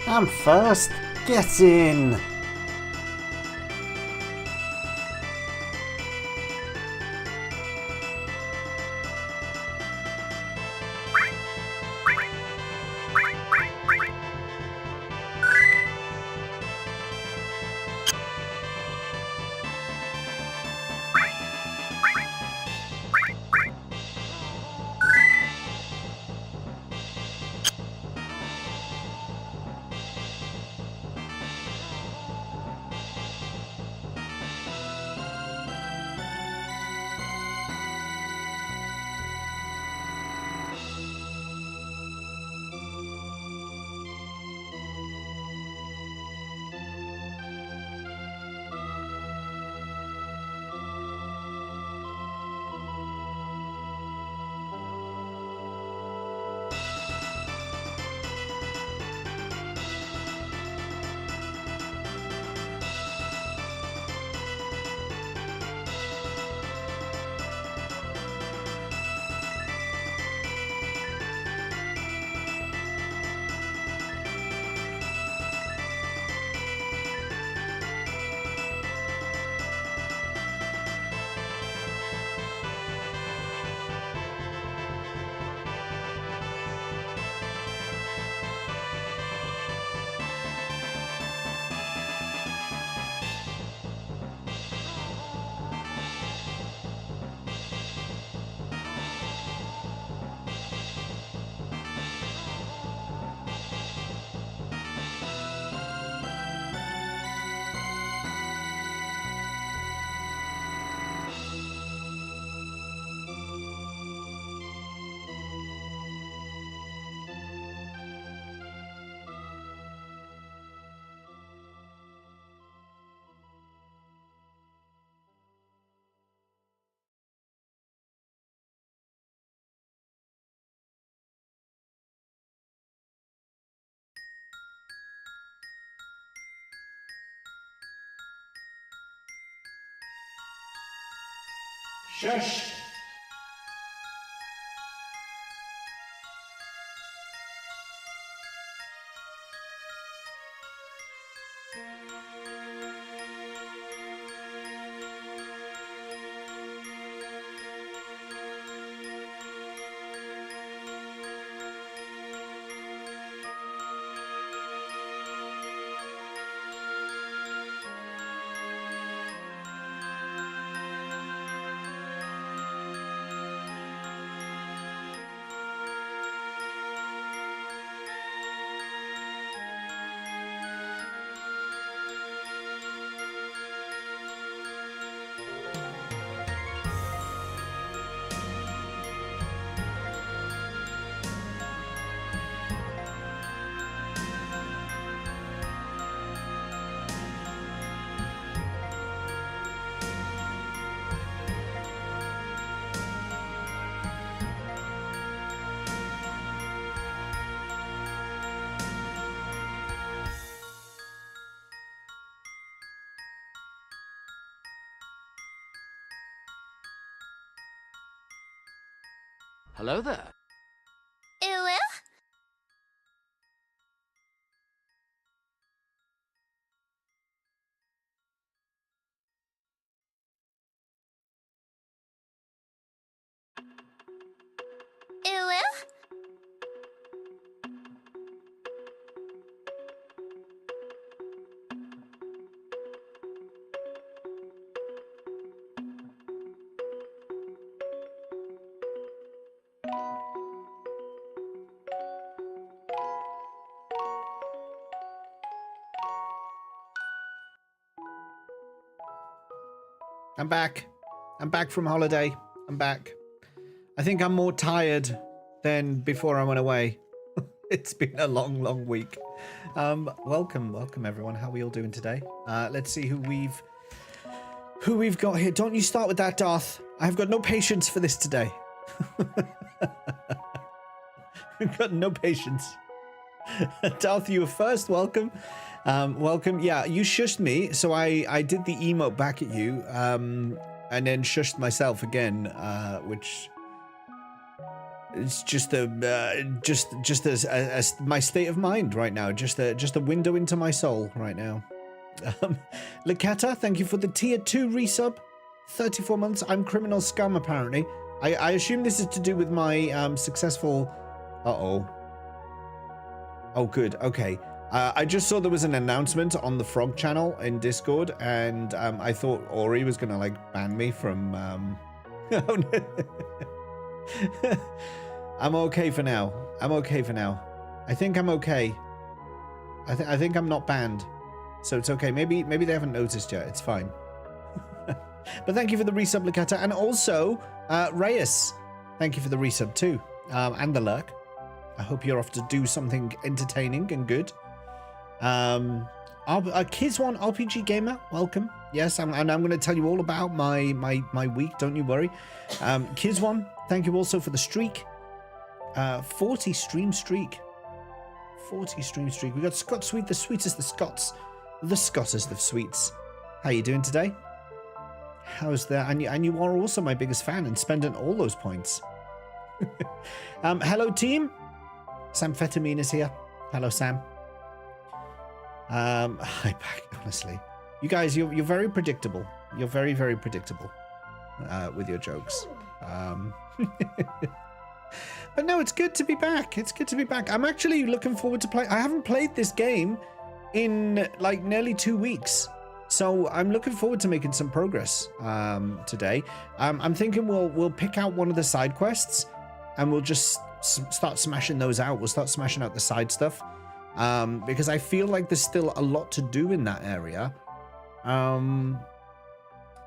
I'm first. Get in. Shush! Hello there. Hello? Hello? I'm back. I'm back from holiday. I'm back. I think I'm more tired than before I went away. It's been a long, long week. Welcome everyone. How are we all doing today? Let's see who we've got here. Don't you start with that, Darth. I've got no patience for this today. I've got no patience. Darth, you were first. Welcome. Welcome. Yeah, you shushed me, so I did the emote back at you, and then shushed myself again, which It's just just as my state of mind right now. Just a window into my soul right now. Lakata, thank you for the tier 2 resub. 34 months. I'm criminal scum apparently. I assume this is to do with my successful. Uh-oh. Oh, good. Okay. I just saw there was an announcement on the Frog channel in Discord, and I thought Ori was gonna like ban me from. Oh, no. I'm okay for now. I'm okay for now. I think I'm okay. I think I'm not banned, so it's okay. Maybe they haven't noticed yet. It's fine. But thank you for the resub, Lakata, and also Reyes. Thank you for the resub too, and the lurk. I hope you're off to do something entertaining and good. Kiz1 RPG Gamer, welcome. Yes, and I'm going to tell you all about my week. Don't you worry. Kiz1, thank you also for the streak. 40 stream streak. 40 stream streak. We got Scott Sweet, the sweetest, the Scottest of sweets. How you doing today? How's that? And you are also my biggest fan and spending all those points. Hello team. Samphetamine is here. Hello Sam. Hi back. Honestly, you guys, you're very predictable. You're very, very predictable with your jokes. But no, it's good to be back. It's good to be back. I'm actually looking forward to play. I haven't played this game in like nearly 2 weeks. So I'm looking forward to making some progress today. I'm thinking we'll pick out one of the side quests and we'll just start smashing those out. We'll start smashing out the side stuff because I feel like there's still a lot to do in that area.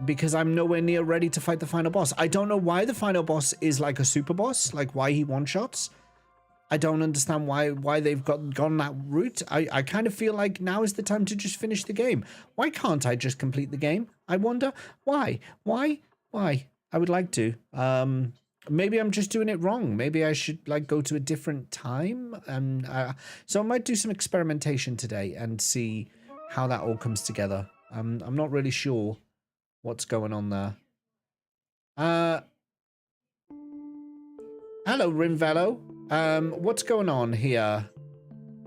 Because I'm nowhere near ready to fight the final boss. I don't know why the final boss is like a super boss, like why he one-shots. I don't understand why they've gone that route. I kind of feel like now is the time to just finish the game. Why can't I just complete the game? I wonder why. Why? I would like to. Maybe I'm just doing it wrong. Maybe I should like go to a different time. So I might do some experimentation today and see how that all comes together. I'm not really sure what's going on there. Hello, Rimvello. What's going on here?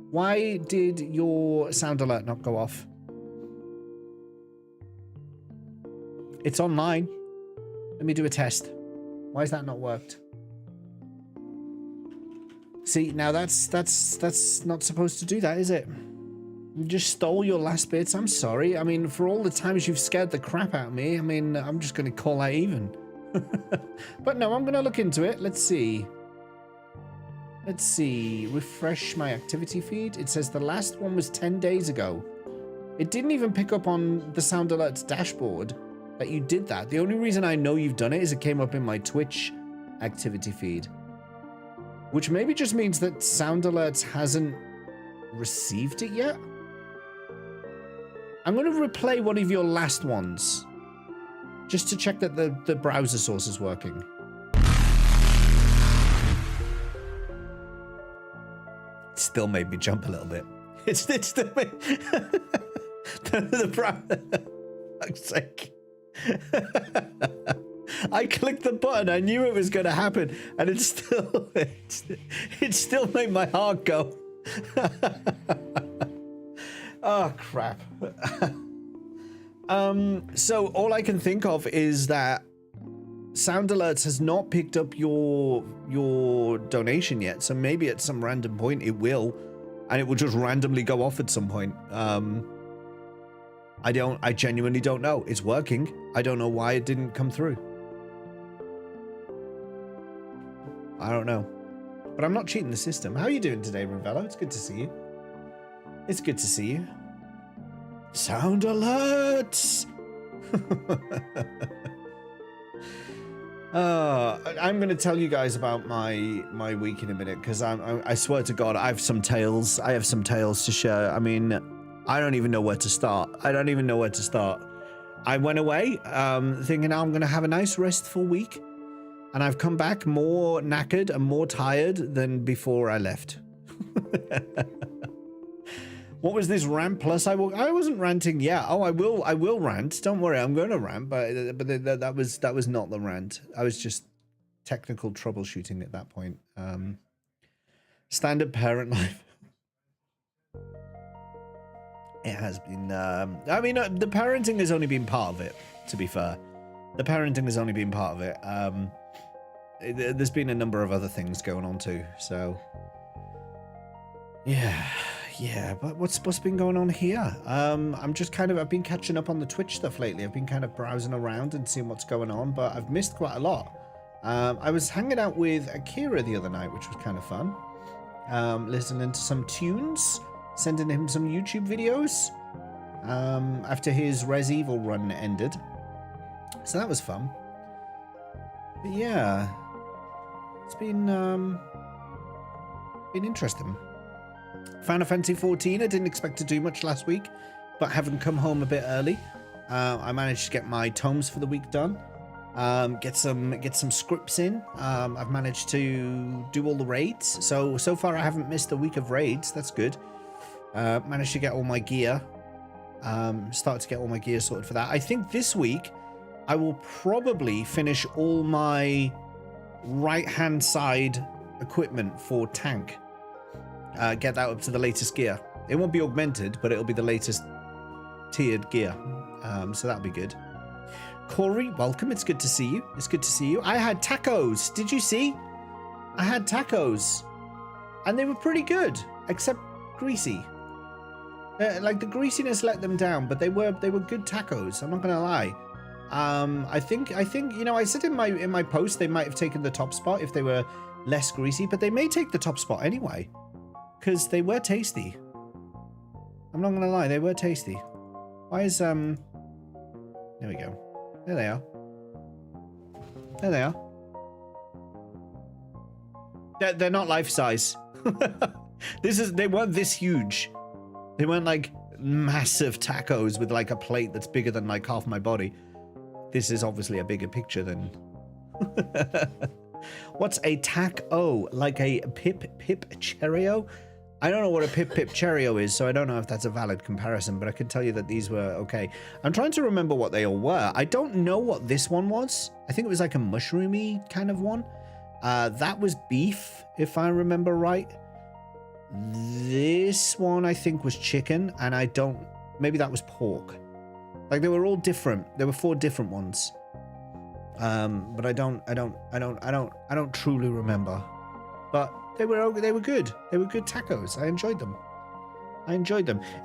Why did your sound alert not go off? It's online. Let me do a test. Why has that not worked? See, now that's not supposed to do that, is it? You just stole your last bits. I'm sorry. I mean, for all the times you've scared the crap out of me, I mean, I'm just going to call that even. But no, I'm going to look into it. Let's see. Let's see. Refresh my activity feed. It says the last one was 10 days ago. It didn't even pick up on the Sound Alerts dashboard that you did that. The only reason I know you've done it is it came up in my Twitch activity feed. Which maybe just means that Sound Alerts hasn't received it yet. I'm going to replay one of your last ones. Just to check that the browser source is working. It still made me jump a little bit. It still made... the browser... Fuck's sake. I clicked the button. I knew it was going to happen. And it still made my heart go. Oh, crap. So all I can think of is that Sound Alerts has not picked up your donation yet, so maybe at some random point it will, and it will just randomly go off at some point. I genuinely don't know. It's working. I don't know why it didn't come through. I don't know. But I'm not cheating the system. How are you doing today, Ravello? It's good to see you. It's good to see you. Sound Alerts! I'm going to tell you guys about my week in a minute, because I swear to God, I have some tales. I have some tales to share. I mean, I don't even know where to start. I went away thinking I'm going to have a nice restful week, and I've come back more knackered and more tired than before I left. What was this rant plus? I wasn't ranting. Yeah. Oh, I will rant. Don't worry. I'm going to rant, but that was not the rant. I was just technical troubleshooting at that point. Standard parent life. It has been, I mean, the parenting has only been part of it, to be fair. The parenting has only been part of it. There's been a number of other things going on too, so... Yeah, but what's been going on here? I've been catching up on the Twitch stuff lately. I've been kind of browsing around and seeing what's going on, but I've missed quite a lot. I was hanging out with Akira the other night, which was kind of fun. Listening to some tunes, sending him some YouTube videos after his Res Evil run ended. So that was fun. But yeah, it's been interesting. Final Fantasy 14, I didn't expect to do much last week, but having come home a bit early, I managed to get my tomes for the week done. Get some scripts in. I've managed to do all the raids. So far I haven't missed a week of raids. That's good. Managed to get all my gear. Start to get all my gear sorted for that. I think this week I will probably finish all my right-hand side equipment for tank. Get that up to the latest gear. It won't be augmented, but it'll be the latest tiered gear. So that'll be good. Corey, welcome. It's good to see you. It's good to see you. I had tacos. Did you see? I had tacos. And they were pretty good, except greasy. Like the greasiness let them down, but they were good tacos. I'm not gonna lie. I think you know, I said in my post they might have taken the top spot if they were less greasy, but they may take the top spot anyway, because they were tasty. I'm not gonna lie, they were tasty. Why is there we go. There they are. There they are. They're not life size. They weren't this huge. They weren't like massive tacos with like a plate that's bigger than like half my body. This is obviously a bigger picture than... What's a taco? Like a pip Cheerio? I don't know what a pip Cheerio is, so I don't know if that's a valid comparison, but I can tell you that these were okay. I'm trying to remember what they all were. I don't know what this one was. I think it was like a mushroomy kind of one. That was beef, if I remember right. This one I think was chicken, and I don't... Maybe that was pork. Like they were all different. There were 4 different ones. But I don't truly remember. But they were good. They were good tacos. I enjoyed them.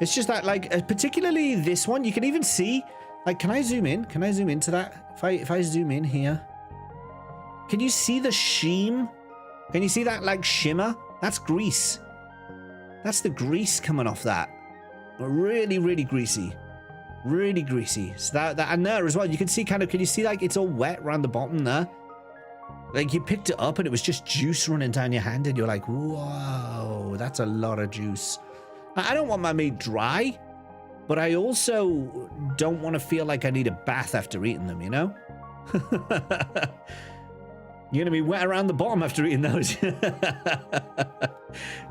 It's just that, like, particularly this one, you can even see, like, can I zoom in? Can I zoom into that? If I zoom in here, can you see the sheen? Can you see that, like, shimmer? That's grease. That's the grease coming off that. Really, really greasy. Really greasy. So that and there as well, you can see kind of, can you see like it's all wet around the bottom there? Like you picked it up and it was just juice running down your hand and you're like, whoa, that's a lot of juice. I don't want my meat dry, but I also don't want to feel like I need a bath after eating them, you know? You're gonna be wet around the bottom after eating those.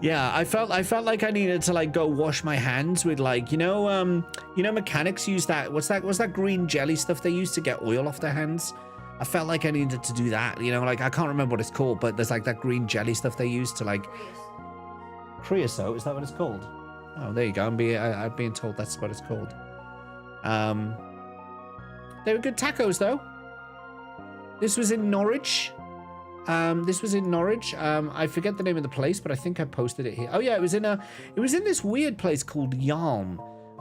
Yeah, I felt like I needed to like go wash my hands with like, you know, mechanics use that. What's that green jelly stuff they use to get oil off their hands? I felt like I needed to do that, you know, like I can't remember what it's called, but there's like that green jelly stuff they use to like creosote. Is that what it's called? Oh, there you go. I'm being told that's what it's called. They were good tacos though. This was in Norwich. I forget the name of the place, but I think I posted it here. Oh yeah, it was in this weird place called Yalm,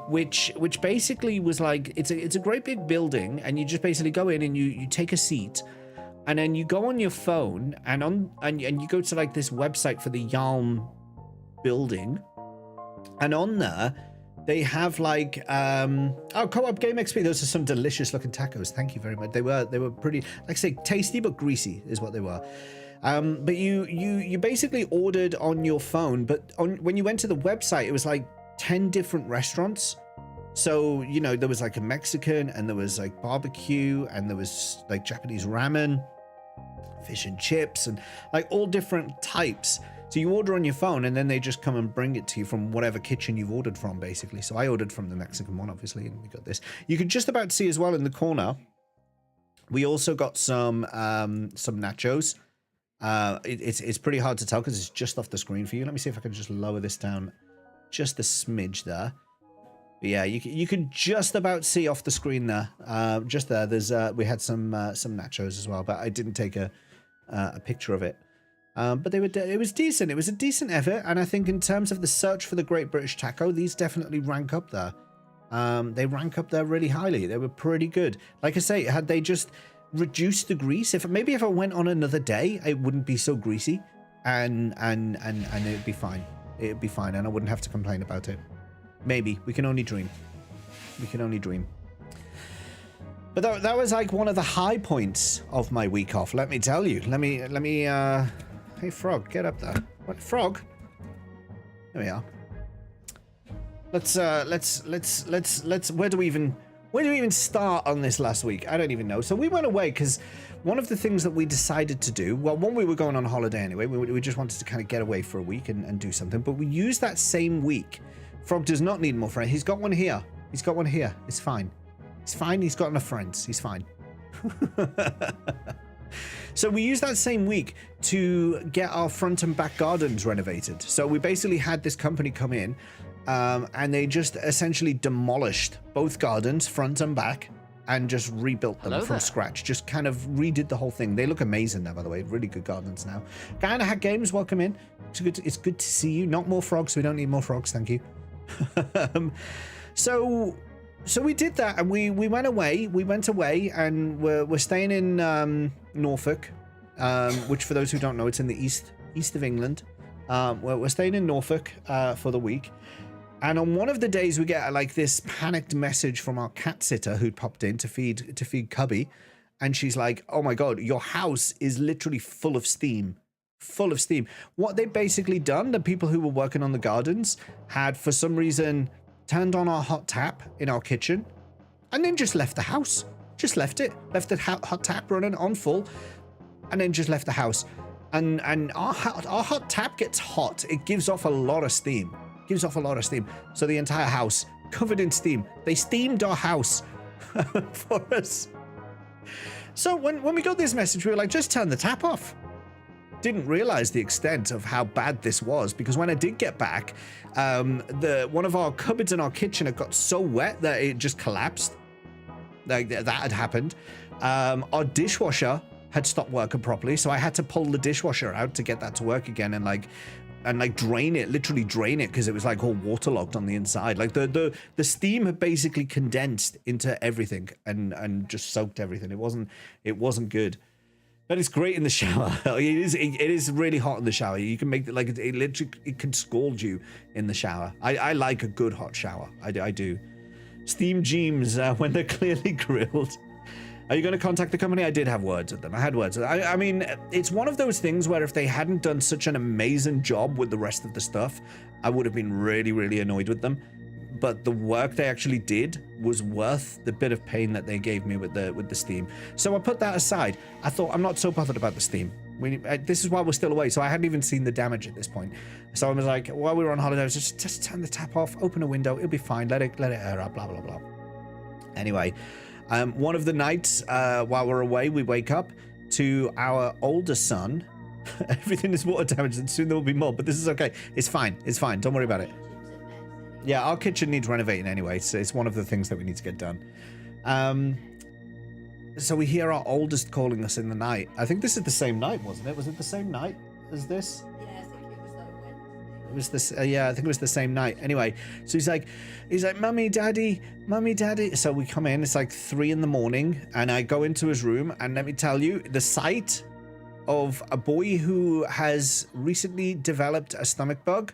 which basically was like, it's a great big building, and you just basically go in and you take a seat, and then you go on your phone and you go to like this website for the Yalm building, and on there they have like co-op game XP. Those are some delicious looking tacos. Thank you very much. They were pretty, like I say, tasty but greasy is what they were. But you basically ordered on your phone, but when you went to the website, it was like 10 different restaurants. So, you know, there was like a Mexican, and there was like barbecue, and there was like Japanese ramen, fish and chips, and like all different types. So you order on your phone, and then they just come and bring it to you from whatever kitchen you've ordered from, basically. So I ordered from the Mexican one, obviously, and we got this. You could just about see as well in the corner, We also got some nachos. It's pretty hard to tell because it's just off the screen for you. Let me see if I can just lower this down just a smidge there. But yeah, you can just about see off the screen there. Just there. There's we had some nachos as well, but I didn't take a picture of it. But it was decent. It was a decent effort, and I think in terms of the search for the Great British Taco, these definitely rank up there. They rank up there really highly. They were pretty good. Like I say, had they just reduced the grease, if I went on another day, it wouldn't be so greasy, and it'd be fine. It'd be fine, and I wouldn't have to complain about it. Maybe. We can only dream. We can only dream. But that was like one of the high points of my week off. Let me tell you. Let me. Hey, Frog, get up there. What, Frog? There we are. Let's. Where do we even start on this last week? I don't even know. So we went away because one of the things that we decided to do. Well, one, we were going on holiday anyway. We just wanted to kind of get away for a week and do something. But we used that same week. Frog does not need more friends. He's got one here. He's got one here. It's fine. It's fine. He's got enough friends. He's fine. So we used that same week to get our front and back gardens renovated. So we basically had this company come in and they just essentially demolished both gardens, front and back, and just rebuilt them from scratch. Just kind of redid the whole thing. They look amazing now, by the way. Really good gardens now. Guy in a Hat Games, welcome in. It's good to see you. Not more frogs. We don't need more frogs. Thank you. So we did that, and we went away. We went away, and we're staying in Norfolk, which, for those who don't know, it's in the east of England. We're staying in Norfolk for the week, and on one of the days we get like this panicked message from our cat sitter who'd popped in to feed Cubby, and she's like, "Oh my God, your house is literally full of steam." Full of steam. What they basically done, the people who were working on the gardens had for some reason turned on our hot tap in our kitchen and then just left the house. Just left it. Left the hot tap running on full and then just left the house. And our hot tap gets hot. It gives off a lot of steam. Gives off a lot of steam. So the entire house covered in steam. They steamed our house for us. So when we got this message, we were like, just turn the tap off. Didn't realize the extent of how bad this was, because when I did get back, one of our cupboards in our kitchen had got so wet that it just collapsed. Like that had happened. Our dishwasher had stopped working properly, so I had to pull the dishwasher out to get that to work again and drain it, literally drain it, because it was like all waterlogged on the inside. Like the steam had basically condensed into everything and just soaked everything. It wasn't good. But it's great in the shower. It is really hot in the shower. You can make it like it literally, it can scald you in the shower. I like a good hot shower. I do. Steam Jeems when they're clearly grilled. Are you going to contact the company? I did have words with them. I had words. I mean, it's one of those things where if they hadn't done such an amazing job with the rest of the stuff, I would have been really, really annoyed with them. But the work they actually did was worth the bit of pain that they gave me with the steam. So I put that aside. I thought, I'm not so bothered about the steam. This is why we're still away, so I hadn't even seen the damage at this point. So I was like, while we were on holiday, I was just turn the tap off, open a window, it'll be fine, let it air up, blah, blah, blah. Anyway, one of the nights while we're away, we wake up to our older son. Everything is water damage, and soon there will be more, but this is okay. It's fine, don't worry about it. Yeah, our kitchen needs renovating anyway, so it's one of the things that we need to get done. So we hear our oldest calling us in the night. I think this is the same night, wasn't it? Was it the same night as this? Yeah, I think it was that Wednesday. It was this. Yeah, I think it was the same night. Anyway, so he's like, "Mummy, Daddy, Mummy, Daddy." So we come in. It's like 3 a.m, and I go into his room, and let me tell you, the sight of a boy who has recently developed a stomach bug.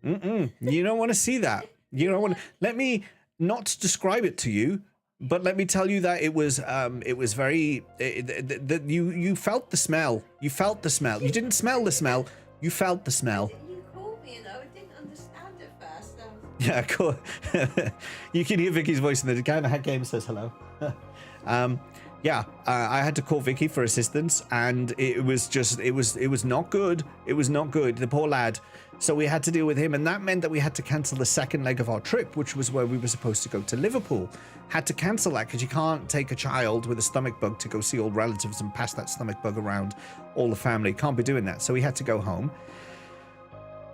You don't want to see that. You don't want to. Let me not describe it to you, but let me tell you that it was very. You felt the smell. You felt the smell. You didn't smell the smell. You felt the smell. You called me, I didn't understand at first. Yeah, cool. You can hear Vicky's voice, and the guy in the hat game says hello. Yeah, I had to call Vicky for assistance, and it was not good. It was not good. The poor lad. So we had to deal with him, and that meant that we had to cancel the second leg of our trip, which was where we were supposed to go to Liverpool. Had to cancel that because you can't take a child with a stomach bug to go see all relatives and pass that stomach bug around all the family. Can't be doing that. So we had to go home.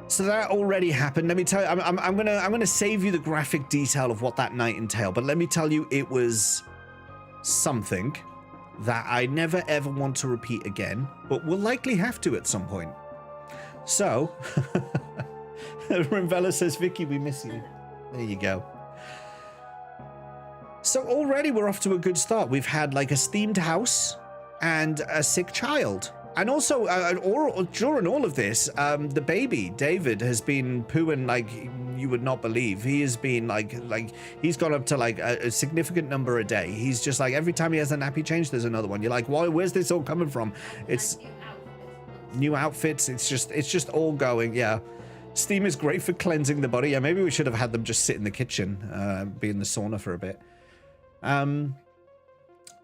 So that already happened. Let me tell you, I'm gonna save you the graphic detail of what that night entailed, but let me tell you, it was something that I never ever want to repeat again, but will likely have to at some point. So, Rinvella says, Vicky, we miss you. There you go. So already we're off to a good start. We've had like a steamed house and a sick child. And also, during all of this, the baby, David, has been pooing like you would not believe. He has been like he's gone up to like a significant number a day. He's just like, every time he has a nappy change, there's another one. You're like, why? Where's this all coming from? It's new outfits. It's just all going. Yeah. Steam is great for cleansing the body. Yeah, maybe we should have had them just sit in the kitchen, be in the sauna for a bit.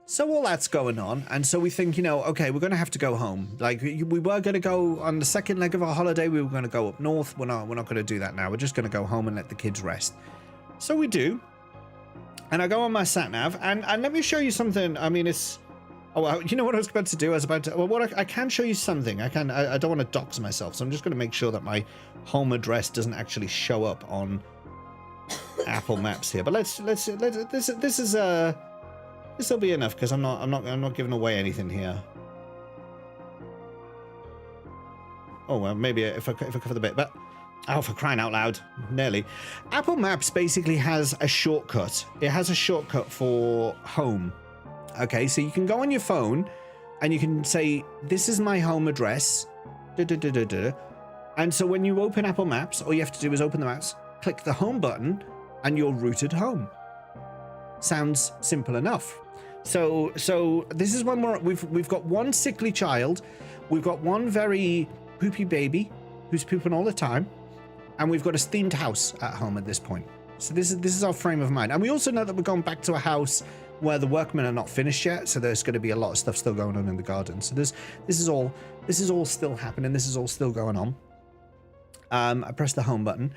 So all that's going on, and so we think, okay, we're going to have to go home. Like, we were going to go on the second leg of our holiday. We were going to go up north. We're not going to do that now. We're just going to go home and let the kids rest. So we do, and I go on my sat nav, and let me show you something. I mean, it's... Oh, you know what I was about to do? I can show you something. I don't want to dox myself, so I'm just going to make sure that my home address doesn't actually show up on Apple Maps here. But this will be enough, because I'm not giving away anything here. Oh well, maybe if I cover the bit, but oh, for crying out loud, nearly. Apple Maps basically has a shortcut. It has a shortcut for home. Okay, so you can go on your phone and you can say, this is my home address. And so when you open Apple Maps, all you have to do is open the maps, click the home button, and you're routed home. Sounds simple enough. So this is when we've got one sickly child, we've got one very poopy baby who's pooping all the time, and we've got a steamed house at home at this point. So this is our frame of mind. And we also know that we're going back to a house where the workmen are not finished yet, so there's going to be a lot of stuff still going on in the garden. So this is all still happening. This is all still going on. I press the home button,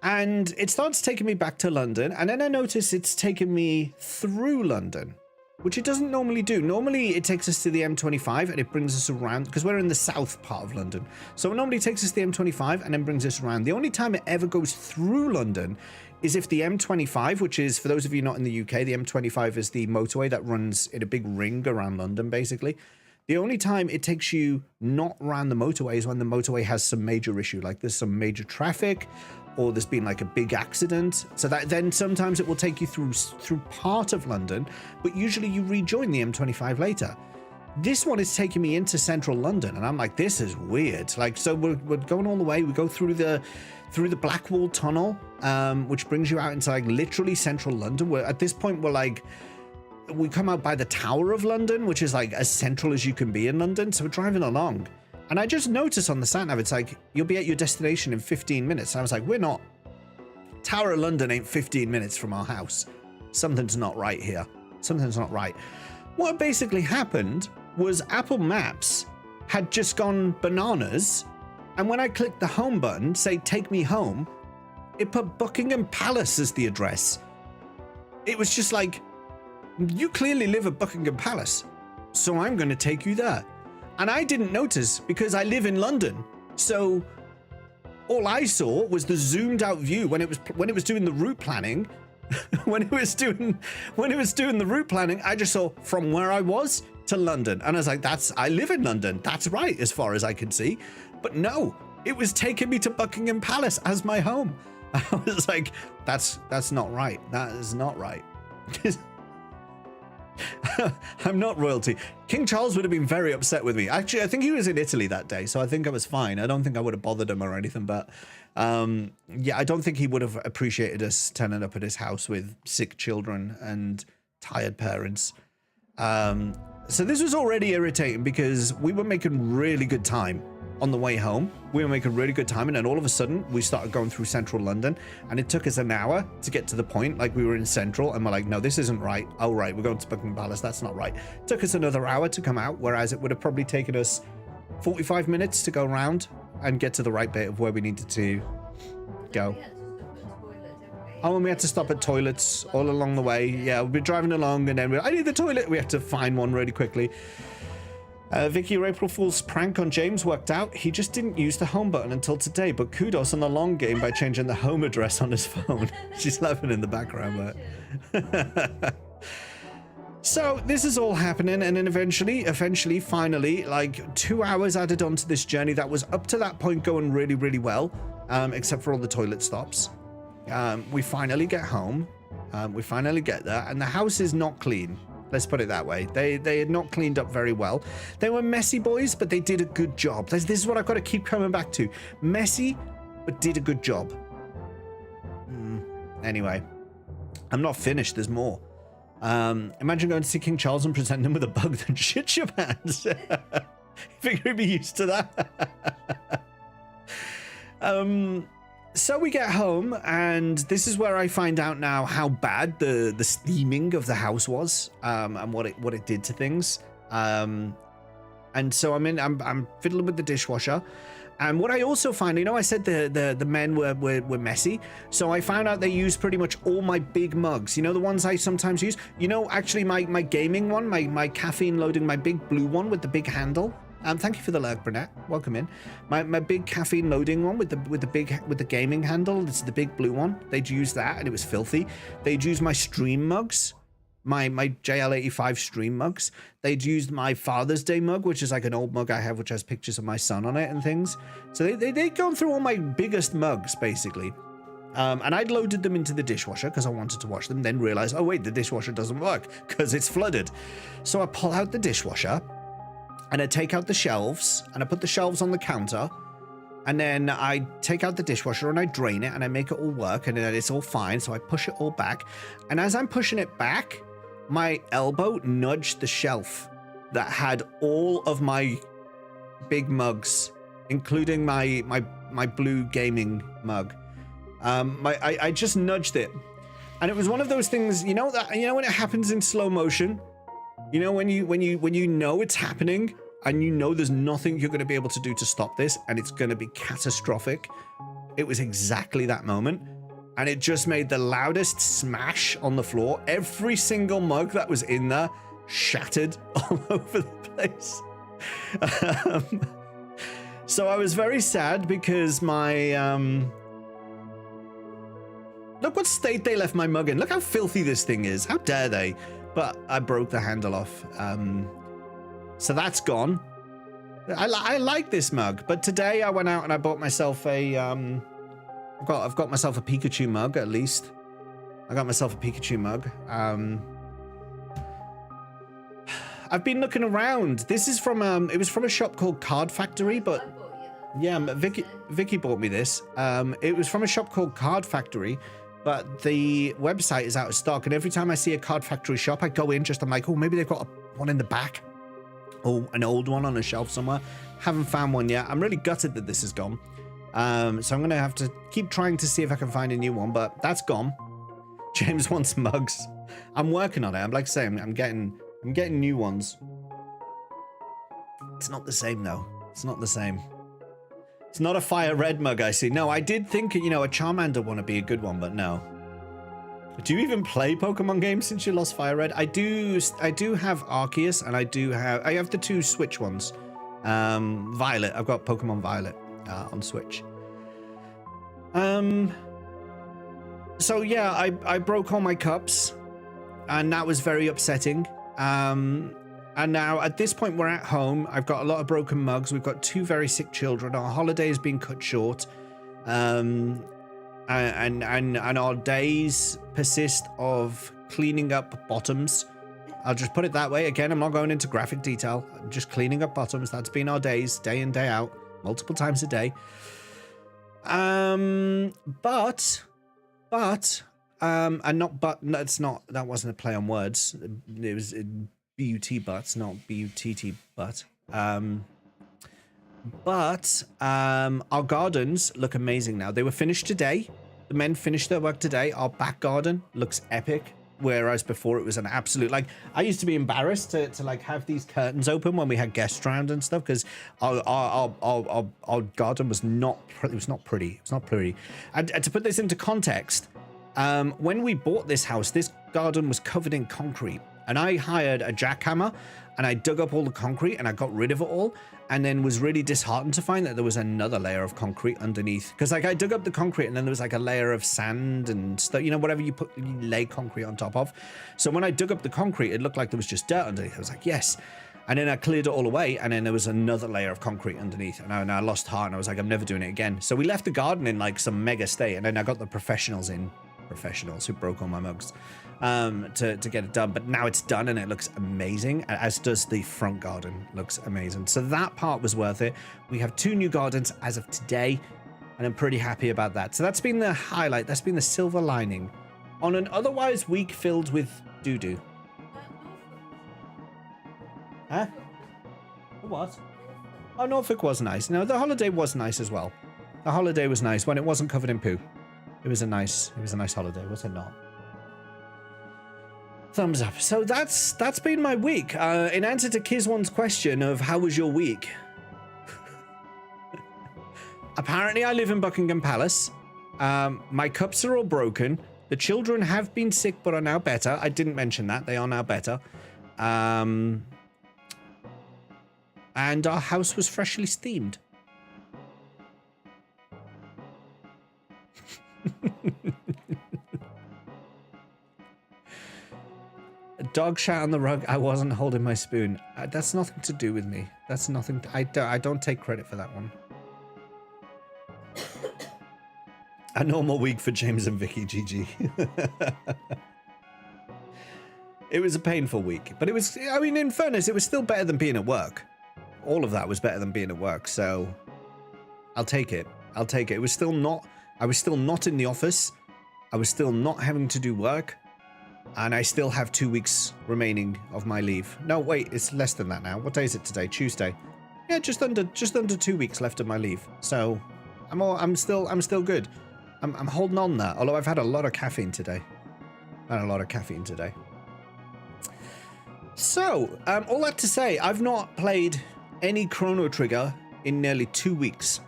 and it starts taking me back to London, and then I notice it's taking me through London, which it doesn't normally do. Normally it takes us to the M25 and it brings us around, because we're in the south part of London. So it normally takes us to the M25 and then brings us around. The only time it ever goes through London is if the M25, which is, for those of you not in the UK, the M25 is the motorway that runs in a big ring around London, basically. The only time it takes you not around the motorway is when the motorway has some major issue, like there's some major traffic, or there's been like a big accident. So that then sometimes it will take you through part of London, but usually you rejoin the M25 later. This one is taking me into central London, and I'm like, this is weird. Like, so we're going all the way. We go through the Blackwall Tunnel, which brings you out into like literally central London. At this point, we come out by the Tower of London, which is like as central as you can be in London. So we're driving along, and I just noticed on the sat nav, it's like, you'll be at your destination in 15 minutes. And I was like, we're not. Tower of London ain't 15 minutes from our house. Something's not right here. Something's not right. What basically happened was Apple Maps had just gone bananas, and when I clicked the home button, say take me home, it put Buckingham Palace as the address. It was just like, you clearly live at Buckingham Palace, so I'm going to take you there. And I didn't notice because I live in London. So all I saw was the zoomed out view when it was doing the route planning. when it was doing the route planning, I just saw from where I was to London, and I was like, I live in London. That's right, as far as I could see. But no, it was taking me to Buckingham Palace as my home. I was like, that's not right. That is not right. I'm not royalty. King Charles would have been very upset with me. Actually, I think he was in Italy that day, so I think I was fine. I don't think I would have bothered him or anything, but yeah, I don't think he would have appreciated us turning up at his house with sick children and tired parents. So this was already irritating because we were making really good time on the way home. We were making really good time, and then all of a sudden we started going through central London, and it took us an hour to get to the point. Like, we were in central and we're like, no, this isn't right. Oh right, we're going to Buckingham Palace. That's not right. It took us another hour to come out, whereas it would have probably taken us 45 minutes to go around and get to the right bit of where we needed to go. We had to stop at toilet, didn't we? Oh, and we had to stop at toilets all along the way. Yeah, we'd be driving along and then I need the toilet. We had to find one really quickly. Vicky, your April Fool's prank on James worked out. He just didn't use the home button until today, but kudos on the long game by changing the home address on his phone. She's laughing in the background, but... So this is all happening, and then eventually, finally, like 2 hours added onto this journey that was up to that point going really, really well, except for all the toilet stops. We finally get home. We finally get there, and the house is not clean. Let's put it that way. They had not cleaned up very well. They were messy boys, but they did a good job. This is what I've got to keep coming back to. Messy, but did a good job. Anyway, I'm not finished. There's more. Imagine going to see King Charles and presenting him with a bug that shit your pants. You think he'd be used to that? So we get home, and this is where I find out now how bad the steaming of the house was, and what it did to things. And so I'm fiddling with the dishwasher. And what I also find, you know, I said the men were messy. So I found out they used pretty much all my big mugs. You know, the ones I sometimes use. You know, actually my gaming one, my caffeine loading, my big blue one with the big handle. Thank you for the lurk, Brunette. Welcome in. My big caffeine loading one with the gaming handle. This is the big blue one. They'd use that, and it was filthy. They'd use my stream mugs. My JL85 stream mugs. They'd used my Father's Day mug, which is like an old mug I have, which has pictures of my son on it and things. So they'd gone through all my biggest mugs, basically. And I'd loaded them into the dishwasher because I wanted to wash them, then realized, oh wait, the dishwasher doesn't work because it's flooded. So I pull out the dishwasher, and I take out the shelves, and I put the shelves on the counter. And then I take out the dishwasher and I drain it and I make it all work, and then it's all fine. So I push it all back. And as I'm pushing it back, my elbow nudged the shelf that had all of my big mugs, including my blue gaming mug. I just nudged it, and it was one of those things, you know, that, you know, when it happens in slow motion, you know, when you know it's happening and you know there's nothing you're going to be able to do to stop this, and it's going to be catastrophic. It was exactly that moment. And it just made the loudest smash on the floor. Every single mug that was in there shattered all over the place. So I was very sad because my... Look what state they left my mug in. Look how filthy this thing is. How dare they? But I broke the handle off. So that's gone. I like this mug. But today I went out and I bought myself a... I've got myself a Pikachu mug, at least. I got myself a Pikachu mug. I've been looking around. This is from it was from a shop called Card Factory, but yeah, Vicky bought me this. It was from a shop called Card Factory, but the website is out of stock. And every time I see a Card Factory shop, I go in just, I'm like, oh, maybe they've got one in the back, or an old one on a shelf somewhere. Haven't found one yet. I'm really gutted that this is gone. So I'm gonna have to keep trying to see if I can find a new one, but that's gone. James wants mugs. I'm working on it. I'm like saying, I'm getting new ones. It's not the same though. It's not the same. It's not a fire red mug I see. No, I did think, you know, a Charmander one would be a good one, but no. Do you even play Pokemon games since you lost Fire Red? I do have Arceus, and I have the two Switch ones. Violet. I've got Pokemon Violet on Switch. So yeah, I broke all my cups, and that was very upsetting. And now at this point we're at home. I've got a lot of broken mugs. We've got 2 very sick children. Our holiday has been cut short. And our days persist of cleaning up bottoms. I'll just put it that way. Again, I'm not going into graphic detail. I'm just cleaning up bottoms. That's been our days, day in, day out, multiple times a day. And not but. No, it's not. That wasn't a play on words. It was B-U-T butts, not B-U-T-T butt. But our gardens look amazing now. They were finished today. The men finished their work today. Our back garden looks epic. Whereas before it was an absolute, like, I used to be embarrassed to like have these curtains open when we had guests around and stuff, because our garden was not pretty. It was not pretty. And to put this into context, when we bought this house, this garden was covered in concrete, and I hired a jackhammer and I dug up all the concrete and I got rid of it all, and then was really disheartened to find that there was another layer of concrete underneath, because like I dug up the concrete and then there was like a layer of sand and stuff, you know, whatever you lay concrete on top of. So when I dug up the concrete, it looked like there was just dirt underneath. I was like, yes. And then I cleared it all away, and then there was another layer of concrete underneath, and I lost heart, and I was like, I'm never doing it again. So we left the garden in like some mega state, and then I got the professionals who broke all my mugs to get it done. But now it's done and it looks amazing, as does the front garden. Looks amazing. So that part was worth it. We have 2 new gardens as of today, and I'm pretty happy about that. So that's been the highlight. That's been the silver lining on an otherwise week filled with doo-doo. Huh? What? Oh, Norfolk was nice. No, the holiday was nice as well. The holiday was nice when it wasn't covered in poo. It was a nice holiday, was it not? Thumbs up. So that's been my week. In answer to Kizwan's question of how was your week? Apparently I live in Buckingham Palace. My cups are all broken. The children have been sick but are now better. I didn't mention that. They are now better. And our house was freshly steamed. A dog shat on the rug. I wasn't holding my spoon. That's nothing to do with me. That's nothing. I don't take credit for that one. A normal week for James and Vicky. GG. It was a painful week, but it was. I mean, in fairness, it was still better than being at work. All of that was better than being at work, so I'll take it. I'll take it. It was still not. I was still not in the office. I was still not having to do work. And I still have 2 weeks remaining of my leave. No, wait, it's less than that now. What day is it today? Tuesday. Yeah, just under 2 weeks left of my leave. So I'm still good. I'm holding on there. Although I've had a lot of caffeine today. So, all that to say, I've not played any Chrono Trigger in nearly 2 weeks.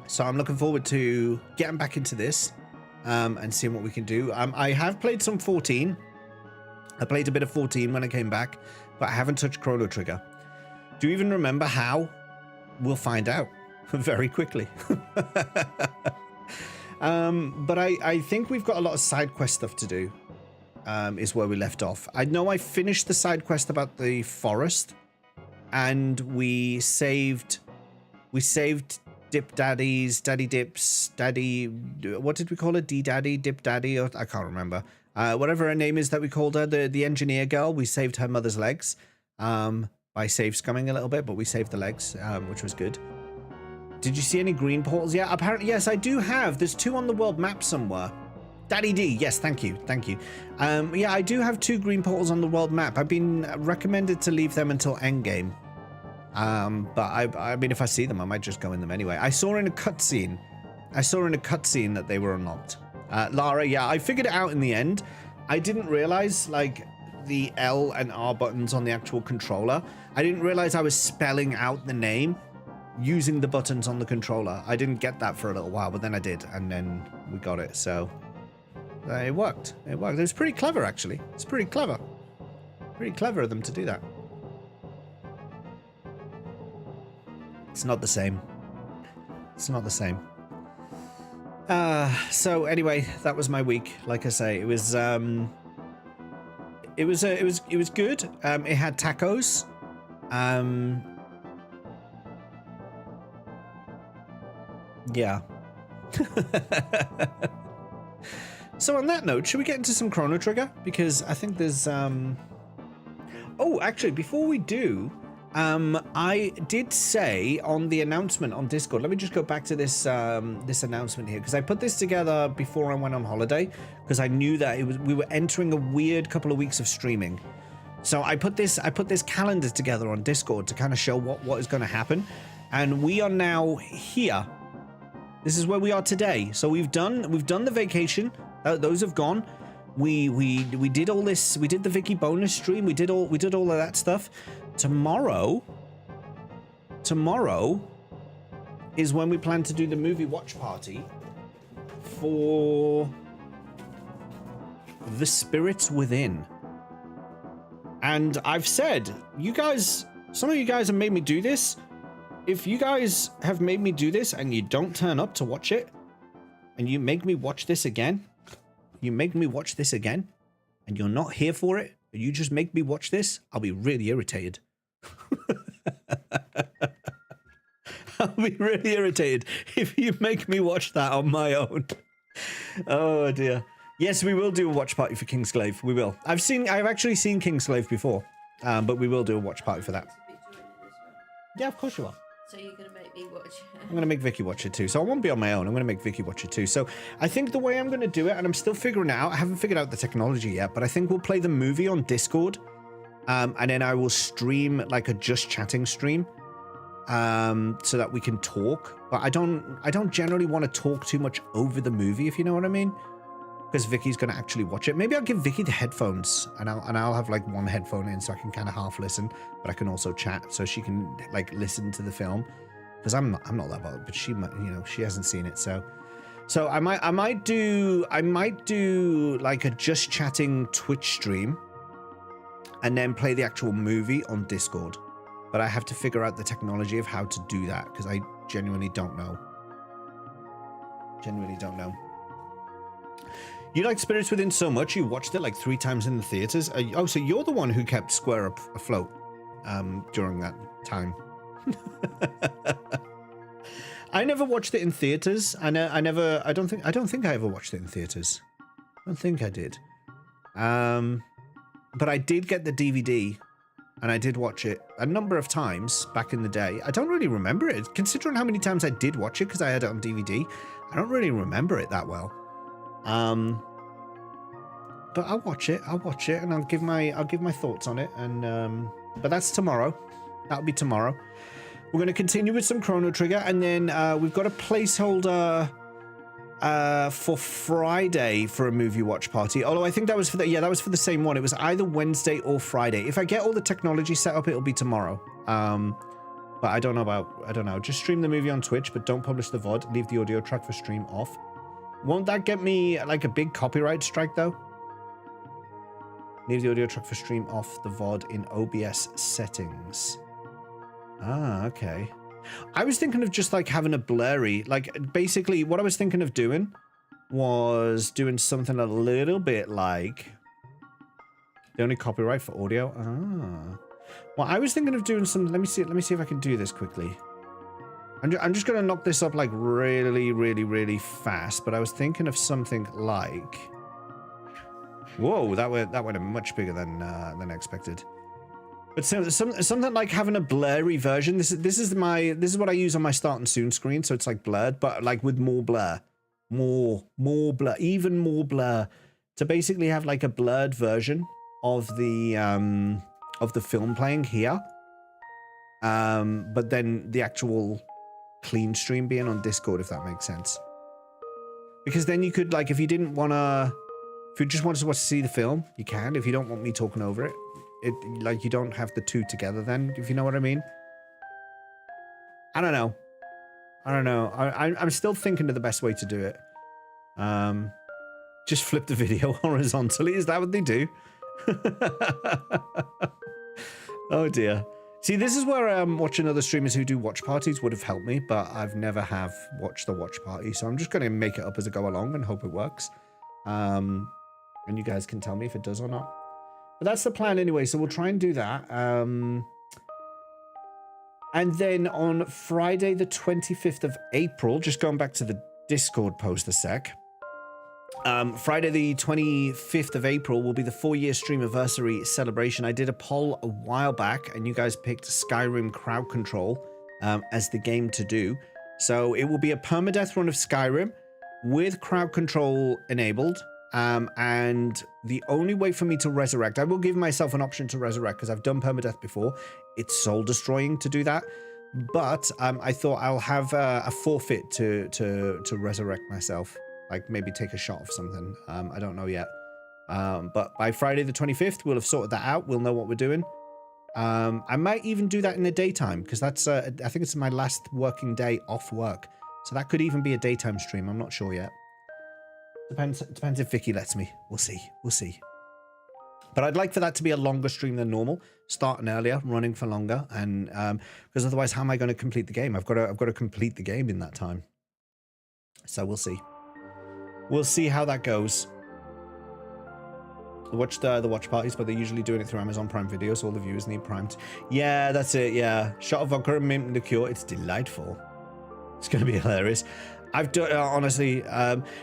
So I'm looking forward to getting back into this. And seeing what we can do. I have played some 14. I played a bit of 14 when I came back, but I haven't touched Chrono Trigger. Do you even remember how? We'll find out very quickly. But I think we've got a lot of side quest stuff to do, is where we left off. I know I finished the side quest about the forest, and we saved Dip Daddies, Daddy Dips, Daddy, what did we call her? D-Daddy, Dip Daddy, or I can't remember. Whatever her name is that we called her, the engineer girl, we saved her mother's legs. By save scumming a little bit, but we saved the legs, which was good. Did you see any green portals? Yeah, apparently, yes, I do have. There's 2 on the world map somewhere. Daddy D, yes, thank you. Yeah, I do have 2 green portals on the world map. I've been recommended to leave them until endgame. But I mean, if I see them, I might just go in them anyway. I saw in a cutscene that they were unlocked. Lara, yeah, I figured it out in the end. I didn't realize, like, the L and R buttons on the actual controller. I didn't realize I was spelling out the name using the buttons on the controller. I didn't get that for a little while, but then I did, and then we got it, so it worked. It was pretty clever, actually. It's pretty clever. Pretty clever of them to do that. It's not the same. It's not the same. So anyway, that was my week. Like I say, it was good. It had tacos. Yeah. So on that note, should we get into some Chrono Trigger? Because I think there's oh, actually, before we do, I did say on the announcement on Discord, let me just go back to this this announcement here, because I put this together before I went on holiday, because I knew that we were entering a weird couple of weeks of streaming. So I put this calendar together on Discord to kind of show what is going to happen, and we are now here. This is where we are today. So we've done the vacation. Those have gone. We did all this. We did the Vicky bonus stream. We did all of that stuff. Tomorrow is when we plan to do the movie watch party for The Spirits Within. And I've said, you guys, some of you guys have made me do this. If you guys have made me do this and you don't turn up to watch it, and you make me watch this again, and you're not here for it, and you just make me watch this, I'll be really irritated. I'll be really irritated if you make me watch that on my own. Oh dear. Yes, we will do a watch party for Kingsglaive. We will. I've actually seen Kingsglaive before, but we will do a watch party for that. Yeah, of course you are. So you're going to make me watch it? I'm going to make Vicky watch it too. So I won't be on my own. I'm going to make Vicky watch it too. So I think the way I'm going to do it, and I'm still figuring it out, I haven't figured out the technology yet, but I think we'll play the movie on Discord. And then I will stream like a just chatting stream, so that we can talk. But I don't generally want to talk too much over the movie, if you know what I mean. Because Vicky's going to actually watch it. Maybe I'll give Vicky the headphones, and I'll have like one headphone in so I can kind of half listen, but I can also chat so she can like listen to the film. Because I'm not that bothered, but she might, you know, she hasn't seen it, so I might do like a just chatting Twitch stream, and then play the actual movie on Discord. But I have to figure out the technology of how to do that because I genuinely don't know. You like Spirits Within so much, you watched it like 3 times in the theaters. Oh, so you're the one who kept Square up afloat during that time. I never watched it in theaters. I don't think I ever watched it in theaters. I don't think I did. But I did get the DVD, and I did watch it a number of times back in the day. I don't really remember it, considering how many times I did watch it because I had it on DVD. I don't really remember it that well. But I'll watch it, and I'll give my thoughts on it. And but that's tomorrow. That'll be tomorrow. We're going to continue with some Chrono Trigger, and then we've got a placeholder for Friday for a movie watch party. Although I think that was for the same one. It was either Wednesday or Friday. If I get all the technology set up, it'll be tomorrow. But I don't know. Just stream the movie on Twitch, but don't publish the VOD. Leave the audio track for stream off. Won't that get me like a big copyright strike though? Leave the audio track for stream off the VOD in OBS settings. Ah, okay. I was thinking of just like having a blurry, like basically what I was thinking of doing was doing something a little bit like the only copyright for audio. Ah. Well, I was thinking of doing some, let me see if I can do this quickly. I'm just going to knock this up like really fast, but I was thinking of something like, whoa, that went much bigger than expected. But something like having a blurry version. This is what I use on my start and soon screen, so it's like blurred, but like with more blur, more blur, even more blur, to basically have like a blurred version of the film playing here. But then the actual clean stream being on Discord, if that makes sense. Because then you could, like, if you just wanted to see the film, you can. If you don't want me talking over it, like, you don't have the two together then, if you know what I mean. I don't know. I'm still thinking of the best way to do it. Just flip the video horizontally. Is that what they do? Oh dear. See, this is where watching other streamers who do watch parties would have helped me, but I've never have watched the watch party, so I'm just going to make it up as I go along and hope it works. And you guys can tell me if it does or not. But that's the plan anyway, so we'll try and do that. And then on Friday the 25th of April, just going back to the Discord post a sec, Friday the 25th of April will be the 4-year streamiversary celebration. I did a poll a while back, and you guys picked Skyrim crowd control as the game to do. So it will be a permadeath run of Skyrim with crowd control enabled. And the only way for me to resurrect, I will give myself an option to resurrect because I've done permadeath before. It's soul destroying to do that. But I thought I'll have a forfeit to resurrect myself. Like maybe take a shot of something. I don't know yet. But by Friday the 25th, we'll have sorted that out. We'll know what we're doing. I might even do that in the daytime because that's, I think it's my last working day off work. So that could even be a daytime stream. I'm not sure yet. Depends if Vicky lets me. We'll see. We'll see. But I'd like for that to be a longer stream than normal, starting earlier, running for longer, and because otherwise, how am I going to complete the game? I've got to complete the game in that time. So we'll see. We'll see how that goes. I watched the watch parties, but they're usually doing it through Amazon Prime Video, so all the viewers need Prime. Yeah, that's it. Yeah, shot of vodka and mint liqueur. It's delightful. It's going to be hilarious. I've done, honestly,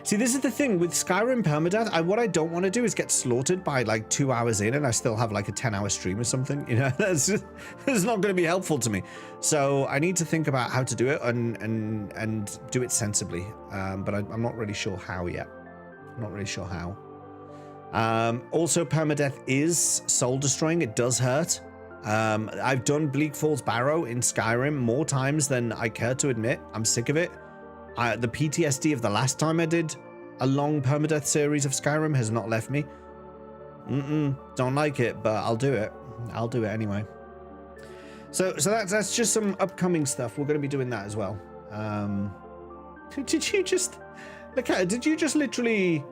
see, this is the thing with Skyrim permadeath. What I don't want to do is get slaughtered by like 2 hours in and I still have like a 10-hour stream or something, you know. That's not going to be helpful to me. So I need to think about how to do it and do it sensibly. But I'm not really sure how yet. I'm not really sure how. Also, permadeath is soul destroying. It does hurt. I've done Bleak Falls Barrow in Skyrim more times than I care to admit. I'm sick of it. The PTSD of the last time I did a long permadeath series of Skyrim has not left me. Don't like it, but I'll do it. I'll do it anyway. So that's just some upcoming stuff. We're going to be doing that as well. Did you just look at it? Did you just literally,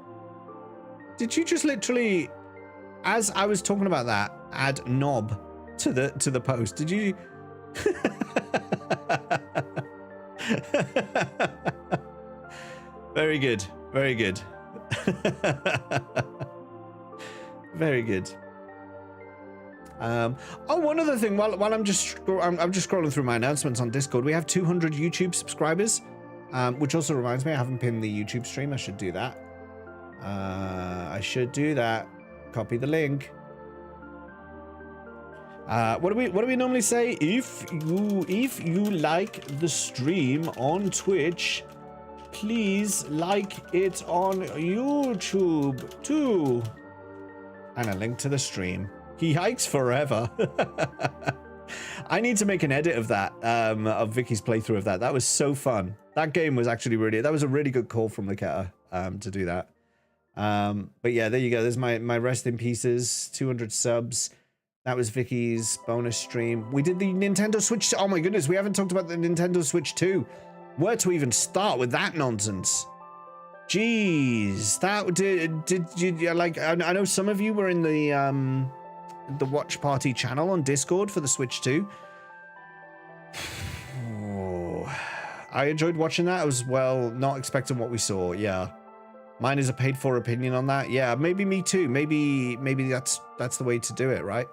as I was talking about that, add knob to the post? Did you? Very good. Very good. Very good. Oh, one other thing. While I'm just scrolling through my announcements on Discord, we have 200 YouTube subscribers, which also reminds me I haven't pinned the YouTube stream. I should do that. Copy the link. What do we normally say? If you like the stream on Twitch, please like it on YouTube too. And a link to the stream. He hikes forever. I need to make an edit of that, of Vicky's playthrough of that. That was so fun. That game was actually that was a really good call from Laketta, to do that. But yeah, there you go. There's my rest in pieces, 200 subs. That was Vicky's bonus stream. We did the Nintendo Switch. Oh my goodness, we haven't talked about the Nintendo Switch 2. Where to even start with that nonsense? Jeez, that did you like? I know some of you were in the watch party channel on Discord for the Switch 2. Oh, I enjoyed watching that. I was, well, not expecting what we saw. Yeah, mine is a paid for opinion on that. Yeah, maybe me too. Maybe that's the way to do it, right?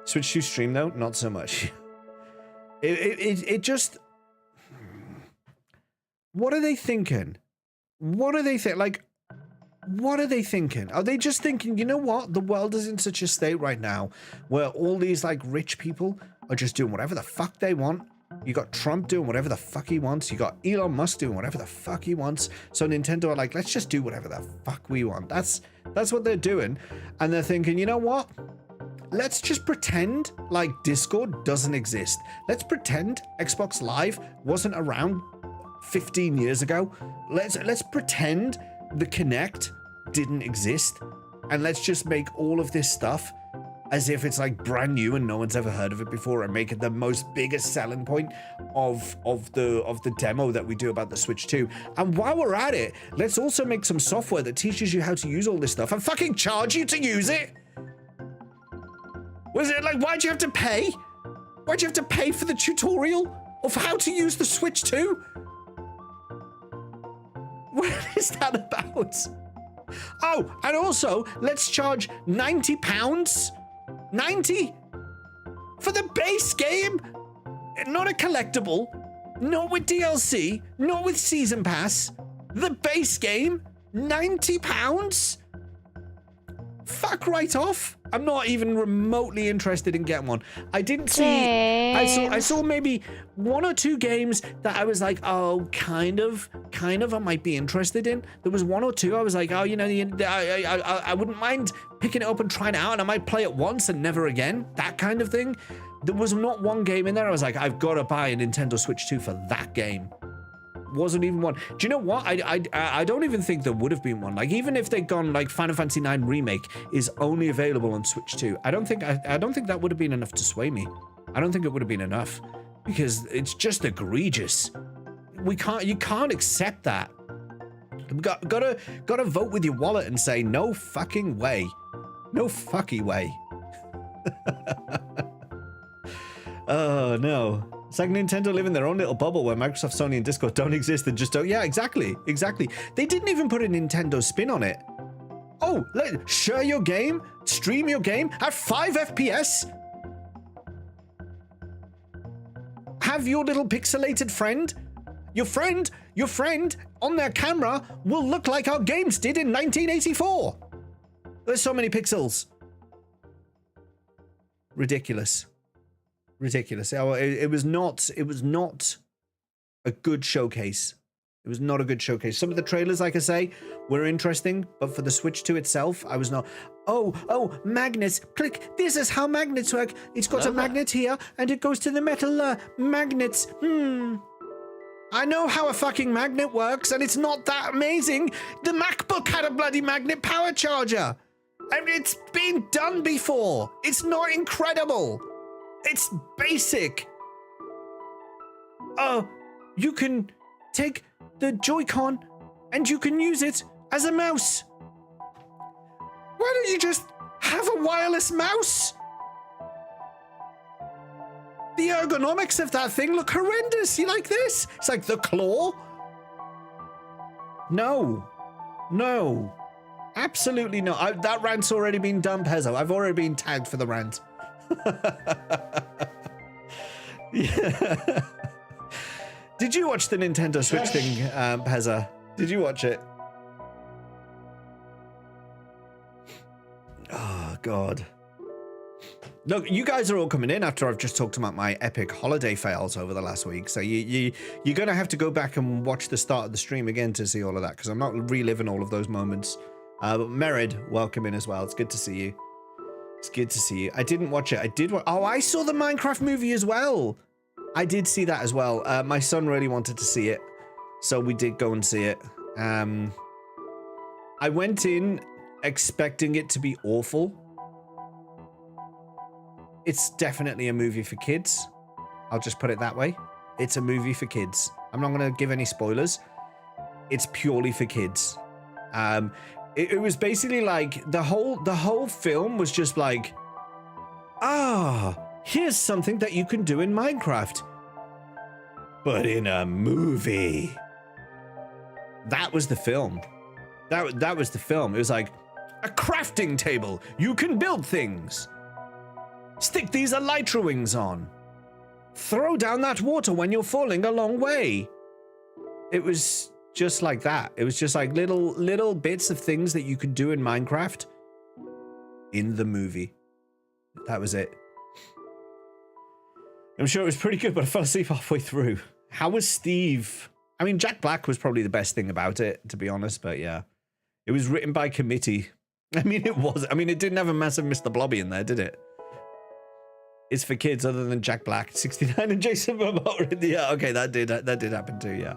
Switch 2 stream though, not so much. It just, what are they thinking? What are they like? What are they thinking? Are they just thinking, you know what? The world is in such a state right now where all these like rich people are just doing whatever the fuck they want. You got Trump doing whatever the fuck he wants. You got Elon Musk doing whatever the fuck he wants. So Nintendo are like, let's just do whatever the fuck we want. That's what they're doing. And they're thinking, you know what? Let's just pretend like Discord doesn't exist. Let's pretend Xbox Live wasn't around 15 years ago. Let's pretend the Kinect didn't exist, and let's just make all of this stuff as if it's like brand new and no one's ever heard of it before, and make it the most biggest selling point of the demo that we do about the Switch 2. And while we're at it, let's also make some software that teaches you how to use all this stuff and fucking charge you to use it. Was it like, why'd you have to pay? Why'd you have to pay for the tutorial of how to use the Switch 2? What is that about? Oh, and also, let's charge £90? 90? For the base game? Not a collectible, not with DLC, not with Season Pass. The base game? £90? Fuck right off. I'm not even remotely interested in getting one. I didn't see. I saw maybe 1 or 2 games that I was like, oh, kind of, I might be interested in. There was 1 or 2 I was like, oh, you know, I wouldn't mind picking it up and trying it out, and I might play it once and never again. That kind of thing. There was not one game in there I was like, I've got to buy a Nintendo Switch 2 for that game. wasn't even one. Do you know what? I don't even think there would have been one. Like, even if they'd gone like Final Fantasy IX Remake is only available on Switch 2, I don't think that would have been enough to sway me. I don't think it would have been enough because it's just egregious. You can't accept that. Gotta vote with your wallet and say no fucking way. No fucking way. Oh no. It's like Nintendo live in their own little bubble where Microsoft, Sony, and Discord don't exist and just don't. Yeah, exactly. They didn't even put a Nintendo spin on it. Oh, share your game, stream your game at 5 FPS. Have your little pixelated friend, your friend on their camera will look like our games did in 1984. There's so many pixels. Ridiculous. It was not a good showcase. It was not a good showcase. Some of the trailers, like I say, were interesting, but for the Switch 2 itself, I was not. Oh, magnets. Click. This is how magnets work. It's got a magnet here, and it goes to the metal magnets. I know how a fucking magnet works, and it's not that amazing. The MacBook had a bloody magnet power charger. And it's been done before. It's not incredible. It's basic. You can take the Joy-Con and you can use it as a mouse. Why don't you just have a wireless mouse? The ergonomics of that thing look horrendous. You like this? It's like the claw. No. Absolutely not. That rant's already been done, Pezzo. I've already been tagged for the rant. Yeah. Did you watch the Nintendo Switch thing, Pezza? Did you watch it? Oh, God. Look, you guys are all coming in after I've just talked about my epic holiday fails over the last week. So you're going to have to go back and watch the start of the stream again to see all of that, because I'm not reliving all of those moments. But Merid, welcome in as well. It's good to see you. It's good to see you. I didn't watch it. Oh, I saw the Minecraft movie as well. I did see that as well. My son really wanted to see it, so we did go and see it. I went in expecting it to be awful. It's definitely a movie for kids. I'll just put it that way. It's a movie for kids. I'm not going to give any spoilers. It's purely for kids. It was basically like the whole film was just like, here's something that you can do in Minecraft, but in a movie. That was the film. That was the film. It was like a crafting table. You can build things. Stick these elytra wings on. Throw down that water when you're falling a long way. It was just like that. It was just like little bits of things that you could do in Minecraft in the movie. That was it. I'm sure it was pretty good, but I fell asleep halfway through. How was Steve? I mean, Jack Black was probably the best thing about it, to be honest, but yeah. It was written by committee. I mean, it was. I mean, it didn't have a massive Mr. Blobby in there, did it? It's for kids other than Jack Black, 69, and Jason Momoa. Yeah, okay, that did happen too, yeah.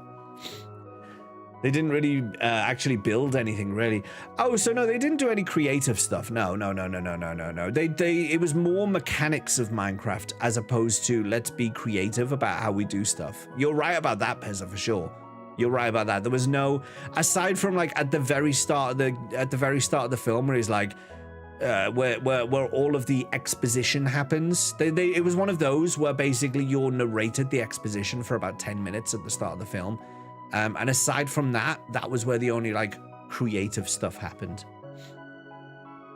They didn't really actually build anything, really. Oh, so no, they didn't do any creative stuff. No. It was more mechanics of Minecraft as opposed to let's be creative about how we do stuff. You're right about that, Pezza, for sure. You're right about that. There was no, aside from like at the very start of the film where he's like, where all of the exposition happens. It was one of those where basically you're narrated the exposition for about 10 minutes at the start of the film. And aside from that, that was where the only like creative stuff happened.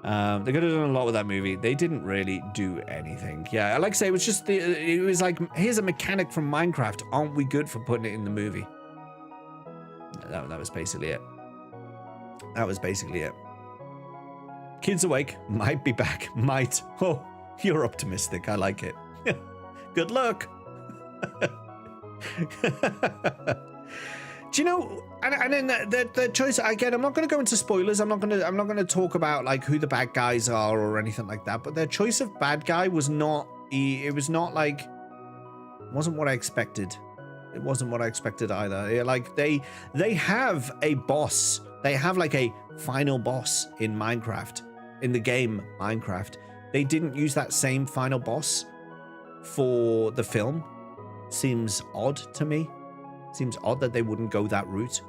They could have done a lot with that movie. They didn't really do anything. Yeah, like I say, it was just it was like, here's a mechanic from Minecraft. Aren't we good for putting it in the movie? That was basically it. That was basically it. Kids awake, might be back, might. Oh, you're optimistic. I like it. Good luck. Do you know? And then the choice again. I'm not going to go into spoilers. I'm not going to talk about like who the bad guys are or anything like that. But their choice of bad guy was not. It was not like. Wasn't what I expected. It wasn't what I expected either. Like they have a boss. They have like a final boss in Minecraft, in the game Minecraft. They didn't use that same final boss for the film. Seems odd to me. Seems odd that they wouldn't go that route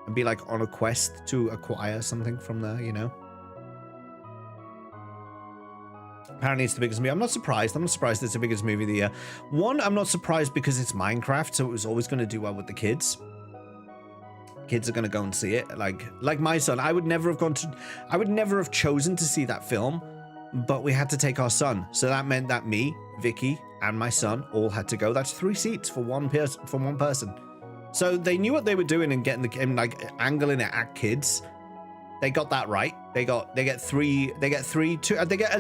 and be like on a quest to acquire something from there, you know? Apparently it's the biggest movie. I'm not surprised. I'm not surprised it's the biggest movie of the year. One, I'm not surprised because it's Minecraft, so it was always going to do well with the kids. Kids are going to go and see it. Like my son, I would never have chosen to see that film, but we had to take our son. So that meant that me, Vicky, and my son all had to go. That's 3 seats for one person. So they knew what they were doing and getting the like angling it at kids. They got that right. They get at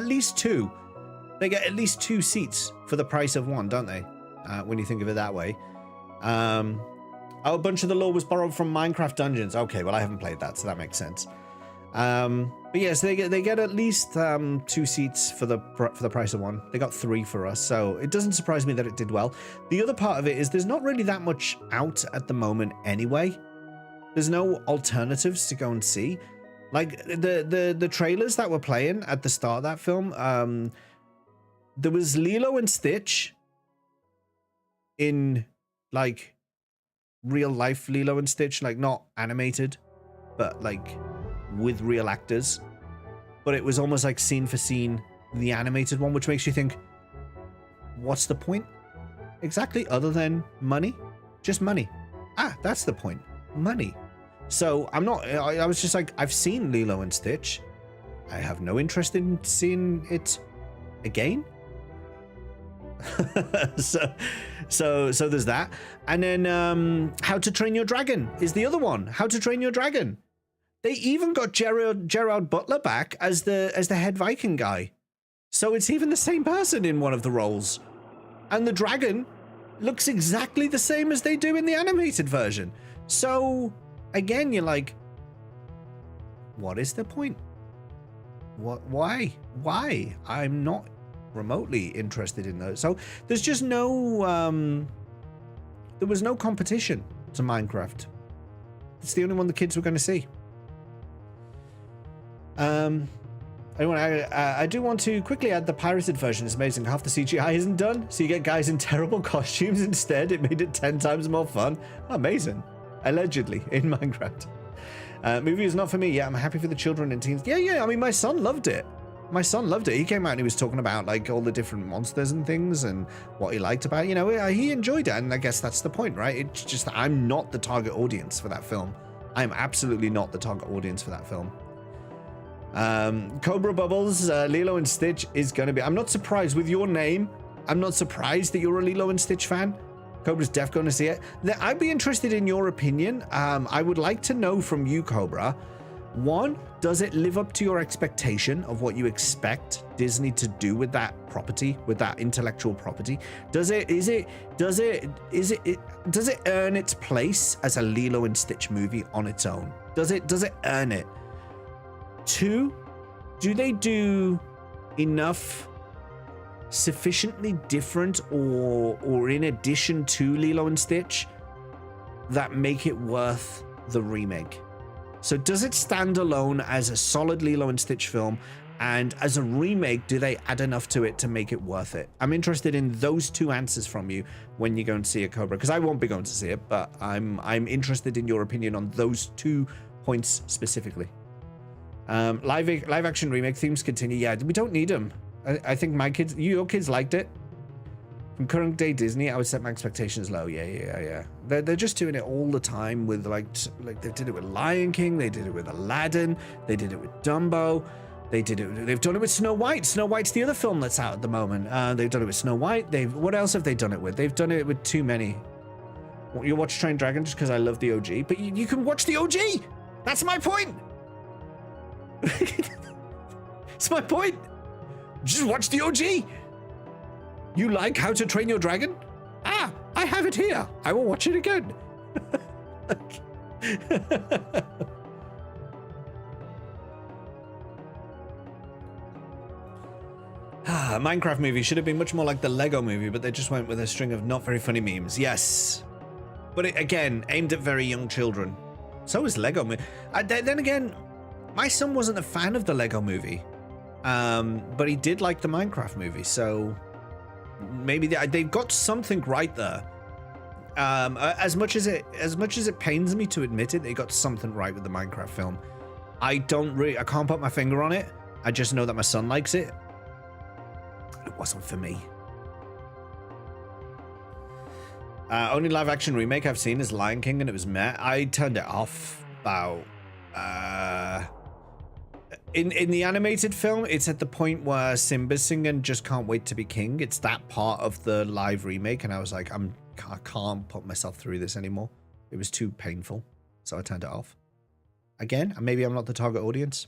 least two. They get at least 2 seats for the price of one, don't they? When you think of it that way. Oh, a bunch of the lore was borrowed from Minecraft Dungeons. Okay, well I haven't played that, so that makes sense. But yes, they get at least 2 seats for the price of one. They got 3 for us, so it doesn't surprise me that it did well. The other part of it is there's not really that much out at the moment anyway. There's no alternatives to go and see. Like the trailers that were playing at the start of that film, there was Lilo and Stitch in like real life Lilo and Stitch, like not animated, but like with real actors. But it was almost like scene for scene the animated one, which makes you think, what's the point exactly other than money? Just money. Ah, that's the point. Money. So I was just like, I've seen Lilo and Stitch. I have no interest in seeing it again. so there's that. And then How to Train Your Dragon is the other one. How to Train Your Dragon. They even got Gerard Butler back as the head Viking guy. So it's even the same person in one of the roles. And the dragon looks exactly the same as they do in the animated version. So again, you're like, what is the point? Why? I'm not remotely interested in those. So there's just no, there was no competition to Minecraft. It's the only one the kids were going to see. I do want to quickly add the pirated version is amazing. Half the CGI isn't done, so you get guys in terrible costumes instead. It made it 10 times more fun. Amazing. Allegedly in Minecraft. Movie is not for me. Yeah, I'm happy for the children and teens. Yeah. I mean, my son loved it. He came out and he was talking about like all the different monsters and things and what he liked about it. You know, he enjoyed it, and I guess that's the point, right? It's just that I'm not the target audience for that film. I'm absolutely not the target audience for that film. Cobra Bubbles, Lilo and Stitch is going to be... I'm not surprised with your name. I'm not surprised that you're a Lilo and Stitch fan. Cobra's def going to see it. I'd be interested in your opinion. I would like to know from you, Cobra. 1, does it live up to your expectation of what you expect Disney to do with that property, with that intellectual property? Does it earn its place as a Lilo and Stitch movie on its own? Does it earn it? 2, do they do enough sufficiently different or in addition to Lilo and Stitch that make it worth the remake? So does it stand alone as a solid Lilo and Stitch film, and as a remake, do they add enough to it to make it worth it? I'm interested in those 2 answers from you when you go and see a Cobra, because I won't be going to see it, but I'm interested in your opinion on those 2 points specifically. Live action remake themes continue. Yeah, we don't need them. I think your kids liked it. From current day Disney, I would set my expectations low. Yeah. They're just doing it all the time with like they did it with Lion King, they did it with Aladdin, they did it with Dumbo, they've done it with Snow White. Snow White's the other film that's out at the moment. They've done it with Snow White. What else have they done it with? They've done it with too many. You watch Train Dragon just because I love the OG, but you can watch the OG. That's my point. It's my point. Just watch the OG. You like How to Train Your Dragon? Ah, I have it here. I will watch it again. Minecraft movie should have been much more like the Lego movie, but they just went with a string of not very funny memes. Yes. but again, aimed at very young children. So is Lego Movie. Then again, my son wasn't a fan of the Lego Movie, but he did like the Minecraft movie. So maybe they've got something right there. As much as it pains me to admit it, they got something right with the Minecraft film. I can't put my finger on it. I just know that my son likes it. It wasn't for me. Only live action remake I've seen is Lion King, and it was meh. I turned it off about in the animated film. It's at the point where Simba's singing "Just Can't Wait to Be King." It's that part of the live remake, and I was like, I can't put myself through this anymore. It was too painful, so I turned it off. Again, maybe I'm not the target audience.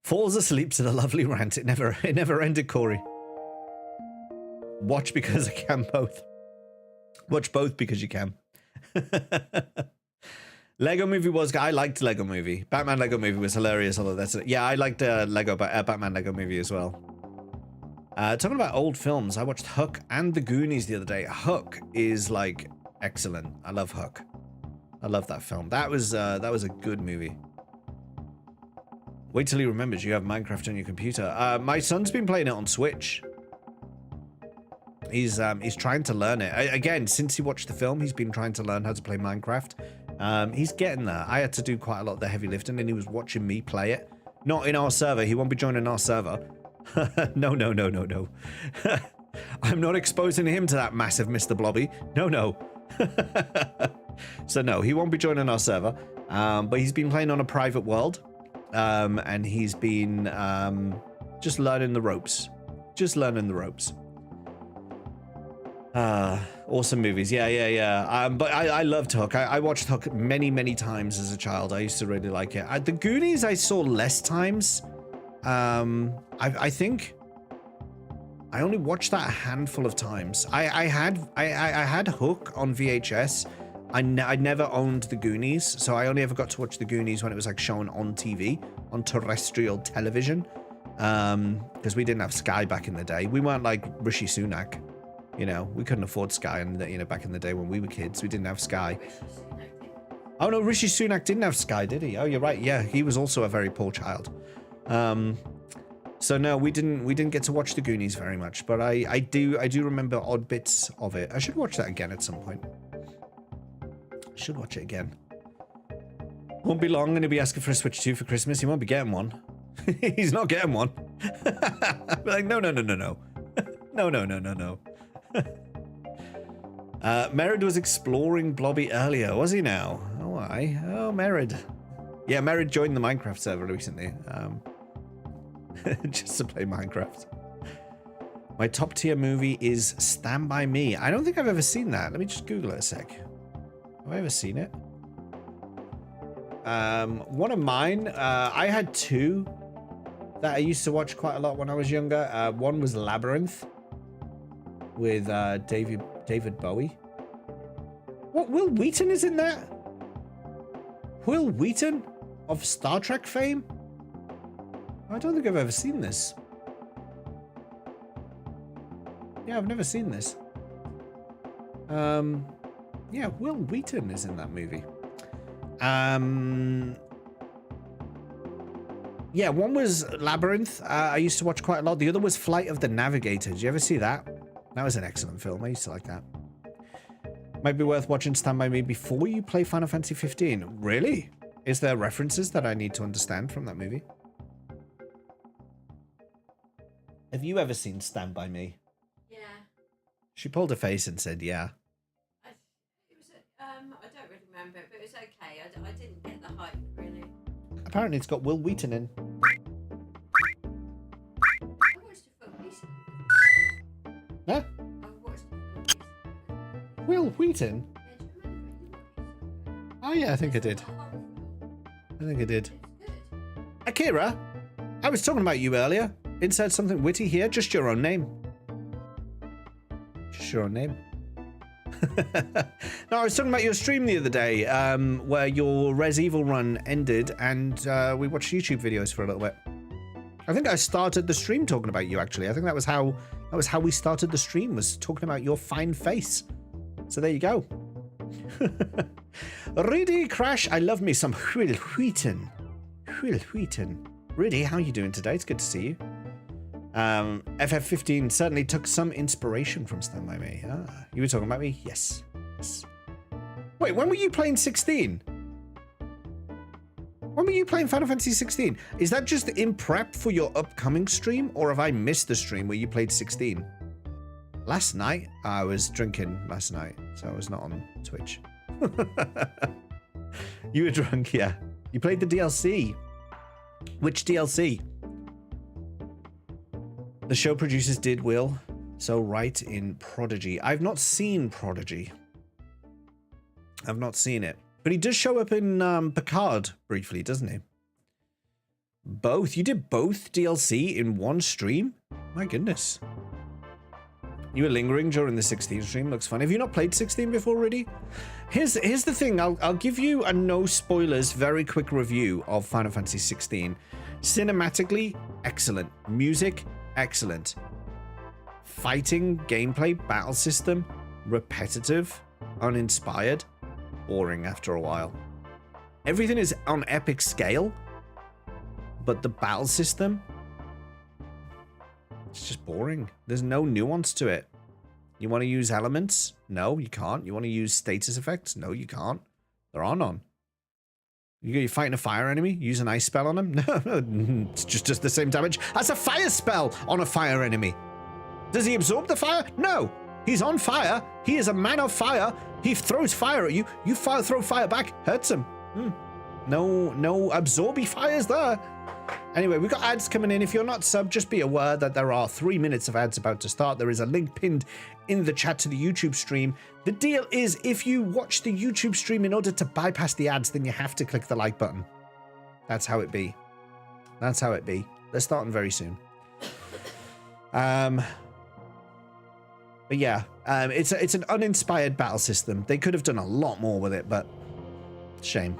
Falls asleep to the lovely rant. It never ended, Corey. Watch because I can both. Watch both because you can. Lego Movie was... I liked Lego Movie. Batman Lego Movie was hilarious, although that's... Yeah, I liked Batman Lego Movie as well. Talking about old films, I watched Hook and The Goonies the other day. Hook is, like, excellent. I love Hook. I love that film. That was a good movie. Wait till he remembers you have Minecraft on your computer. My son's been playing it on Switch. He's trying to learn it. Again, since he watched the film, he's been trying to learn how to play Minecraft. He's getting there. I had to do quite a lot of the heavy lifting, and he was watching me play it. Not in our server. He won't be joining our server. No. I'm not exposing him to that massive Mr. Blobby. No. So no, he won't be joining our server. But he's been playing on a private world. And he's been just learning the ropes. Awesome movies. Yeah. But I loved Hook. I watched Hook many times as a child. I used to really like it. The Goonies I saw less times. I think I only watched that a handful of times. I had Hook on VHS. I never owned the Goonies, so I only ever got to watch the Goonies when it was like shown on TV, on terrestrial television, because we didn't have Sky back in the day. We weren't like Rishi Sunak, you know. We couldn't afford Sky, and you know, back in the day when we were kids, we didn't have Sky. Oh no, Rishi Sunak didn't have Sky, did he? Oh, you're right. Yeah, he was also a very poor child. So no, we didn't get to watch the Goonies very much, but I do remember odd bits of it. I should watch that again at some point. Should watch it again. Won't be long, and he'll be asking for a Switch 2 for Christmas. He won't be getting one. He's not getting one. I'll be like, no. No. Merid was exploring Blobby earlier, was he now? Oh, why? Oh, Merid. Yeah, Merid joined the Minecraft server recently. Just to play Minecraft. My top tier movie is Stand By Me. I don't think I've ever seen that. Let me just Google it a sec. Have I ever seen it? One of mine, I had two that I used to watch quite a lot when I was younger. One was Labyrinth with David Bowie. What, Will Wheaton is in that? Will Wheaton of Star Trek fame? I don't think I've ever seen this. Yeah, I've never seen this. Yeah, Will Wheaton is in that movie. Yeah, one was Labyrinth. I used to watch quite a lot. The other was Flight of the Navigator. Did you ever see that? That was an excellent film. I used to like that. Might be worth watching Stand By Me before you play Final Fantasy 15. Really? Is there references that I need to understand from that movie? Have you ever seen Stand By Me? Yeah. She pulled her face and said, yeah. I don't really remember it, but it was okay. I didn't get the hype, really. Apparently it's got Will Wheaton in. I watched a film recently. Huh? I watched a film recently. Will Wheaton? Yeah, do you remember it? Oh yeah, I think I did. It's not a horror film. I think I did. It's good. Akira, I was talking about you earlier. Insert something witty here. Just your own name. Just your own name. No, I was talking about your stream the other day, where your Res Evil run ended, and we watched YouTube videos for a little bit. I think I started the stream talking about you. Actually, I think that was how we started the stream, was talking about your fine face. So there you go. Rudy Crash, I love me some Will Wheaton. Will Wheaton. Rudy, how are you doing today? It's good to see you. FF15 certainly took some inspiration from Stand By Me. Ah, you were talking about me? Yes. Yes. Wait, when were you playing 16? When were you playing Final Fantasy 16? Is that just in prep for your upcoming stream, or have I missed the stream where you played 16? Last night? I was drinking last night, so I was not on Twitch. You were drunk, yeah. You played the DLC. Which DLC? The show producers did Will so right in Prodigy. I've not seen Prodigy. I've not seen it. But he does show up in Picard briefly, doesn't he? Both? You did both DLC in one stream? My goodness. You were lingering during the 16 stream. Looks fun. Have you not played 16 before, Rudy? Here's the thing. I'll give you a no spoilers, very quick review of Final Fantasy 16. Cinematically, excellent. Music, excellent. Fighting, gameplay, battle system, repetitive, uninspired, boring after a while. Everything is on epic scale, but the battle system, it's just boring. There's no nuance to it. You want to use elements? No, you can't. You want to use status effects? No, you can't. There are none. You're fighting a fire enemy? Use an ice spell on him? No, it's just the same damage as a fire spell on a fire enemy. Does he absorb the fire? No. He's on fire. He is a man of fire. He throws fire at you. You throw fire back. Hurts him. No absorby fires there. Anyway, we've got ads coming in. If you're not subbed, just be aware that there are 3 minutes of ads about to start. There is a link pinned in the chat to the YouTube stream. The deal is, if you watch the YouTube stream in order to bypass the ads, then you have to click the like button. That's how it be. That's how it be. They're starting very soon. But yeah, it's an uninspired battle system. They could have done a lot more with it, but shame.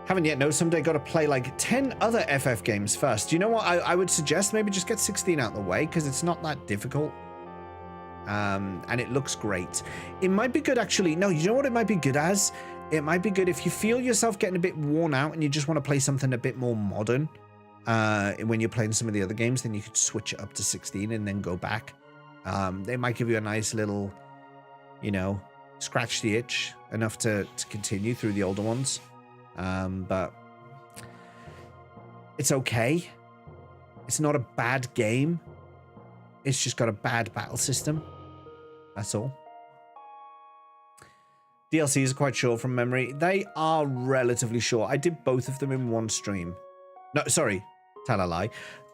Haven't yet. No, someday got to play like 10 other FF games first. Do you know what I would suggest? Maybe just get 16 out of the way, because it's not that difficult. And it looks great. It might be good, actually. No, you know what it might be good as? It might be good if you feel yourself getting a bit worn out and you just want to play something a bit more modern. When you're playing some of the other games, then you could switch it up to 16 and then go back. They might give you a nice little, you know, scratch the itch enough to continue through the older ones. But it's okay. It's not a bad game. It's just got a bad battle system. That's all. DLCs are quite short from memory. They are relatively short. I did both of them in one stream. No, sorry. Tell a lie.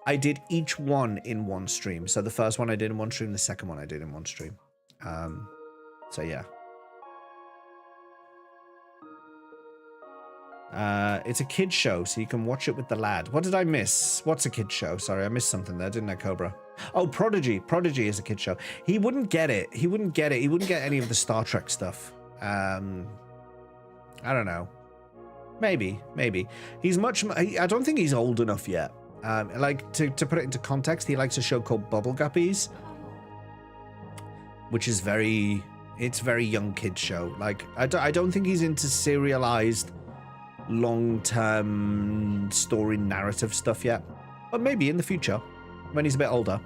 I did each one in one stream. So the first one I did in one stream, the second one I did in one stream. So yeah. It's a kid's show, so you can watch it with the lad. What did I miss? What's a kid's show? Sorry, I missed something there, didn't I, Cobra? Oh, Prodigy. Prodigy is a kid's show. He wouldn't get it. He wouldn't get it. He wouldn't get any of the Star Trek stuff. I don't know. Maybe. He's much... I don't think he's old enough yet. Like, to put it into context, he likes a show called Bubble Guppies, which is very... It's very young kid's show. Like, I don't think he's into serialized long-term story narrative stuff yet, but maybe in the future when he's a bit older.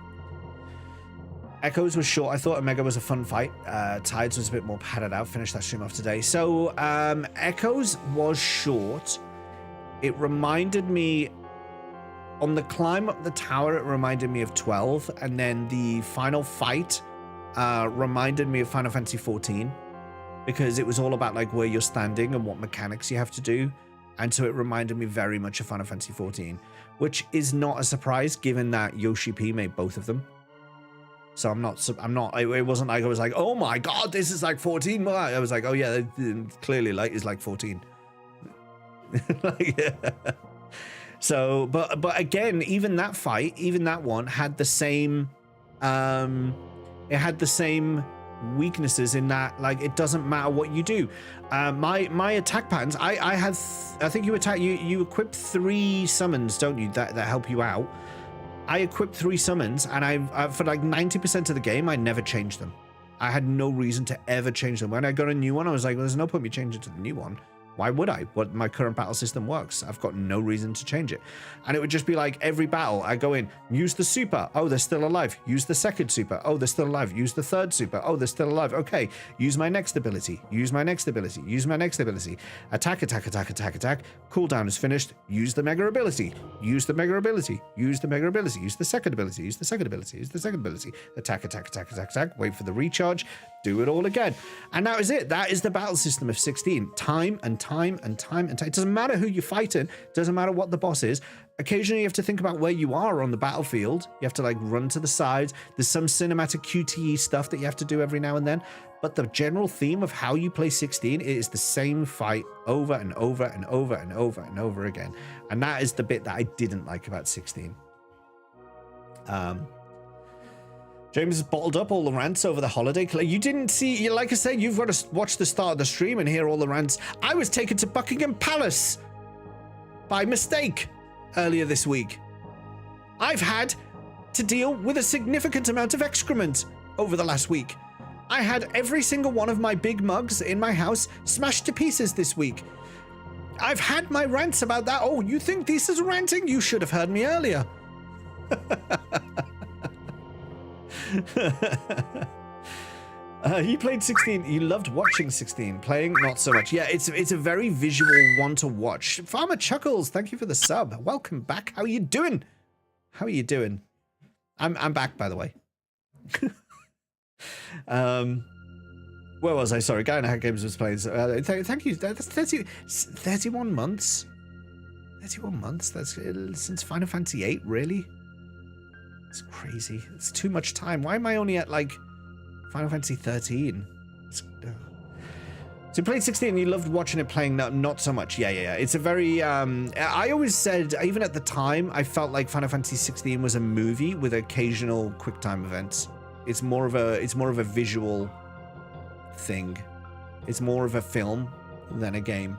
Echoes was short. I thought Omega was a fun fight. Tides was a bit more padded out. Finished that stream off today. So Echoes was short. It reminded me, on the climb up the tower, it reminded me of 12, and then the final fight reminded me of Final Fantasy 14, because it was all about like where you're standing and what mechanics you have to do. And so it reminded me very much of Final Fantasy 14, which is not a surprise given that Yoshi P made both of them. So it wasn't like I was like, oh my god, this is like 14. I was like, oh yeah, clearly Light is like 14. Like, yeah. So, but again, even that fight, even that one had the same, it had the same weaknesses in that, like, it doesn't matter what you do. My attack patterns, I think you equip 3 summons, don't you, that help you out. I equipped 3 summons, and I for like 90% of the game I never changed them. I had no reason to ever change them. When I got a new one, I was like, well, there's no point me changing to the new one. Why would I? But my current battle system works. I've got no reason to change it. And it would just be like every battle I go in, use the super. Oh, they're still alive. Use the second super. Oh, they're still alive. Use the third super. Oh, they're still alive. Okay. Use my next ability. Use my next ability. Use my next ability. Attack, attack, attack, attack, attack. Cooldown is finished. Use the mega ability. Use the mega ability. Use the mega ability. Use the second ability. Use the second ability. Use the second ability. Attack, attack, attack, attack, attack. Wait for the recharge. Do it all again. And that is it. That is the battle system of 16. Time and time and time and time. It doesn't matter who you're fighting. It doesn't matter what the boss is. Occasionally you have to think about where you are on the battlefield. You have to like run to the sides. There's some cinematic QTE stuff that you have to do every now and then. But the general theme of how you play 16, it is the same fight over and over and over and over and over again. And that is the bit that I didn't like about 16. James has bottled up all the rants over the holiday. You didn't see, like I said, you've got to watch the start of the stream and hear all the rants. I was taken to Buckingham Palace by mistake earlier this week. I've had to deal with a significant amount of excrement over the last week. I had every single one of my big mugs in my house smashed to pieces this week. I've had my rants about that. Oh, you think this is ranting? You should have heard me earlier. You played 16. You loved watching 16. Playing, not so much. Yeah, it's a very visual one to watch. Farmer Chuckles, thank you for the sub. Welcome back. How are you doing? How are you doing? I'm back, by the way. Where was I? Sorry, Guy and Hack Games was playing. Thank you. That's 31 months. 31 months. That's since Final Fantasy VIII, really? It's crazy. It's too much time. Why am I only at like Final Fantasy 13? So you played 16 and you loved watching it playing, not so much. Yeah. It's a very I always said, even at the time, I felt like Final Fantasy 16 was a movie with occasional quick time events. It's more of a visual thing. It's more of a film than a game.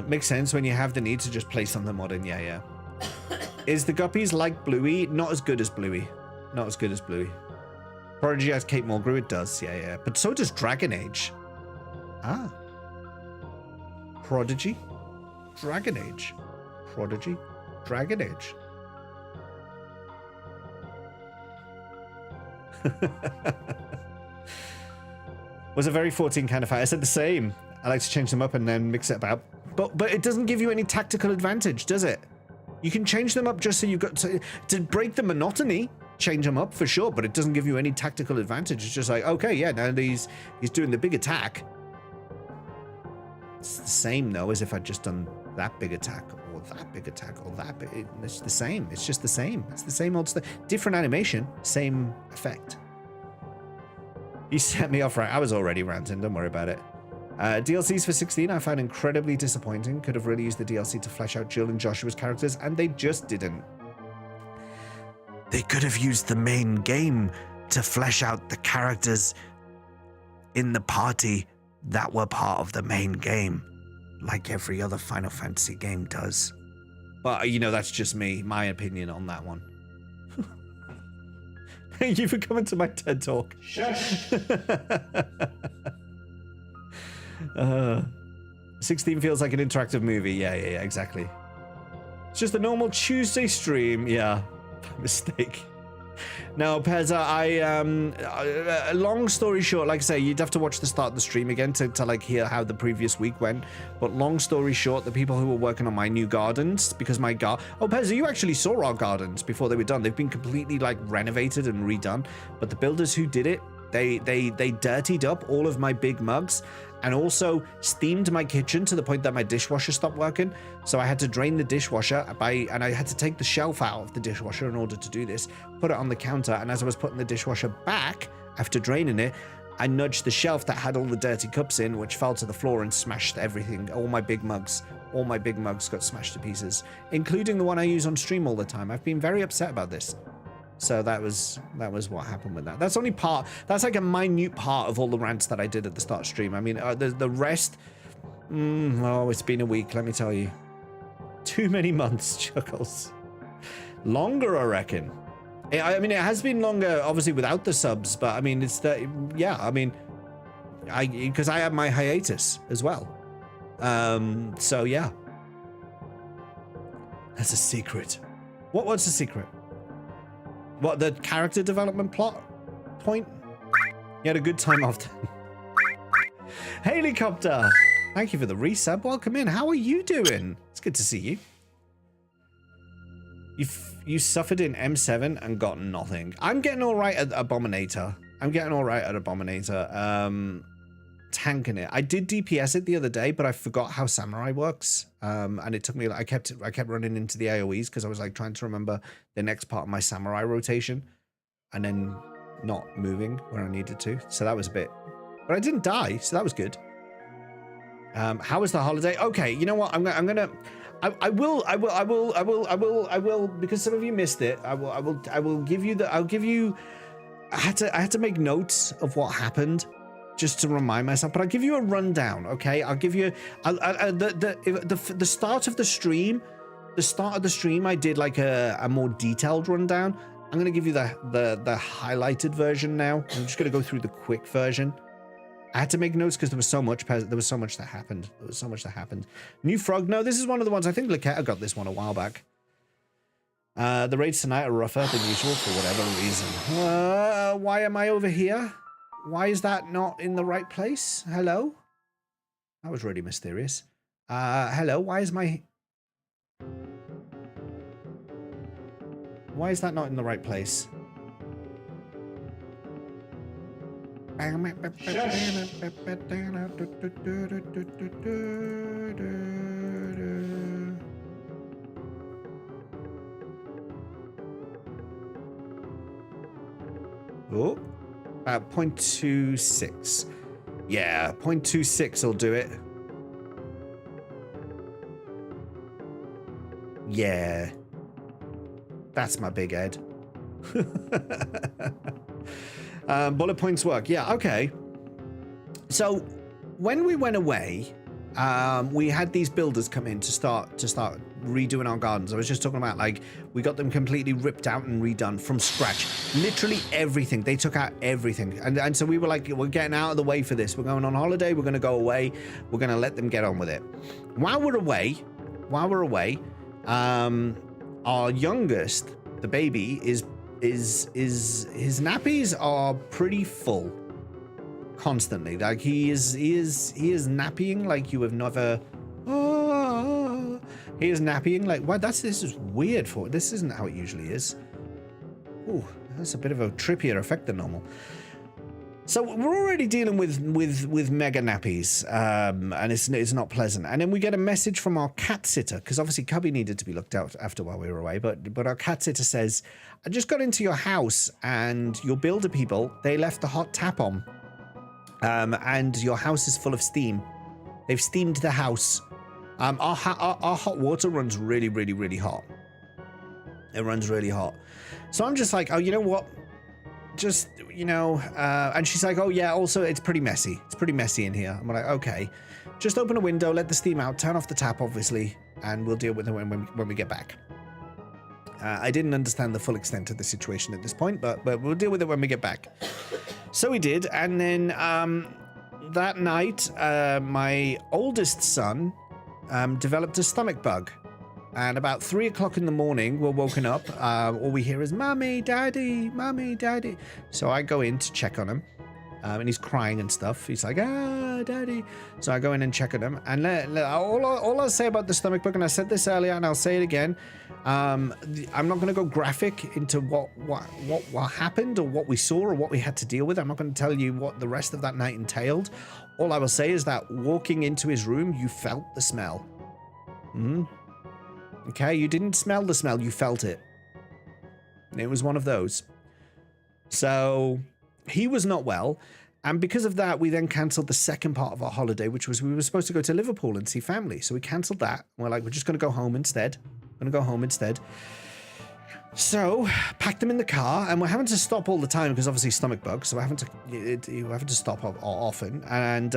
Makes sense when you have the need to just play something modern. Yeah. Is the Guppies like Bluey? Not as good as Bluey. Not as good as Bluey. Prodigy has Kate Mulgrew. It does. Yeah. But so does Dragon Age. Ah. Prodigy. Dragon Age. Prodigy. Dragon Age. Was a very 14 kind of fight. I said the same. I like to change them up and then mix it about. But it doesn't give you any tactical advantage, does it? You can change them up just so you've got to break the monotony, change them up for sure, but it doesn't give you any tactical advantage. It's just like, okay, yeah, now he's doing the big attack. It's the same though as if I'd just done that big attack or that big attack or that big. It's the same. It's just the same. It's the same old stuff. Different animation, same effect. You set me off right. I was already ranting. Don't worry about it. DLCs for 16 I found incredibly disappointing. Could have really used the DLC to flesh out Jill and Joshua's characters, and they just didn't. They could have used the main game to flesh out the characters in the party that were part of the main game, like every other Final Fantasy game does. But, you know, that's just me, my opinion on that one. Thank you for coming to my TED Talk. Shush! 16 feels like an interactive movie. Yeah, exactly. It's just a normal Tuesday stream. Yeah, mistake. No, Pezza, long story short, like I say, you'd have to watch the start of the stream again to like hear how the previous week went. But long story short, the people who were working on my new gardens, because my oh, Pezza, you actually saw our gardens before they were done. They've been completely like renovated and redone. But the builders who did it, they dirtied up all of my big mugs and also steamed my kitchen to the point that my dishwasher stopped working. So I had to drain the dishwasher and I had to take the shelf out of the dishwasher in order to do this, put it on the counter. And as I was putting the dishwasher back after draining it, I nudged the shelf that had all the dirty cups in, which fell to the floor and smashed everything. All my big mugs got smashed to pieces, including the one I use on stream all the time. I've been very upset about this. So that was what happened with that. That's only part. That's like a minute part of all the rants that I did at the start of stream. I mean, the rest. Oh, it's been a week. Let me tell you. Too many months, Chuckles. Longer, I reckon. I mean, it has been longer, obviously, without the subs, but I mean, it's the, yeah, I mean, because I had my hiatus as well. So yeah. That's a secret. What's the secret? What, the character development plot point? You had a good time off then. Helicopter! Thank you for the resub. Welcome in. How are you doing? It's good to see you. You suffered in M7 and got nothing. I'm getting all right at Abominator. Tanking it. I did DPS it the other day, but I forgot how Samurai works. And it took me, I kept running into the AoEs because I was like trying to remember the next part of my Samurai rotation and then not moving where I needed to. So that was a bit, but I didn't die, so that was good. How was the holiday? Okay, you know what? I will, because some of you missed it. I will give you I had to make notes of what happened just to remind myself, but I'll give you a rundown, okay? I'll give you the start of the stream. The start of the stream, I did like a more detailed rundown. I'm gonna give you the highlighted version now. I'm just gonna go through the quick version. I had to make notes because there was so much that happened. New frog. No, this is one of the ones. I think Laketta got this one a while back. The raids tonight are rougher than usual for whatever reason. Why am I over here? Why is that not in the right place? Hello? That was really mysterious. Hello, why is that not in the right place? Oh, about 0.26. Yeah, 0.26 will do it. Yeah. That's my big head. Bullet points work. Yeah, okay. So when we went away, we had these builders come in to start redoing our gardens. I was just talking about, like, we got them completely ripped out and redone from scratch. Literally everything. They took out everything. And so we were like, we're getting out of the way for this. We're going on holiday. We're going to go away. We're going to let them get on with it. While we're away, our youngest, the baby, his nappies are pretty full constantly. Like he is nappying like you have never. He is nappying like, what? This is weird. This isn't how it usually is. Ooh, that's a bit of a trippier effect than normal. So we're already dealing with mega nappies, and it's not pleasant. And then we get a message from our cat sitter, because obviously Cubby needed to be looked out after while we were away. But our cat sitter says, I just got into your house, and your builder people, they left the hot tap on, and your house is full of steam. They've steamed the house. Our hot water runs really, really, really hot. It runs really hot. So I'm just like, oh, you know what? Just, you know, and she's like, oh yeah, also it's pretty messy. It's pretty messy in here. I'm like, okay, just open a window, let the steam out, turn off the tap, obviously, and we'll deal with it when we get back. I didn't understand the full extent of the situation at this point, but we'll deal with it when we get back. So we did, and then that night, my oldest son developed a stomach bug. And about 3 o'clock in the morning, we're woken up. All we hear is, Mommy, Daddy, Mommy, Daddy. So I go in to check on him. And he's crying and stuff. He's like, Daddy. So I go in and check on him. And all I'll say about the stomach bug, and I said this earlier and I'll say it again. I'm not going to go graphic into what happened or what we saw or what we had to deal with. I'm not going to tell you what the rest of that night entailed. All I will say is that walking into his room, you felt the smell. Okay, you didn't smell the smell, you felt it. It was one of those. So he was not well, and because of that, we then cancelled the second part of our holiday, which was we were supposed to go to Liverpool and see family. So we cancelled that. We're like, we're just going to go home instead. So packed them in the car, and we're having to stop all the time because obviously stomach bugs. So we're having to stop often. And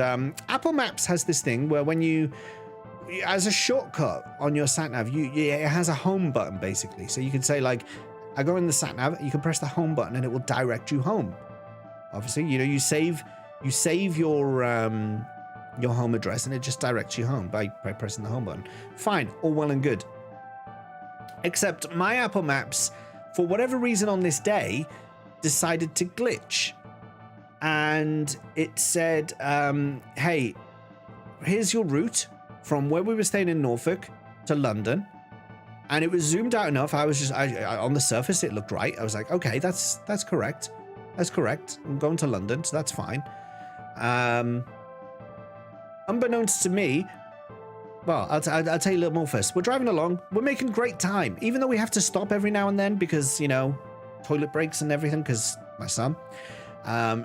Apple Maps has this thing where when you, as a shortcut on your sat nav, it has a home button basically. So you can say like, I go in the sat nav, you can press the home button and it will direct you home. Obviously, you know, you save your home address and it just directs you home by pressing the home button. Fine, all well and good. Except my Apple Maps, for whatever reason on this day, decided to glitch. And it said, hey, here's your route from where we were staying in Norfolk to London. And it was zoomed out enough. I was just, on the surface, it looked right. I was like, okay, that's correct. That's correct. I'm going to London, so that's fine. Unbeknownst to me, well, I'll tell you a little more first. We're driving along. We're making great time, even though we have to stop every now and then because, you know, toilet breaks and everything because my son.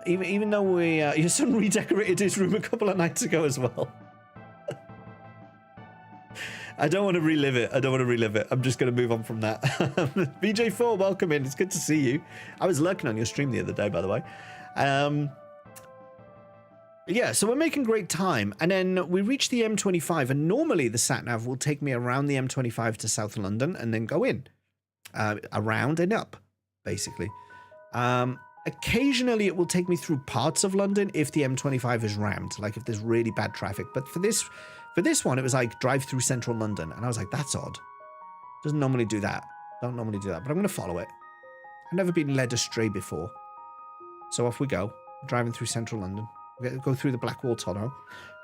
Even though your son redecorated his room a couple of nights ago as well. I don't want to relive it. I'm just going to move on from that. BJ4, welcome in. It's good to see you. I was lurking on your stream the other day, by the way. Yeah, so we're making great time. And then we reach the M25. And normally the sat-nav will take me around the M25 to South London and then go in. Around and up, basically. Occasionally it will take me through parts of London if the M25 is rammed. Like if there's really bad traffic. But for this one, it was like drive through central London. And I was like, that's odd. Doesn't normally do that. Don't normally do that. But I'm going to follow it. I've never been led astray before. So off we go. Driving through central London. We go through the Blackwall Tunnel.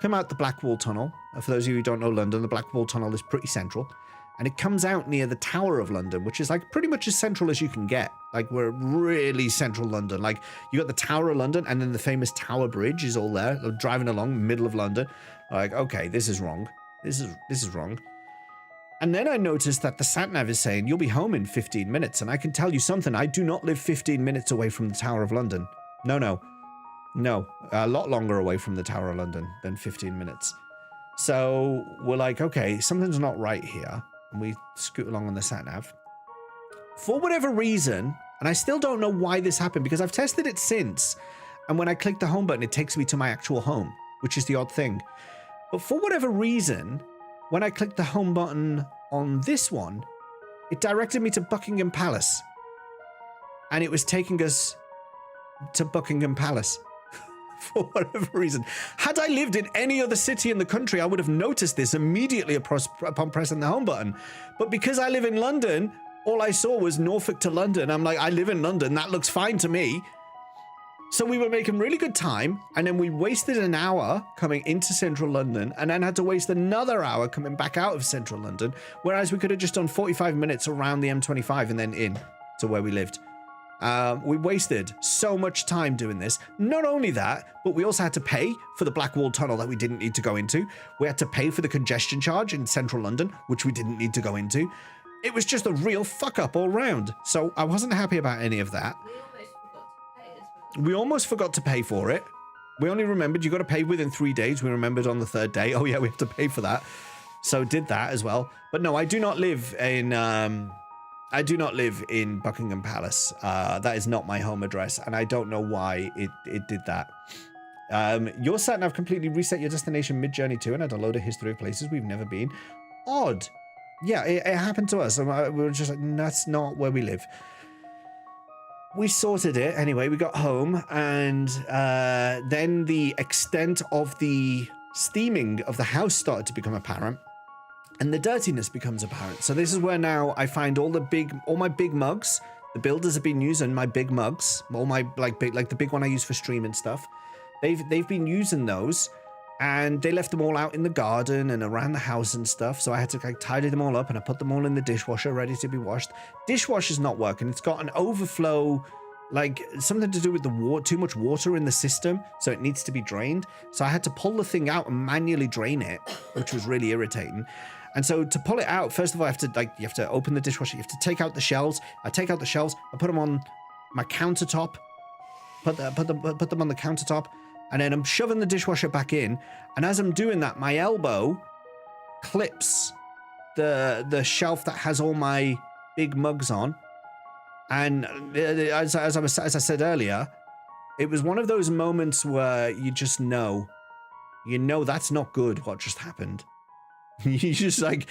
Come out the Blackwall Tunnel. For those of you who don't know London, the Blackwall Tunnel is pretty central. And it comes out near the Tower of London, which is like pretty much as central as you can get. Like we're really central London. Like you got the Tower of London and then the famous Tower Bridge is all there. They're driving along middle of London. Like, okay, this is wrong. This is wrong. And then I noticed that the sat-nav is saying you'll be home in 15 minutes. And I can tell you something. I do not live 15 minutes away from the Tower of London. No, a lot longer away from the Tower of London than 15 minutes. So we're like, okay, something's not right here. And we scoot along on the sat-nav. For whatever reason, and I still don't know why this happened because I've tested it since. And when I click the home button, it takes me to my actual home, which is the odd thing. But for whatever reason, when I clicked the home button on this one, it directed me to Buckingham Palace. And it was taking us to Buckingham Palace. For whatever reason. Had I lived in any other city in the country, I would have noticed this immediately upon pressing the home button. But because I live in London, all I saw was Norfolk to London. I'm like, I live in London. That looks fine to me. So we were making really good time. And then we wasted an hour coming into central London and then had to waste another hour coming back out of central London. Whereas we could have just done 45 minutes around the M25 and then in to where we lived. We wasted so much time doing this. Not only that, but we also had to pay for the Blackwall Tunnel that we didn't need to go into. We had to pay for the congestion charge in central London, which we didn't need to go into. It was just a real fuck up all round. So I wasn't happy about any of that. We almost forgot to pay for it. We only remembered you got to pay within 3 days. We remembered on the third day. Oh yeah, we have to pay for that. So did that as well. But no, I do not live in Buckingham Palace. That is not my home address, and I don't know why it did that. Your sat-nav completely reset your destination mid-journey too, and had a load of history of places we've never been. Odd. Yeah, it happened to us. And we were just like, that's not where we live. We sorted it anyway. We got home, and then the extent of the steaming of the house started to become apparent. And the dirtiness becomes apparent. So this is where now I find all my big mugs. The builders have been using my big mugs, all my like the big one I use for stream and stuff. They've been using those, and they left them all out in the garden and around the house and stuff. So I had to like tidy them all up, and I put them all in the dishwasher, ready to be washed. Dishwasher's not working. It's got an overflow, like something to do with the water, too much water in the system, so it needs to be drained. So I had to pull the thing out and manually drain it, which was really irritating. And so to pull it out, first of all, you have to open the dishwasher. You have to take out the shelves. I take out the shelves. I put them on my countertop. Put them on the countertop, and then I'm shoving the dishwasher back in. And as I'm doing that, my elbow clips the shelf that has all my big mugs on. And as I said earlier, it was one of those moments where you just know that's not good. What just happened? You just like,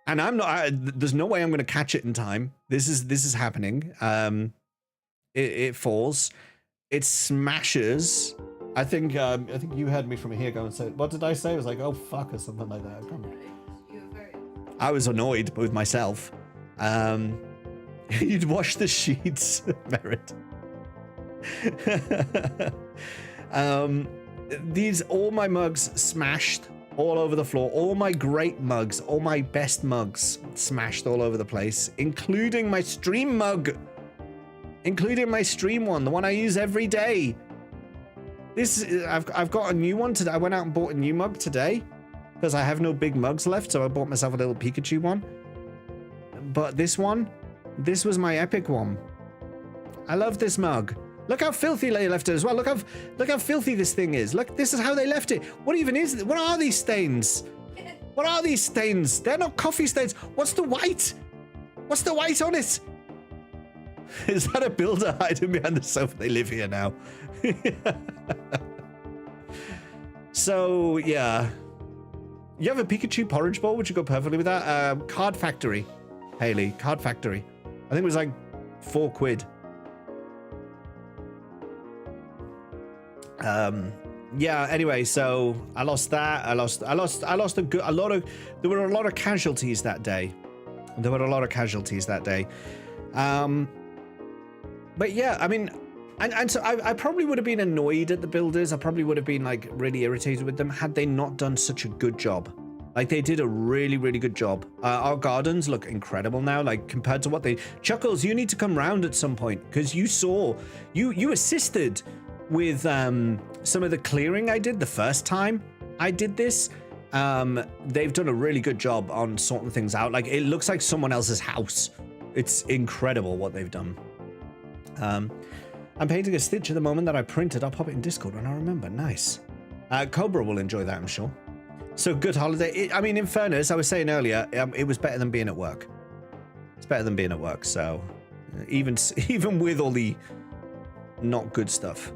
And I'm not. There's no way I'm going to catch it in time. This is happening. It falls. It smashes. I think you heard me from here go and say, what did I say? I was like, oh fuck, or something like that. I can't remember. You were very. I was annoyed with myself. You'd wash the sheets, Merit. All my mugs smashed all over the floor. All my great mugs, all my best mugs smashed all over the place, including my stream mug. Including my stream one, the one I use every day. I've got a new one today. I went out and bought a new mug today because I have no big mugs left, so I bought myself a little Pikachu one. But this was my epic one. I love this mug. Look how filthy they left it as well. Look how filthy this thing is. Look, this is how they left it. What even is it? What are these stains? What are these stains? They're not coffee stains. What's the white? What's the white on it? Is that a builder hiding behind the sofa? They live here now. So, yeah. You have a Pikachu porridge bowl, which would go perfectly with that. Card Factory. Haley, Card Factory. I think it was like £4. Yeah, anyway, so I lost that. I lost there were a lot of casualties that day. But yeah, I mean, and so I probably would have been annoyed at the builders. I probably would have been like really irritated with them had they not done such a good job. Like they did a really, really good job. Our gardens look incredible now, like compared to what they... Chuckles, you need to come round at some point because you assisted with some of the clearing I did the first time I did this. They've done a really good job on sorting things out. Like it looks like someone else's house. It's incredible what they've done. I'm painting a stitch at the moment that I printed. I'll pop it in Discord when I remember. Nice. Cobra will enjoy that, I'm sure. So good holiday. I mean, in fairness, I was saying earlier, it was better than being at work. It's better than being at work. So even with all the not good stuff.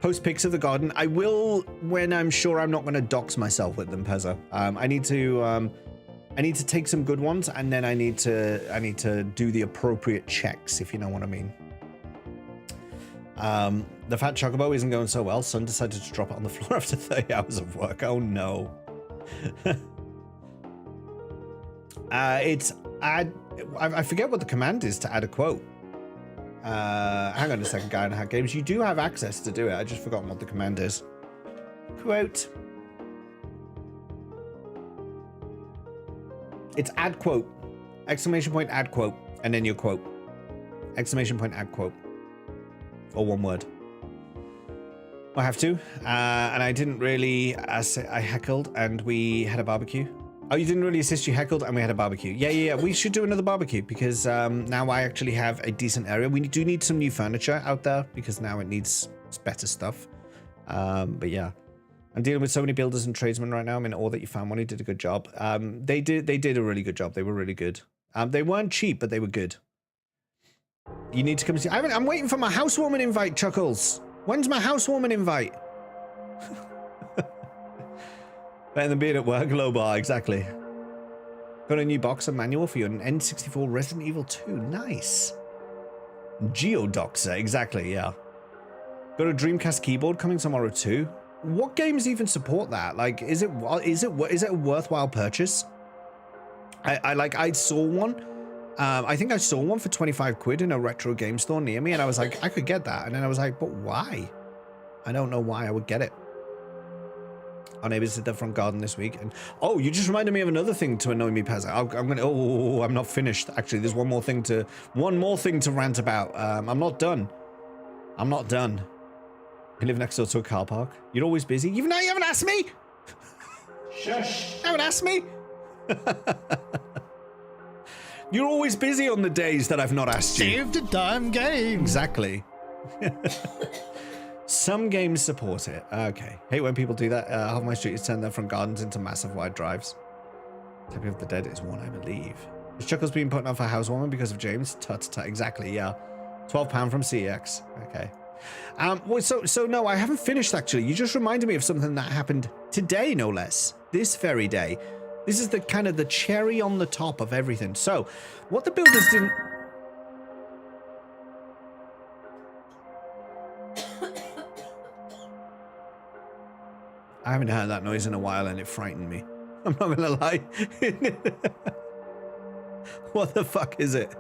Post pics of the garden. I will when I'm sure I'm not going to dox myself with them, Pezzo. I need to take some good ones, and then I need to do the appropriate checks, if you know what I mean. The fat chocobo isn't going so well. Son decided to drop it on the floor after 30 hours of work. Oh no. It's add. I forget what the command is to add a quote. Hang on a second, guy in Hack Games. You do have access to do it. I just forgotten what the command is. Quote. It's add quote. Exclamation point add quote. And then your quote. Exclamation point add quote. Or one word. I have to. And I didn't really... I heckled and we had a barbecue. Oh, you didn't really assist, you heckled and we had a barbecue. Yeah. We should do another barbecue because now I actually have a decent area. We do need some new furniture out there because now it needs better stuff. But yeah. I'm dealing with so many builders and tradesmen right now. I'm in awe that you found one who did a good job. They did a really good job. They were really good. They weren't cheap, but they were good. You need to come see. I'm waiting for my housewarming invite, Chuckles. When's my housewarming invite? Better than being at work, low bar, exactly. Got a new box and manual for your N64 Resident Evil 2. Nice. Geodoxer, exactly, yeah. Got a Dreamcast keyboard coming tomorrow too. What games even support that? Like, is it a worthwhile purchase? I saw one. I think I saw one for 25 quid in a retro game store near me, and I was like, I could get that. And then I was like, but why? I don't know why I would get it. Our neighbors did their front garden this week, and oh, you just reminded me of another thing to annoy me, Paz. I'm not finished. Actually, there's one more thing to rant about. I'm not done. You live next door to a car park. You're always busy. You haven't asked me. Shush. You haven't asked me. You're always busy on the days that I've not asked you. Save the damn game. Exactly. Some games support it. Okay. Hate when people do that. Half my street is turned their front gardens into massive wide drives. Happy of the Dead is one, I believe. Is Chuckles being put on for housewarming because of James? Tut. Exactly, yeah. £12 from CEX. Okay. Well, so no, I haven't finished actually. You just reminded me of something that happened today, no less. This very day. This is the kind of the cherry on the top of everything. So, what the builders didn't... I haven't heard that noise in a while and it frightened me. I'm not gonna lie. What the fuck is it?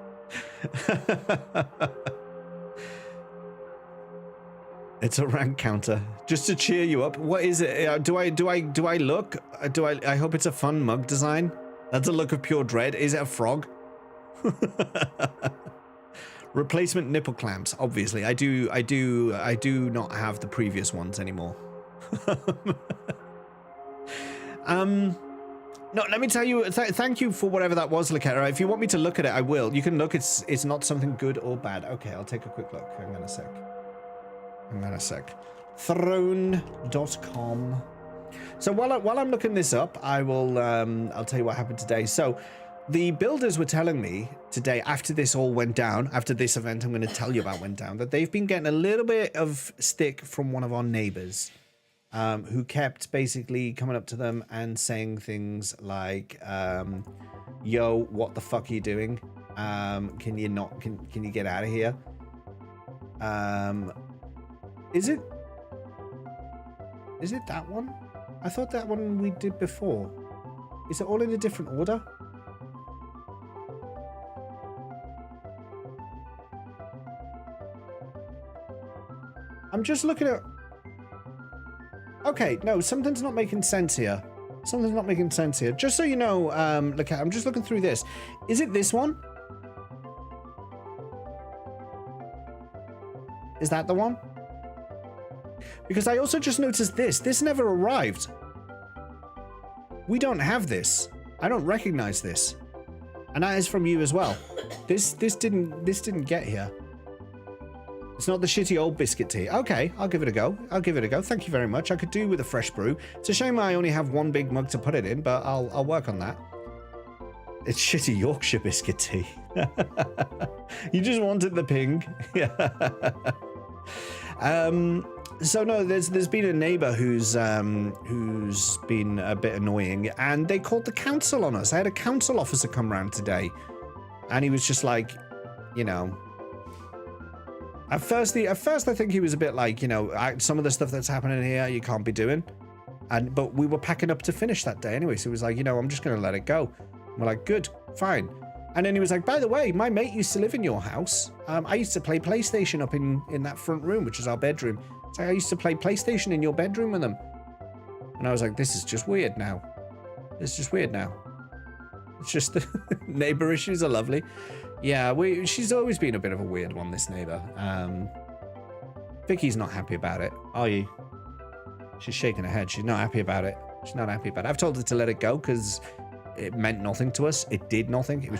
It's a rank counter. Just to cheer you up. What is it? Do I look? I hope it's a fun mug design. That's a look of pure dread. Is it a frog? Replacement nipple clamps, obviously. I do not have the previous ones anymore. No, let me tell you, thank you for whatever that was, Lakera. If you want me to look at it, I will. You can look. It's not something good or bad. Okay, I'll take a quick look. Hang on a sec. Throne.com. So while I'm looking this up, I'll tell you what happened today. So the builders were telling me today, after this all went down, after this event I'm going to tell you about went down, that they've been getting a little bit of stick from one of our neighbors. Who kept basically coming up to them and saying things like, yo, what the fuck are you doing? Can you get out of here? Is it that one? I thought that one we did before. Is it all in a different order? I'm just looking at... Okay, no, something's not making sense here. Something's not making sense here. Just so you know, look, I'm just looking through this. Is it this one? Is that the one? Because I also just noticed this. This never arrived. We don't have this. I don't recognize this. And that is from you as well. This didn't get here. It's not the shitty old biscuit tea. Okay, I'll give it a go. Thank you very much. I could do with a fresh brew. It's a shame I only have one big mug to put it in, but I'll work on that. It's shitty Yorkshire biscuit tea. You just wanted the ping. Yeah. So no, there's been a neighbor who's been a bit annoying, and they called the council on us. I had a council officer come round today, and he was just like, you know. At first I think he was a bit like, you know, some of the stuff that's happening here you can't be doing, but we were packing up to finish that day anyway. So he was like, you know, I'm just gonna let it go. And we're like, good, fine. And then he was like, by the way, my mate used to live in your house. I used to play PlayStation up in that front room, which is our bedroom. So I used to play PlayStation in your bedroom with them. And I was like, this is just weird now. It's just the neighbor issues are lovely. Yeah, she's always been a bit of a weird one, this neighbor. Vicky's not happy about it, are you? She's shaking her head. She's not happy about it. I've told her to let it go because it meant nothing to us. It did nothing. It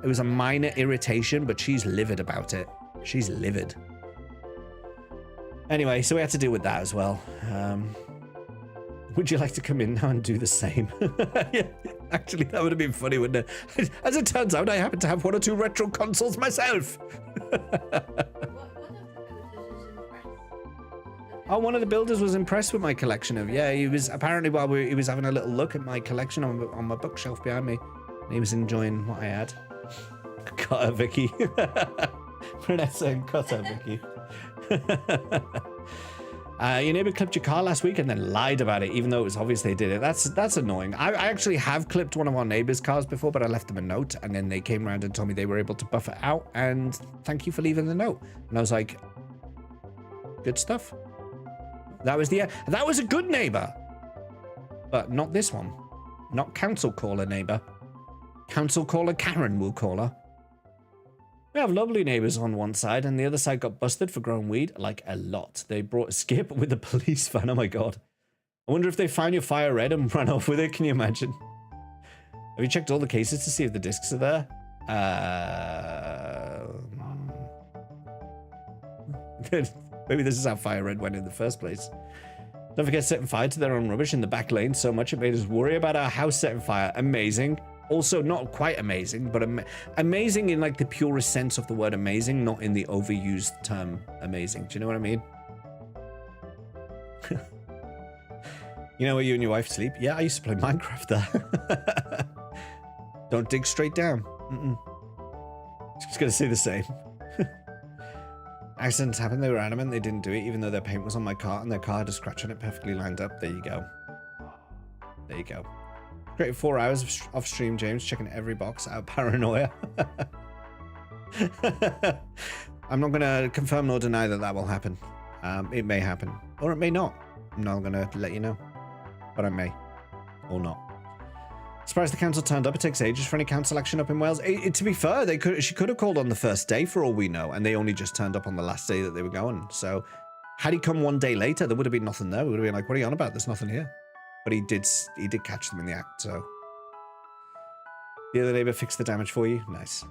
was a minor irritation, but she's livid about it. She's livid. Anyway, so we had to deal with that as well. Would you like to come in now and do the same? Yeah, actually, that would have been funny, wouldn't it? As it turns out, I happen to have 1 or 2 retro consoles myself. Oh, one of the builders was impressed with my collection of... Yeah, he was apparently while he was having a little look at my collection on my bookshelf behind me. And he was enjoying what I had. Cut her, Vicky. Vanessa, cut her, Vicky. Your neighbor clipped your car last week and then lied about it, even though it was obvious they did it. That's annoying. I actually have clipped one of our neighbor's cars before, but I left them a note, and then they came around and told me they were able to buff it out, and thank you for leaving the note. And I was like, good stuff. That was a good neighbor, but not this one. Not council caller neighbor. Council caller Karen, we'll call her. We have lovely neighbors on one side, and the other side got busted for growing weed, like a lot. They brought a skip with a police van. Oh my god. I wonder if they found your fire red and ran off with it. Can you imagine? Have you checked all the cases to see if the discs are there? Maybe this is how fire red went in the first place. Don't forget setting fire to their own rubbish in the back lane so much it made us worry about our house setting fire. Amazing. Also, not quite amazing, but amazing in like the purest sense of the word amazing, not in the overused term amazing. Do you know what I mean? You know where you and your wife sleep? Yeah, I used to play Minecraft there. Don't dig straight down. Just gonna say the same. Accidents happened. They were adamant they didn't do it, even though their paint was on my car and their car had a scratch on it perfectly lined up. There you go. There you go. Created 4 hours off stream, James, checking every box out of paranoia. I'm not gonna confirm nor deny that that will happen. It may happen, or it may not. I'm not gonna let you know, but I may, or not. Surprised the council turned up. It takes ages for any council action up in Wales. To be fair, she could have called on the first day for all we know, and they only just turned up on the last day that they were going. So, had he come one day later, there would have been nothing there. We would have been like, "What are you on about? There's nothing here." But he did catch them in the act. So, the other neighbor fixed the damage for you. Nice.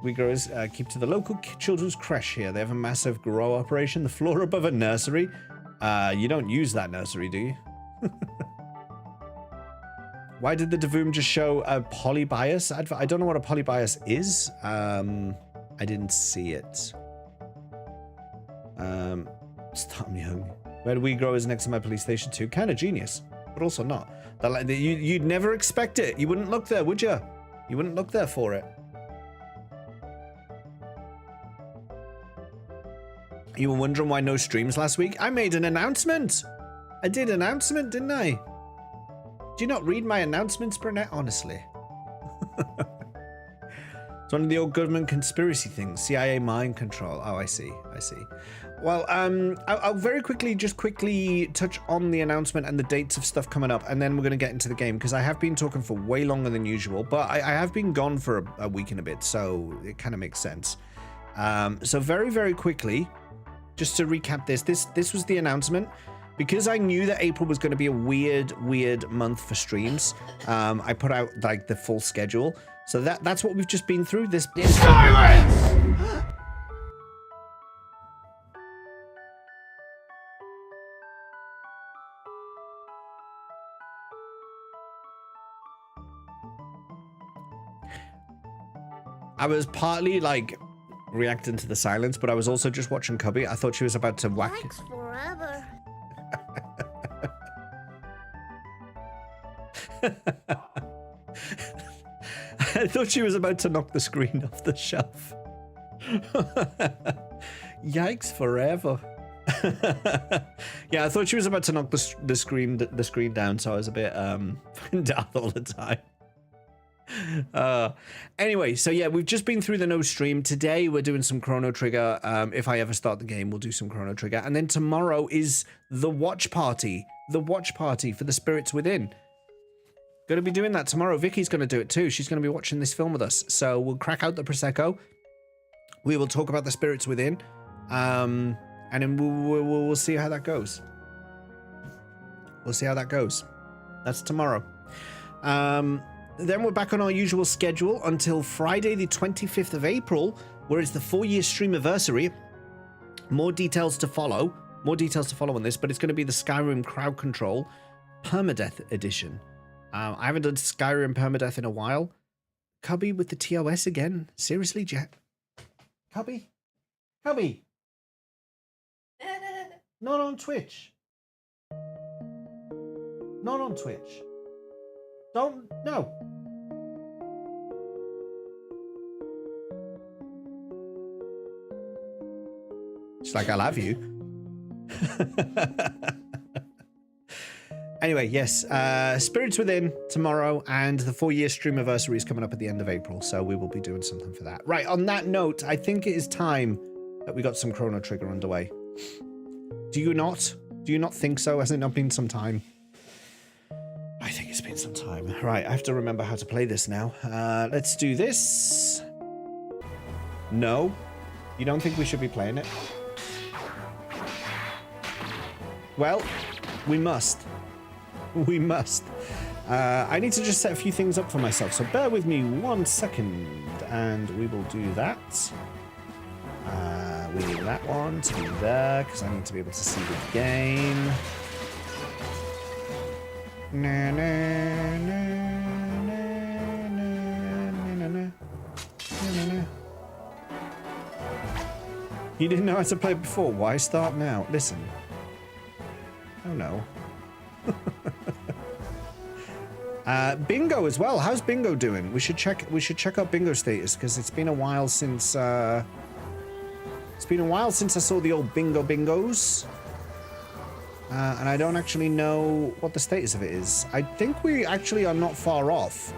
We growers keep to the local children's creche here. They have a massive grow operation. The floor above a nursery. You don't use that nursery, do you? Why did the Davoom just show a polybias advert? I don't know what a polybias is. I didn't see it. Stop me young. Where do we grow is next to my police station too. Kind of genius, but also not. You'd never expect it. You wouldn't look there, would you? You wouldn't look there for it. You were wondering why no streams last week? I made an announcement. I did an announcement, didn't I? Do you not read my announcements, Burnett? Honestly. It's one of the old government conspiracy things. CIA mind control. Oh, I see. I see. Well, I'll very quickly touch on the announcement and the dates of stuff coming up, and then we're going to get into the game, because I have been talking for way longer than usual, but I have been gone for a week and a bit, so it kind of makes sense. So very, very quickly, just to recap this was the announcement. Because I knew that April was going to be a weird month for streams, I put out like the full schedule. So that's what we've just been through. This silence. I was partly like reacting to the silence, but I was also just watching Cubby. I thought she was about to whack. Thanks forever. I thought she was about to knock the screen off the shelf. Yikes forever. Yeah, I thought she was about to knock the screen down, so I was a bit down all the time. Anyway, so yeah, we've just been through the no stream. Today we're doing some Chrono Trigger. If I ever start the game, we'll do some Chrono Trigger, and then tomorrow is the watch party for the Spirits Within. Going to be doing that tomorrow. Vicky's going to do it too. She's going to be watching this film with us. So we'll crack out the Prosecco. We will talk about the Spirits Within. And then we'll see how that goes. We'll see how that goes. That's tomorrow. Then we're back on our usual schedule until Friday the 25th of April, where it's the 4-year streamiversary. More details to follow. More details to follow on this, but it's going to be the Skyrim Crowd Control Permadeath Edition. I haven't done Skyrim Permadeath in a while. Cubby with the TOS again? Seriously, Jack? Cubby? Cubby? Not on Twitch. Not on Twitch. Don't, no. It's like, I love you. Anyway, yes, Spirits Within tomorrow, and the 4-year streamiversary is coming up at the end of April, so we will be doing something for that. Right, on that note, I think it is time that we got some Chrono Trigger underway. Do you not? Do you not think so? Has it not been some time? I think it's been some time. Right, I have to remember how to play this now. Let's do this. No? You don't think we should be playing it? Well, we must. We must. I need to just set a few things up for myself, so bear with me 1 second, and we will do that. We need that one to be there, because I need to be able to see the game. Na, na, na, na, na, na, na, na, na. You didn't know how to play before. Why start now? Listen. Oh no. Bingo as well. How's Bingo doing? We should check out Bingo status because it's been a while since I saw the old Bingos. And I don't actually know what the status of it is. I think we actually are not far off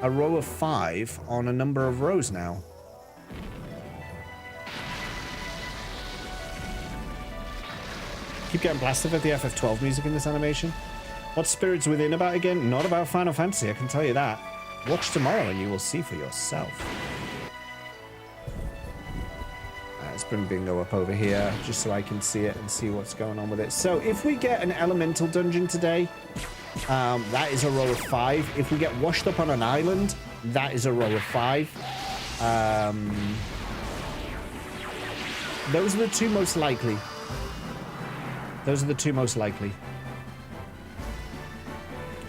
a row of 5 on a number of rows now. Keep getting blasted with the FF12 music in this animation. What's Spirits Within about again? Not about Final Fantasy, I can tell you that. Watch tomorrow and you will see for yourself. Let's bring Bingo up over here just so I can see it and see what's going on with it. So if we get an elemental dungeon today, that is a row of 5. If we get washed up on an island, that is a row of 5. Those are the two most likely. Those are the two most likely.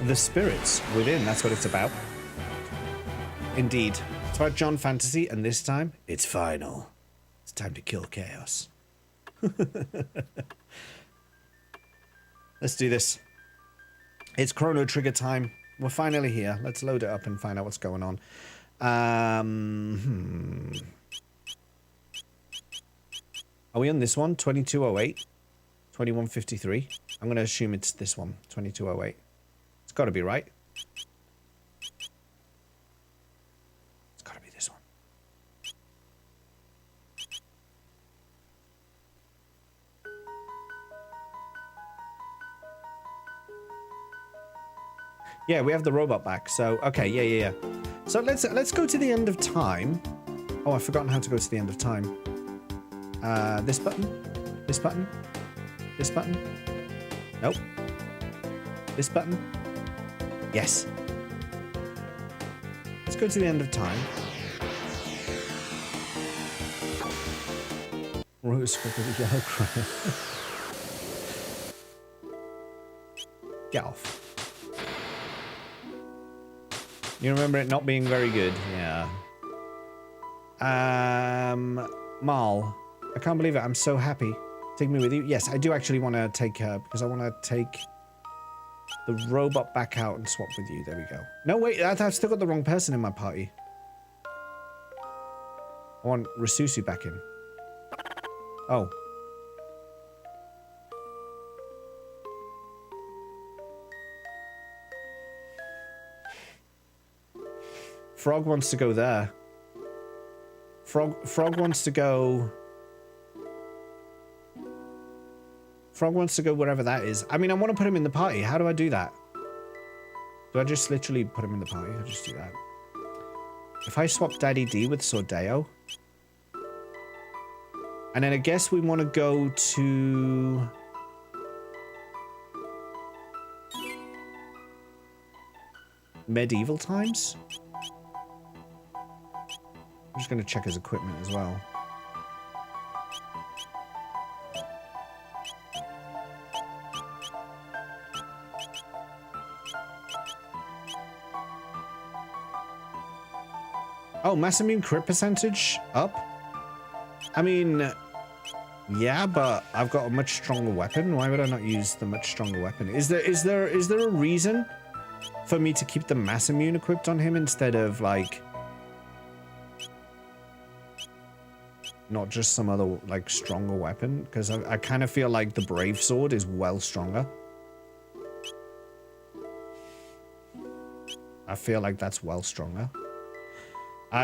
The Spirits Within, that's what it's about. Indeed. It's about John Fantasy, and this time, it's final. It's time to kill chaos. Let's do this. It's Chrono Trigger time. We're finally here. Let's load it up and find out what's going on. Are we on this one? 2208? 2153? I'm going to assume it's this one. 2208. It's got to be right. It's got to be this one. Yeah, we have the robot back. So, okay, yeah. So let's go to the end of time. Oh, I've forgotten how to go to the end of time. This button? This button? This button? Nope. This button? Yes. Let's go to the end of time. Rose for the yellow crown. Get off. You remember it not being very good? Yeah. Mal. I can't believe it. I'm so happy. Take me with you. Yes, I do actually want to take her because I want to take the robot back out and swap with you. There we go. No, wait. I've still got the wrong person in my party. I want Rasusu back in. Oh. Frog wants to go there. Frog wants to go... Frog wants to go wherever that is. I mean, I want to put him in the party. How do I do that? Do I just literally put him in the party? I'll just do that. If I swap Daddy D with Sordeo... And then I guess we want to go to... Medieval times? I'm just going to check his equipment as well. Oh, mass immune crit percentage up? I mean, yeah, but I've got a much stronger weapon. Why would I not use the much stronger weapon? Is there a reason for me to keep the mass immune equipped on him instead of like not just some other like stronger weapon? Because I kind of feel like the brave sword is well stronger. I feel like that's well stronger.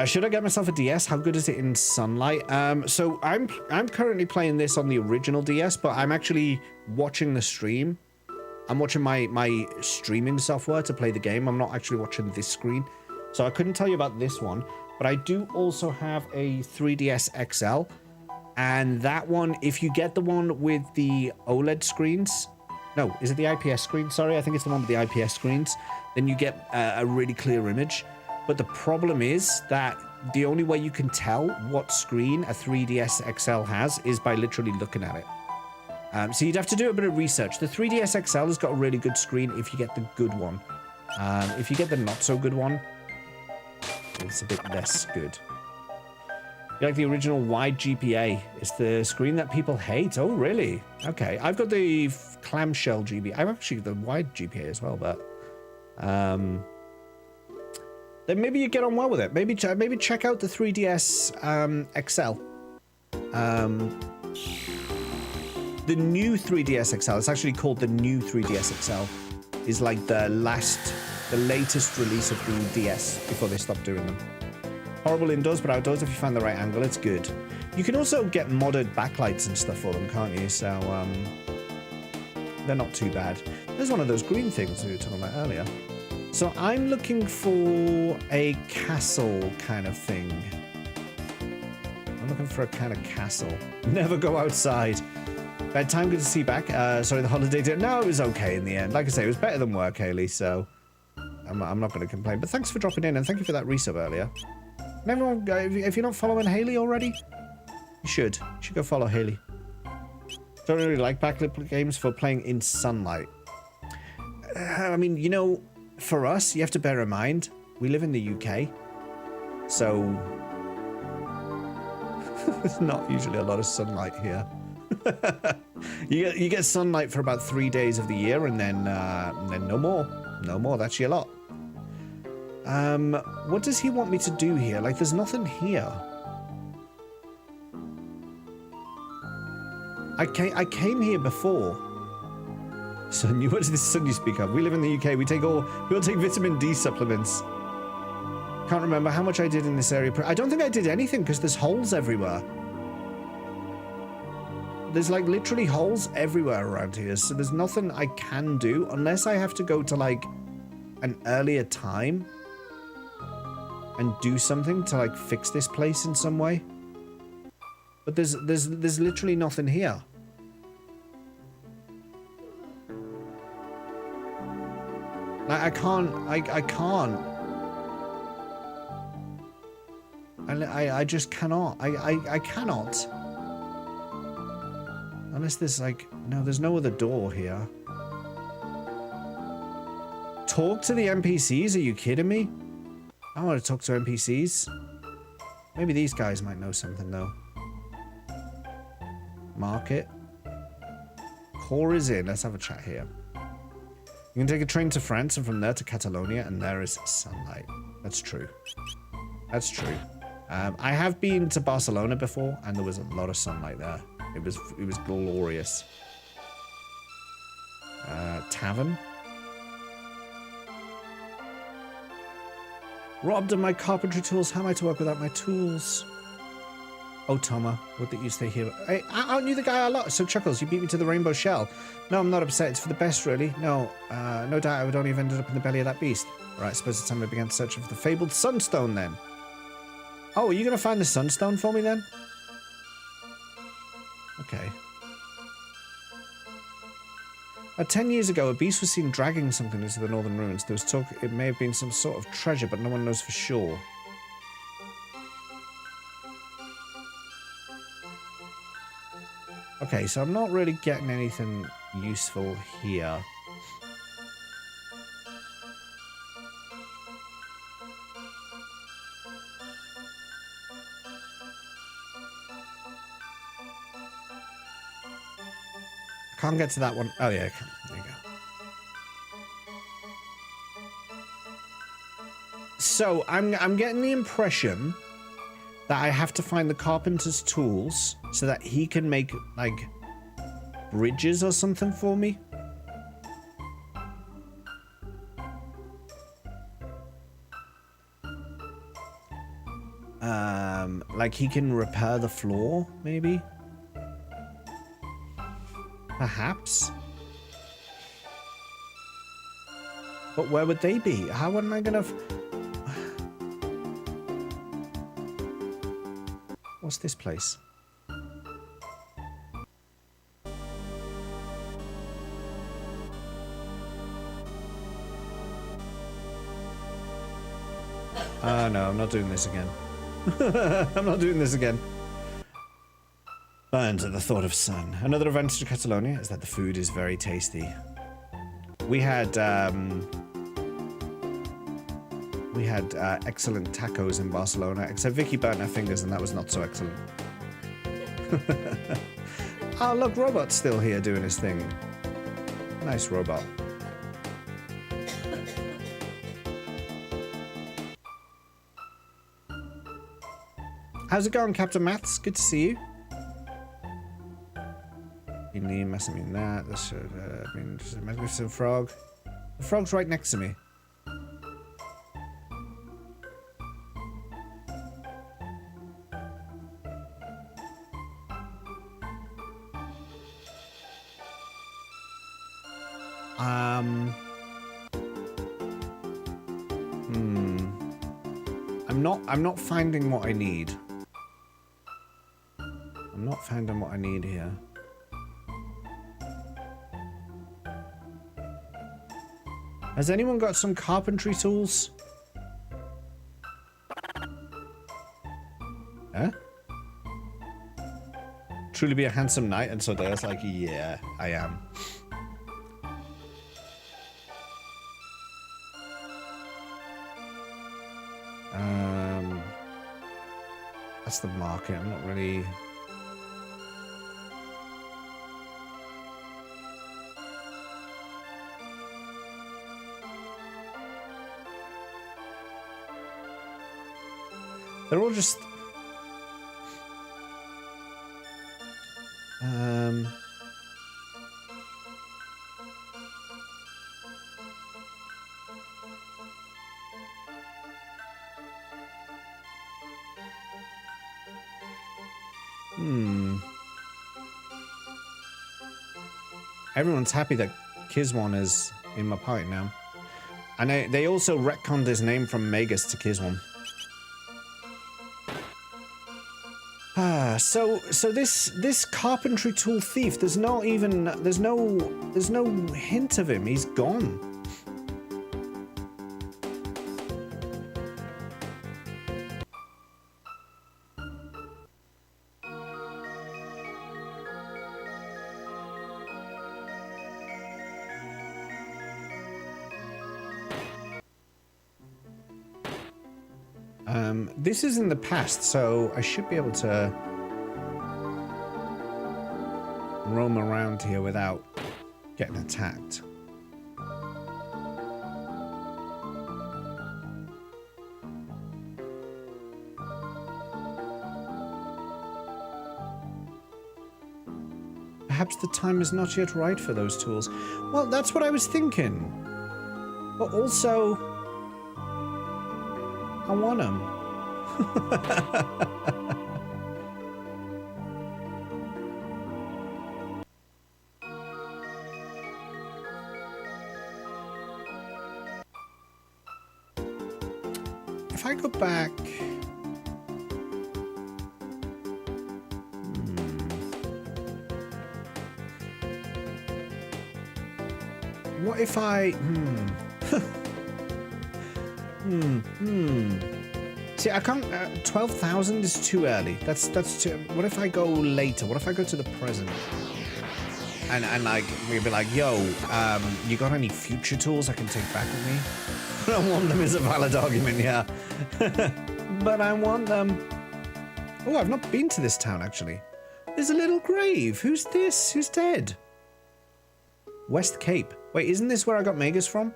Should I get myself a DS? How good is it in sunlight? So I'm currently playing this on the original DS, but I'm actually watching the stream. I'm watching my streaming software to play the game. I'm not actually watching this screen. So I couldn't tell you about this one, but I do also have a 3DS XL. And that one, if you get the one with the OLED screens, no, is it the IPS screen? Sorry, I think it's the one with the IPS screens. Then you get a really clear image. But the problem is that the only way you can tell what screen a 3DS XL has is by literally looking at it. So you'd have to do a bit of research. The 3DS XL has got a really good screen if you get the good one. If you get the not so good one, it's a bit less good. You like the original wide GPA? It's the screen that people hate. Oh, really? Okay. I've got the clamshell GBA. I'm actually the wide GPA as well, but then maybe you get on well with it. Maybe check out the 3DS XL. The new 3DS XL. It's actually called the new 3DS XL. Is like the latest release of the DS before they stopped doing them. Horrible indoors, but outdoors, if you find the right angle, it's good. You can also get modded backlights and stuff for them, can't you? So, they're not too bad. There's one of those green things we were talking about earlier. So I'm looking for a castle kind of thing. I'm looking for a kind of castle. Never go outside. Bedtime, good to see you back. Sorry, the holiday did. No, it was okay in the end. Like I say, it was better than work, Haley, so I'm not going to complain. But thanks for dropping in, and thank you for that resub earlier. And everyone, if you're not following Haley already, you should. You should go follow Haley. Don't really like backlit games for playing in sunlight. I mean, you know, for us, you have to bear in mind, we live in the UK, so there's not usually a lot of sunlight here. you get sunlight for about 3 days of the year, and then no more. That's your lot. What does he want me to do here? Like, there's nothing here. I came here before. Son, what is this son you speak of? We live in the UK. We'll take vitamin D supplements. Can't remember how much I did in this area. I don't think I did anything because there's holes everywhere. There's like literally holes everywhere around here, so there's nothing I can do unless I have to go to like an earlier time and do something to like fix this place in some way. But there's literally nothing here. Like I can't. I just cannot. I cannot. Unless there's like, no, there's no other door here. Talk to the NPCs? Are you kidding me? I want to talk to NPCs. Maybe these guys might know something though. Market. Core is in. Let's have a chat here. You can take a train to France and from there to Catalonia, and there is sunlight. That's true. That's true. I have been to Barcelona before, and there was a lot of sunlight there. It was glorious. Tavern. Robbed of my carpentry tools. How am I to work without my tools? Oh, Toma, would that you stay here? Hey, aren't you the guy I lost? So, Chuckles, you beat me to the rainbow shell. No, I'm not upset. It's for the best, really. No, no doubt I would only have ended up in the belly of that beast. Right, I suppose it's time I began searching for the fabled sunstone, then. Oh, are you going to find the sunstone for me, then? Okay. 10 years ago, a beast was seen dragging something into the northern ruins. There was talk it may have been some sort of treasure, but no one knows for sure. Okay, so I'm not really getting anything useful here. Can't get to that one. Oh yeah, I can. There you go. So I'm getting the impression that I have to find the carpenter's tools so that he can make like bridges or something for me. Like he can repair the floor, maybe. Perhaps. But where would they be? How am I gonna... What's this place? No, I'm not doing this again. I'm not doing this again. Burns at the thought of sun. Another advantage of Catalonia is that the food is very tasty. We had excellent tacos in Barcelona, except Vicky burnt her fingers and that was not so excellent. Oh look, Robot's still here doing his thing. Nice robot. How's it going, Captain Maths? Good to see you. You need messing me in that. This should mean just a magnificent frog. The frog's right next to me. I'm not finding what I need. I'm not finding what I need here. Has anyone got some carpentry tools? Huh? Truly be a handsome knight, and so there's like, yeah, I am. That's the market. I'm not really. They're all just. Everyone's happy that Kiswan is in my party now. And they also retconned his name from Magus to Kiswan. So this carpentry tool thief, there's no hint of him. He's gone. This is in the past, so I should be able to roam around here without getting attacked. Perhaps the time is not yet right for those tools. Well, that's what I was thinking. But also, I want them. If I go back... What if I... See, I can't... 12,000 is too early. That's too... What if I go later? What if I go to the present? And like, we'd be like, yo, you got any future tools I can take back with me? I don't want them is a valid argument, yeah. But I want them. Oh, I've not been to this town, actually. There's a little grave. Who's this? Who's dead? West Cape. Wait, isn't this where I got Magus from?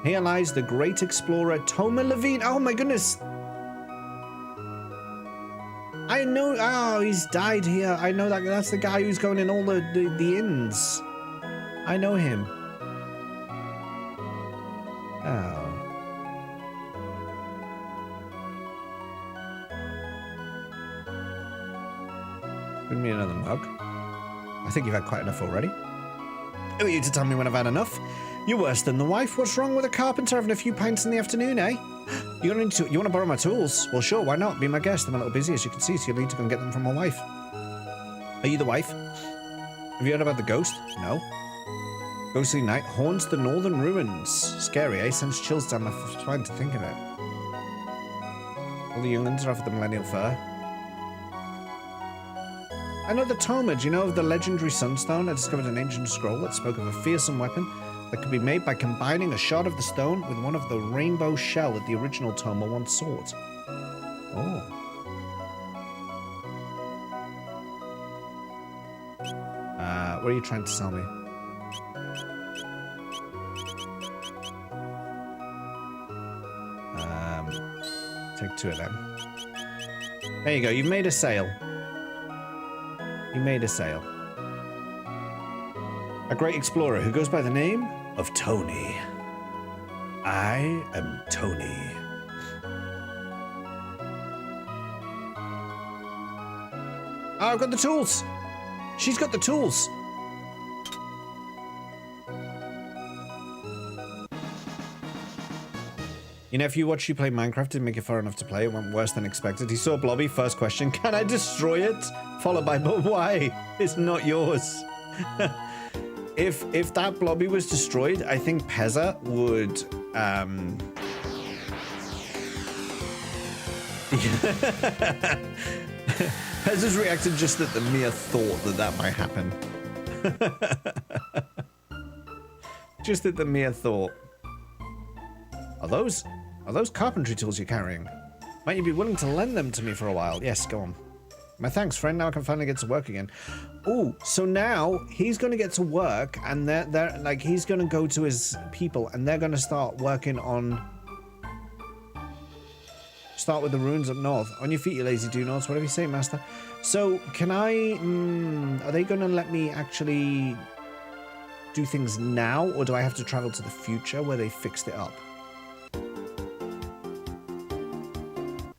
Here lies the great explorer Toma Levine. Oh my goodness. I know. Oh, he's died here. I know that. That's the guy who's going in all the inns. I know him. Oh. Bring me another mug. I think you've had quite enough already. Who are you to tell me when I've had enough? You're worse than the wife. What's wrong with a carpenter having a few pints in the afternoon, eh? You want to borrow my tools? Well, sure, why not? Be my guest. I'm a little busy, as you can see, so you'll need to go and get them from my wife. Are you the wife? Have you heard about the ghost? No. Ghostly night haunts the northern ruins. Scary, eh? Sends chills down my spine to think of it. All the young'uns are off at the Millennial Fair. I know the Toma. Do you know of the legendary Sunstone? I discovered an ancient scroll that spoke of a fearsome weapon that could be made by combining a shard of the stone with one of the rainbow shell that the original Toma once sought. Oh. What are you trying to sell me? Take 2 of them. There you go. You've made a sale. You made a sale. A great explorer who goes by the name of Tony. I am Tony. Oh, I've got the tools. She's got the tools. You know, if you watch you play Minecraft, didn't make it far enough to play, it went worse than expected. He saw Blobby, first question, can I destroy it? Followed by, but why? It's not yours. If that Blobby was destroyed, I think Pezza would, Pezza's reacted just at the mere thought that that might happen. Just at the mere thought. Are those carpentry tools you're carrying? Might you be willing to lend them to me for a while? Yes, go on. My thanks, friend. Now I can finally get to work again. Oh, so now he's going to get to work, and they're like, he's going to go to his people, and they're going to start working on... Start with the ruins up north. On your feet, you lazy do-nots. Whatever you say, master. So, can I... are they going to let me actually do things now, or do I have to travel to the future where they fixed it up?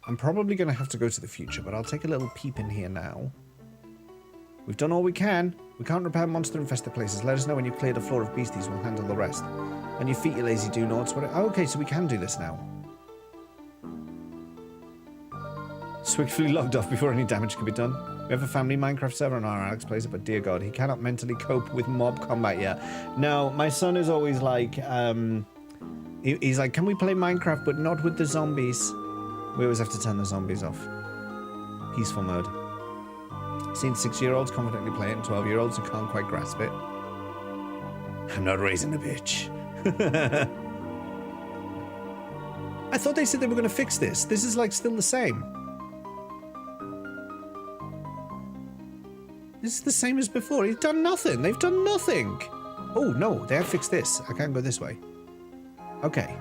I'm probably going to have to go to the future, but I'll take a little peep in here now. We've done all we can. We can't repair monster-infested places. Let us know when you've cleared the floor of beasties. We'll handle the rest. On your feet, you lazy do-nots. Oh, okay, so we can do this now. Swiftly logged off before any damage can be done. We have a family Minecraft server on our Alex plays it, but dear God, he cannot mentally cope with mob combat yet. No, my son is always like, he's like, can we play Minecraft, but not with the zombies? We always have to turn the zombies off. Peaceful mode. Seen 6-year-olds confidently play it and 12-year-olds who can't quite grasp it. I'm not raising a bitch. I thought they said they were going to fix this. This is like still the same. This is the same as before. He's done nothing. They've done nothing. Oh, no. They have fixed this. I can't go this way. Okay.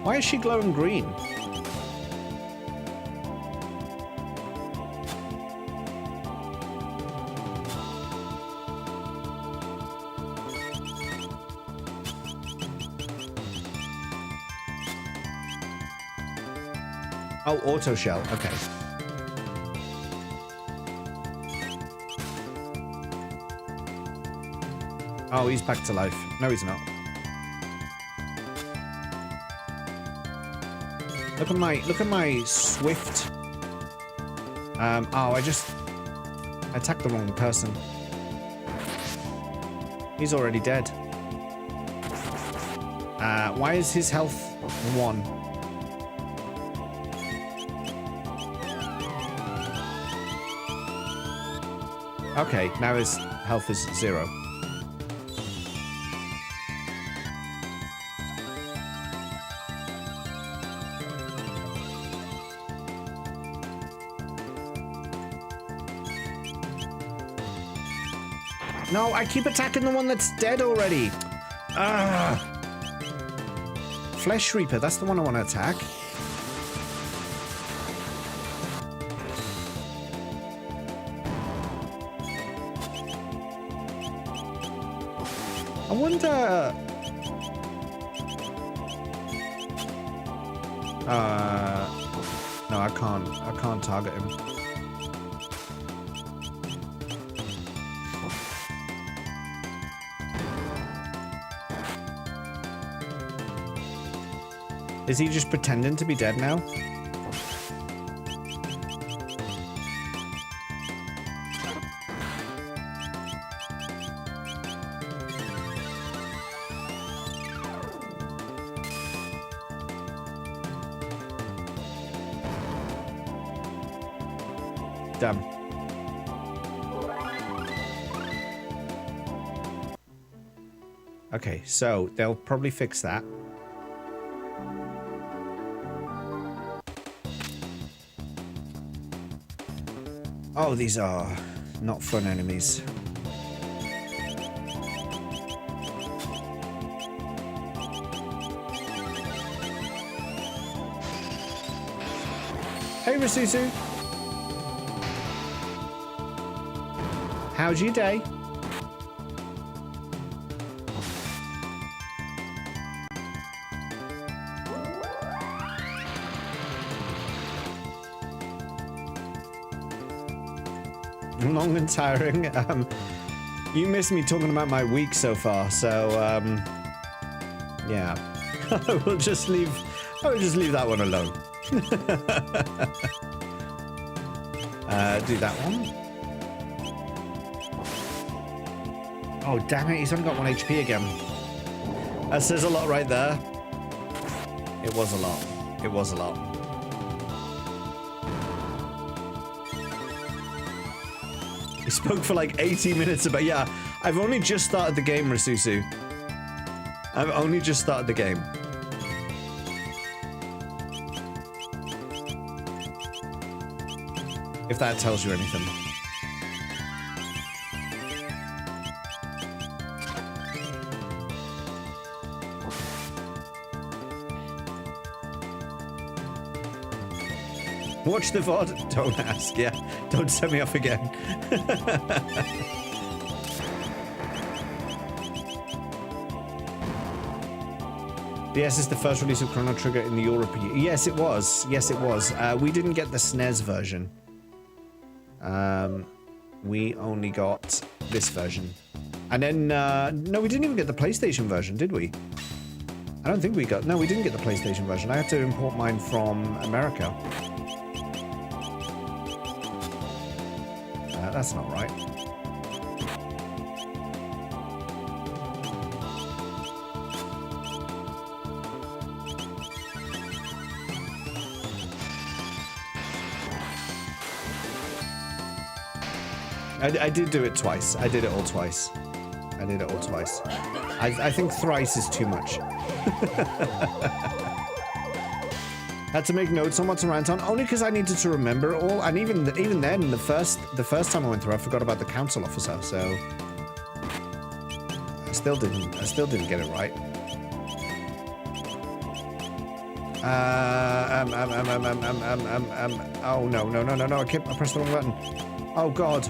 Why is she glowing green? Oh, auto shell. Okay. Oh, he's back to life. No, he's not. Look at my swift. Oh, I attacked the wrong person. He's already dead. Why is his health 1? Okay, now his health is 0. No, I keep attacking the one that's dead already. Flesh Reaper, that's the one I want to attack. I wonder... no, I can't target him. Is he just pretending to be dead now? Damn. Okay, so they'll probably fix that. Oh, these are not fun enemies. Hey, Rasusu. How's your day? Long and tiring. You missed me talking about my week so far, so yeah. I will just leave that one alone. Do that one. Oh damn it, he's only got 1 HP again. That says a lot right there. It was a lot. It was a lot. He spoke for like 80 minutes about, yeah, I've only just started the game, Rasusu. I've only just started the game. If that tells you anything. Watch the VOD? Don't ask, yeah. Don't set me off again. Yes, it's the first release of Chrono Trigger in the Europe. Yes, it was. Yes, it was. We didn't get the SNES version. We only got this version. And then, no, we didn't even get the PlayStation version, did we? I don't think we got... No, we didn't get the PlayStation version. I had to import mine from America. That's not right. I did do it twice. I did it all twice. I did it all twice. I think thrice is too much. Had to make notes on what to rant on, only because I needed to remember it all. And even then, the first time I went through, I forgot about the council officer. So I still didn't get it right. Oh no! I pressed the wrong button. Oh God.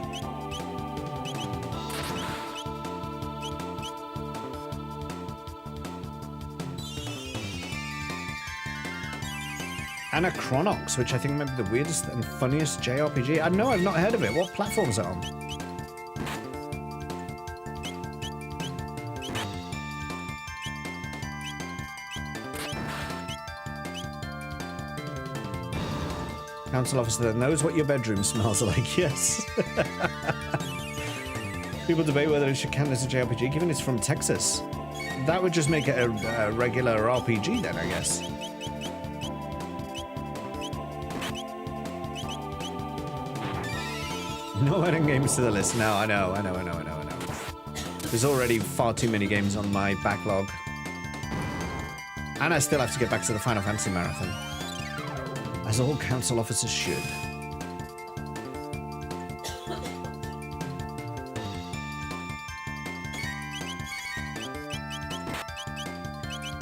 Anachronox, which I think might be the weirdest and funniest JRPG. I know, I've not heard of it. What platform is it on? Council officer that knows what your bedroom smells like. Yes. People debate whether it should count as a JRPG, given it's from Texas. That would just make it a regular RPG then, I guess. No adding games to the list. No, I know. There's already far too many games on my backlog. And I still have to get back to the Final Fantasy Marathon. As all council officers should.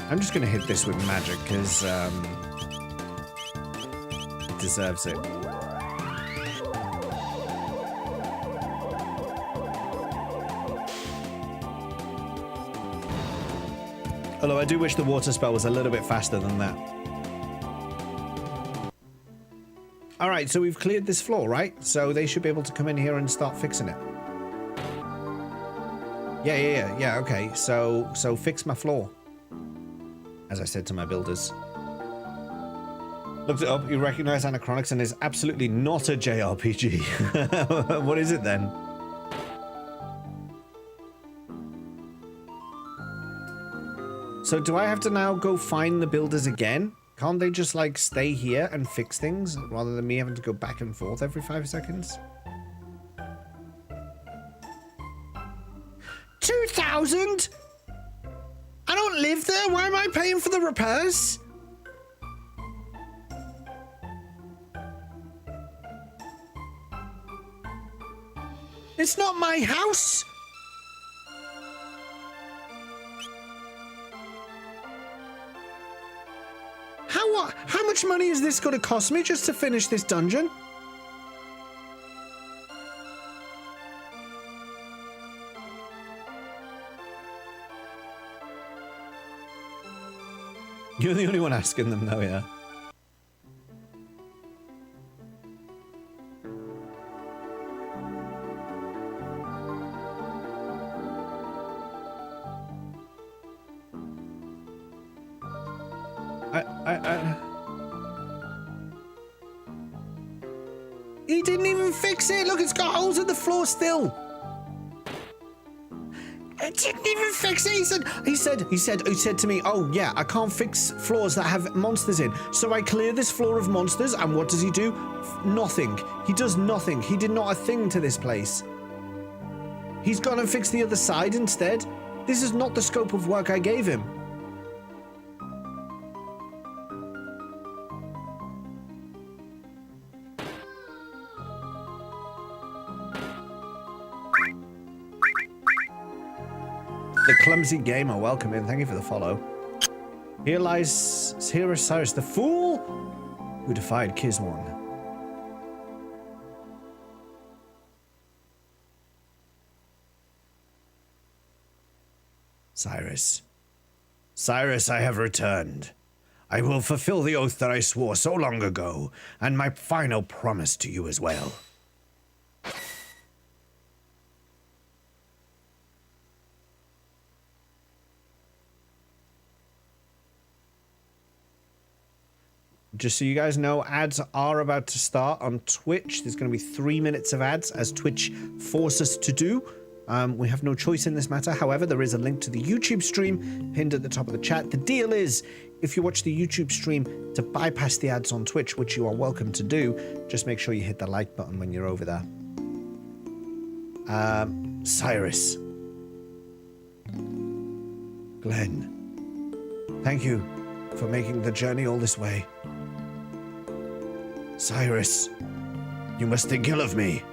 I'm just going to hit this with magic, because it deserves it. Although I do wish the water spell was a little bit faster than that. Alright, so we've cleared this floor, right? So they should be able to come in here and start fixing it. Yeah, okay. So fix my floor. As I said to my builders. Looked it up, you recognize Anachronox and is absolutely not a JRPG. What is it then? So do I have to now go find the builders again? Can't they just like stay here and fix things rather than me having to go back and forth every 5 seconds? 2,000? I don't live there. Why am I paying for the repairs? It's not my house! How much money is this going to cost me just to finish this dungeon? You're the only one asking them though, yeah. He didn't even fix it. Look, it's got holes in the floor still. It didn't even fix it. He said to me, "Oh yeah, I can't fix floors that have monsters in." So I clear this floor of monsters, and what does he do? Nothing. He does nothing. He did not a thing to this place. He's gone and fixed the other side instead. This is not the scope of work I gave him. The clumsy gamer, welcome in. Thank you for the follow. Here is Cyrus, the fool who defied Kizwan. Cyrus, I have returned. I will fulfill the oath that I swore so long ago, and my final promise to you as well. Just so you guys know, ads are about to start on Twitch. There's going to be 3 minutes of ads, as Twitch force us to do. We have no choice in this matter. However, there is a link to the YouTube stream pinned at the top of the chat. The deal is, if you watch the YouTube stream, to bypass the ads on Twitch, which you are welcome to do, just make sure you hit the like button when you're over there. Cyrus. Glenn. Thank you for making the journey all this way. Cyrus, you must think ill of me.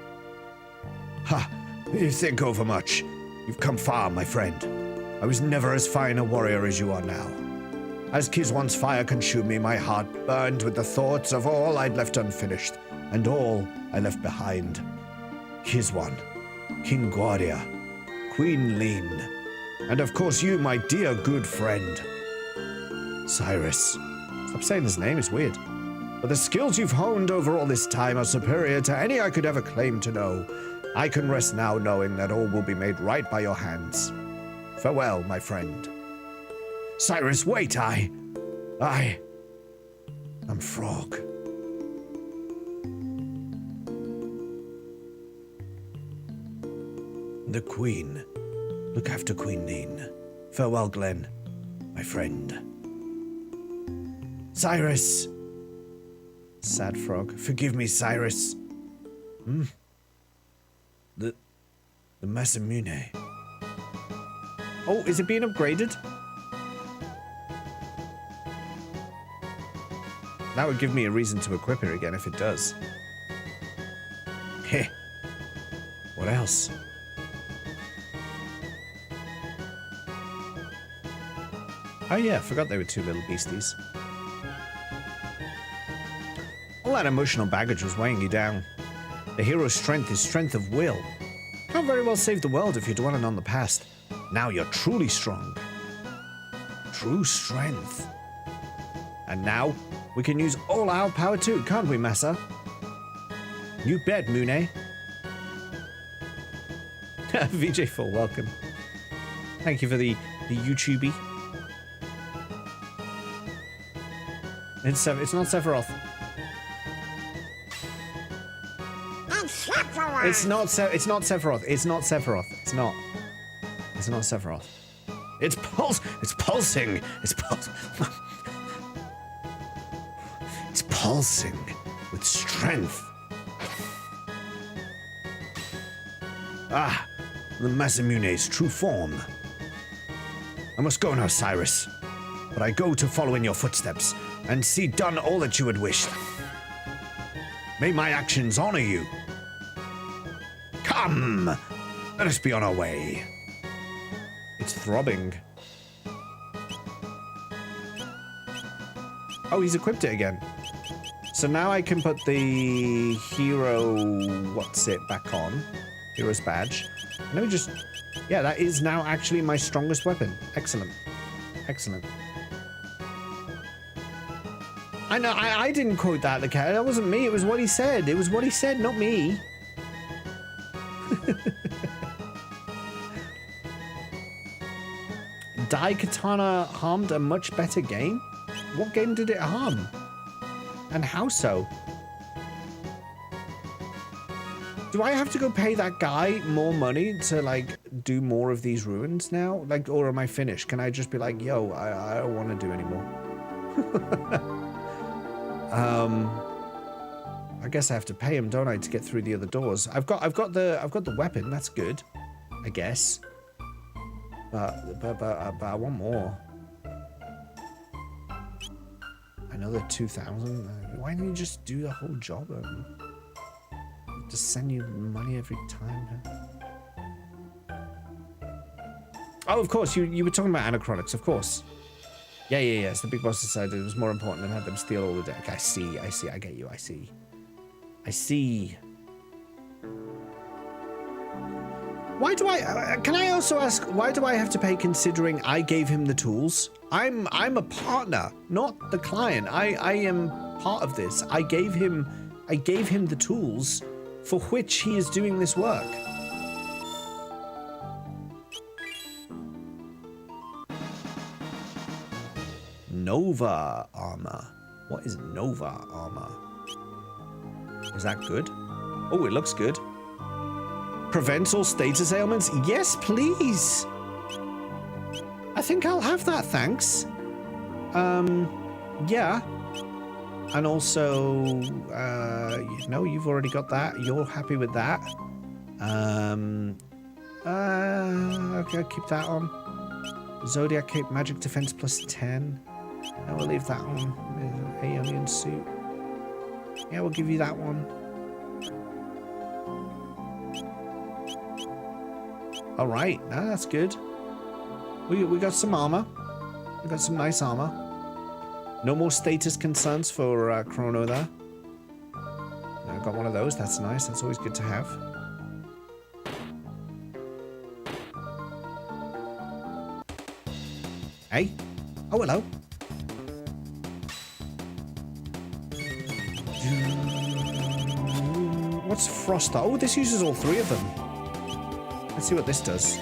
Ha! You think over much. You've come far, my friend. I was never as fine a warrior as you are now. As Kizwan's fire consumed me, my heart burned with the thoughts of all I'd left unfinished, and all I left behind. Kizwan, King Guardia, Queen Lean, and of course you, my dear good friend. Cyrus. Stop saying his name, it's weird. But the skills you've honed over all this time are superior to any I could ever claim to know. I can rest now knowing that all will be made right by your hands. Farewell, my friend. Cyrus, wait, I'm Frog. The Queen. Look after Queen Lean. Farewell, Glenn, my friend. Cyrus. Sad Frog. Forgive me, Cyrus. The Masamune. Oh, is it being upgraded? That would give me a reason to equip it again if it does. Heh. What else? Oh yeah, forgot they were two little beasties. All that emotional baggage was weighing you down. The hero's strength is strength of will. Can't very well save the world if you're dwelling on the past. Now you're truly strong. True strength. And now, we can use all our power too, can't we, Massa? You bet, Mune. VJ Full, welcome. Thank you for the YouTubey. It's not Sephiroth. It's not Sephiroth. It's not Sephiroth. It's not Sephiroth. It's pulsing. It's pulsing with strength. Ah, the Masamune's true form. I must go now, Cyrus. But I go to follow in your footsteps and see done all that you had wished. May my actions honor you. Ka! Come! Let us be on our way. It's throbbing. Oh, he's equipped it again. So now I can put the hero, what's it, back on. Hero's badge. Let me just, yeah, that is now actually my strongest weapon. Excellent. Excellent. I know, I didn't quote that, the cat. That wasn't me. It was what he said. It was what he said, not me. Daikatana harmed a much better game? What game did it harm? And how so? Do I have to go pay that guy more money to, like, do more of these ruins now? Like, or am I finished? Can I just be like, yo, I don't want to do anymore? I guess I have to pay him, don't I, to get through the other doors? I've got the weapon. That's good, I guess. But I want more. Another 2,000. Why don't you just do the whole job? Just send you money every time. Oh, of course. You were talking about Anachronics, of course. Yeah. It's the big boss decided it was more important than had them steal all the deck. I see. I get you. I see. Why do I... can I also ask, why do I have to pay considering I gave him the tools? I'm a partner, not the client. I am part of this. I gave him the tools for which he is doing this work. Nova armor. What is Nova armor? Is that good? Oh, it looks good. Prevents all status ailments? Yes, please. I think I'll have that, thanks. Yeah. And also, no, you've already got that. You're happy with that. Okay, keep that on. Zodiac Cape Magic Defense plus 10. No, we'll leave that on. Alien suit. Yeah, we'll give you that one. All right, no, that's good. We got some armor. We got some nice armor. No more status concerns for Chrono there. I got one of those. That's nice. That's always good to have. Hey. Oh, hello. What's Frost? Oh, this uses all three of them. Let's see what this does.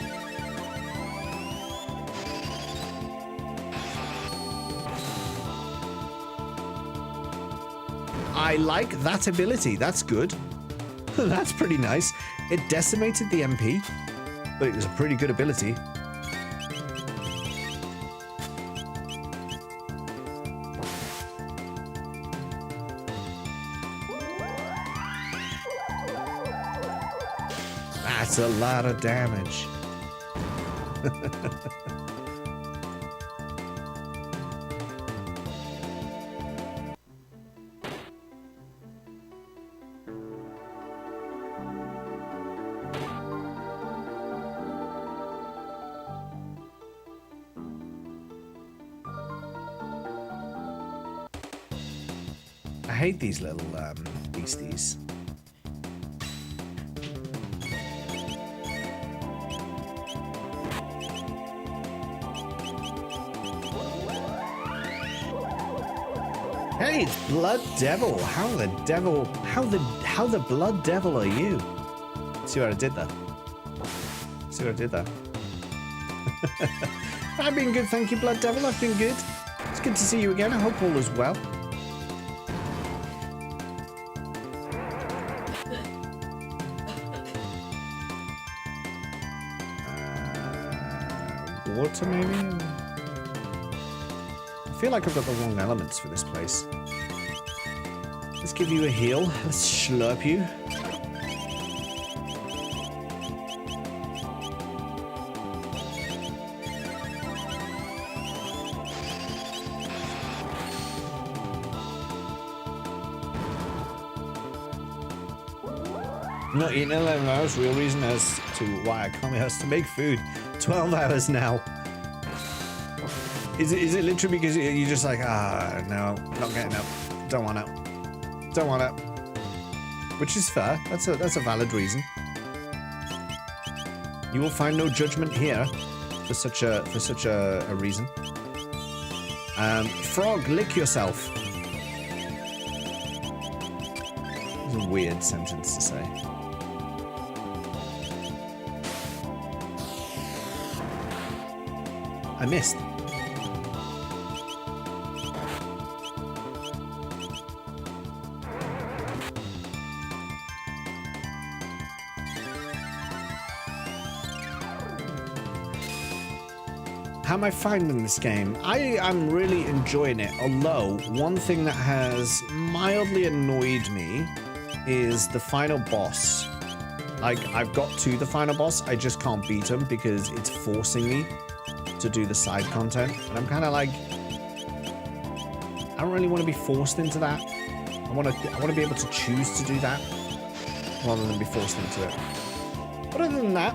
I like that ability. That's good. That's pretty nice. It decimated the MP, but it was a pretty good ability. That's a lot of damage. I hate these little beasties. Hey, it's Blood Devil. How the Blood Devil are you? See what I did there? See what I did there? I've been good, thank you, Blood Devil. I've been good. It's good to see you again. I hope all is well. Water, maybe? I feel like I've got the wrong elements for this place. Let's give you a heal. Let's slurp you. Not eating 11 hours, real reason as to why I can't be asked to make food. 12 hours now. Is it literally because you're just like, no, not getting up. Don't want to. Don't want to. Which is fair. That's a valid reason. You will find no judgment here for such a reason. Frog, lick yourself. It's a weird sentence to say. I missed. How am I finding this game? I'm really enjoying it, although one thing that has mildly annoyed me is the final boss. Like, I've got to the final boss, I just can't beat him because it's forcing me to do the side content, and I'm kind of like, I don't really want to be forced into that. I want to be able to choose to do that rather than be forced into it. But other than that,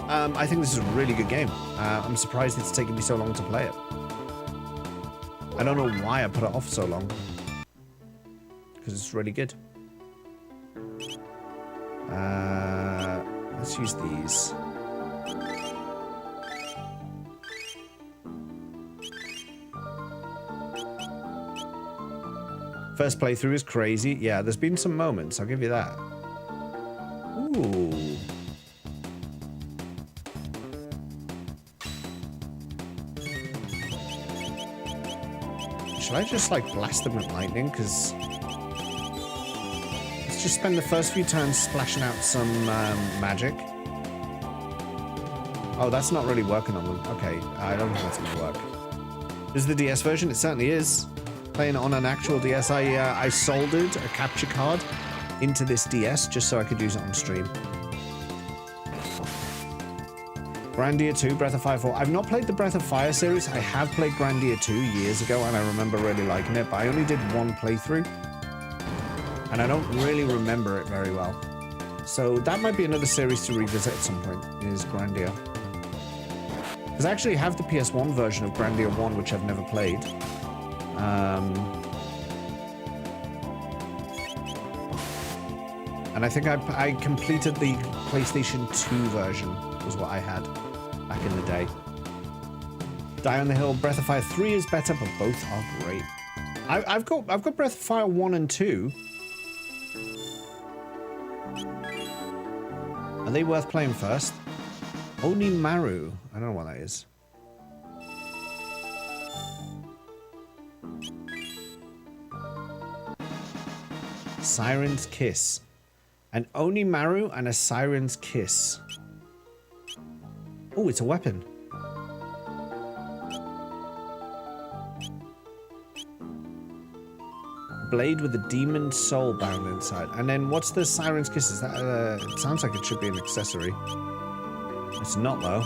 I think this is a really good game. I'm surprised it's taken me so long to play it. I don't know why I put it off so long, because it's really good. Let's use these. First playthrough is crazy. Yeah, there's been some moments, I'll give you that. Ooh. Should I just, like, blast them with lightning? Because let's just spend the first few turns splashing out some magic. Oh, that's not really working on them. Okay, I don't think that's going to work. This is the DS version? It certainly is. Playing on an actual DS. I soldered a capture card into this DS just so I could use it on stream. Grandia 2, Breath of Fire 4. I've not played the Breath of Fire series. I have played Grandia 2 years ago, and I remember really liking it, but I only did one playthrough, and I don't really remember it very well. So that might be another series to revisit at some point, is Grandia. Because I actually have the PS1 version of Grandia 1, which I've never played. And I think I completed the PlayStation 2 version, was what I had back in the day. Die on the Hill, Breath of Fire 3 is better, but both are great. I've got Breath of Fire 1 and 2. Are they worth playing first? Onimaru. I don't know what that is. Siren's Kiss. An Onimaru and a Siren's Kiss. Oh, it's a weapon. Blade with a demon soul bound inside. And then what's the Siren's Kiss? Is that it sounds like it should be an accessory. It's not though.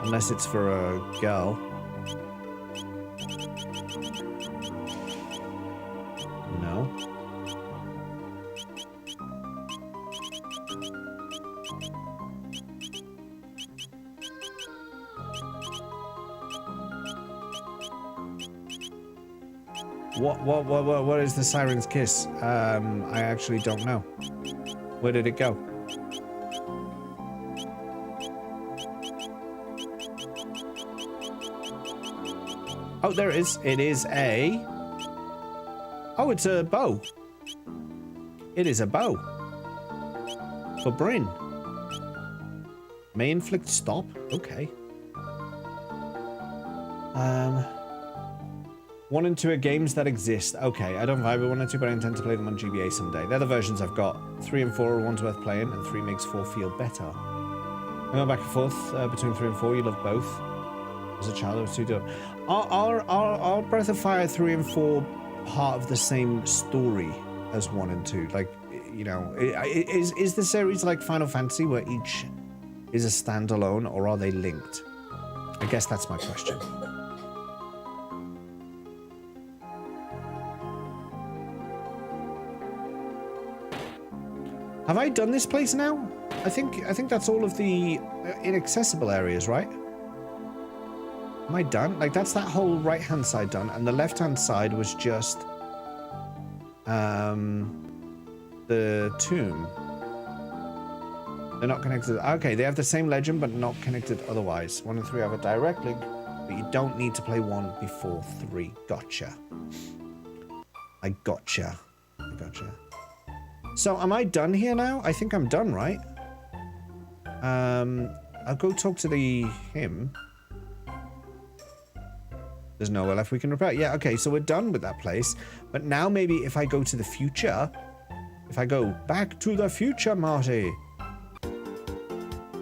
Unless it's for a girl. No. What is the Siren's Kiss? I actually don't know. Where did it go? Oh, there it is. It is a... Oh, it's a bow. It is a bow. For Bryn. May inflict stop? Okay. 1 and 2 are games that exist. Okay, I don't vibe with 1 and 2, but I intend to play them on GBA someday. They're the versions I've got. 3 and 4 are ones worth playing, and 3 makes 4 feel better. I go back and forth between 3 and 4. You love both. As a child, I was too dope. Are Breath of Fire 3 and 4 part of the same story as 1 and 2? Like, you know, is the series like Final Fantasy where each is a standalone, or are they linked? I guess that's my question. Have I done this place now? I think that's all of the inaccessible areas, right? Am I done? Like, that's that whole right-hand side done, and the left-hand side was just the tomb. They're not connected. Okay, they have the same legend, but not connected otherwise. 1 and 3 have a direct link, but you don't need to play 1 before 3. Gotcha. I gotcha. I gotcha. So, am I done here now? I think I'm done, right? I'll go talk to him. There's nowhere left we can repair. Yeah, okay, so we're done with that place. But now maybe if I go to the future, if I go back to the future, Marty.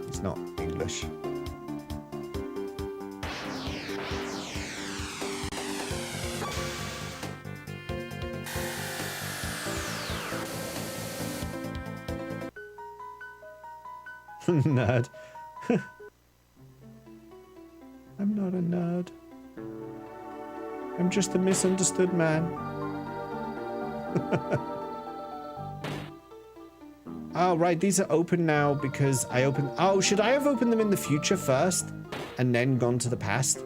It's not English. Nerd. I'm not a nerd. I'm just a misunderstood man. Oh, right. These are open now because I opened... Oh, should I have opened them in the future first and then gone to the past?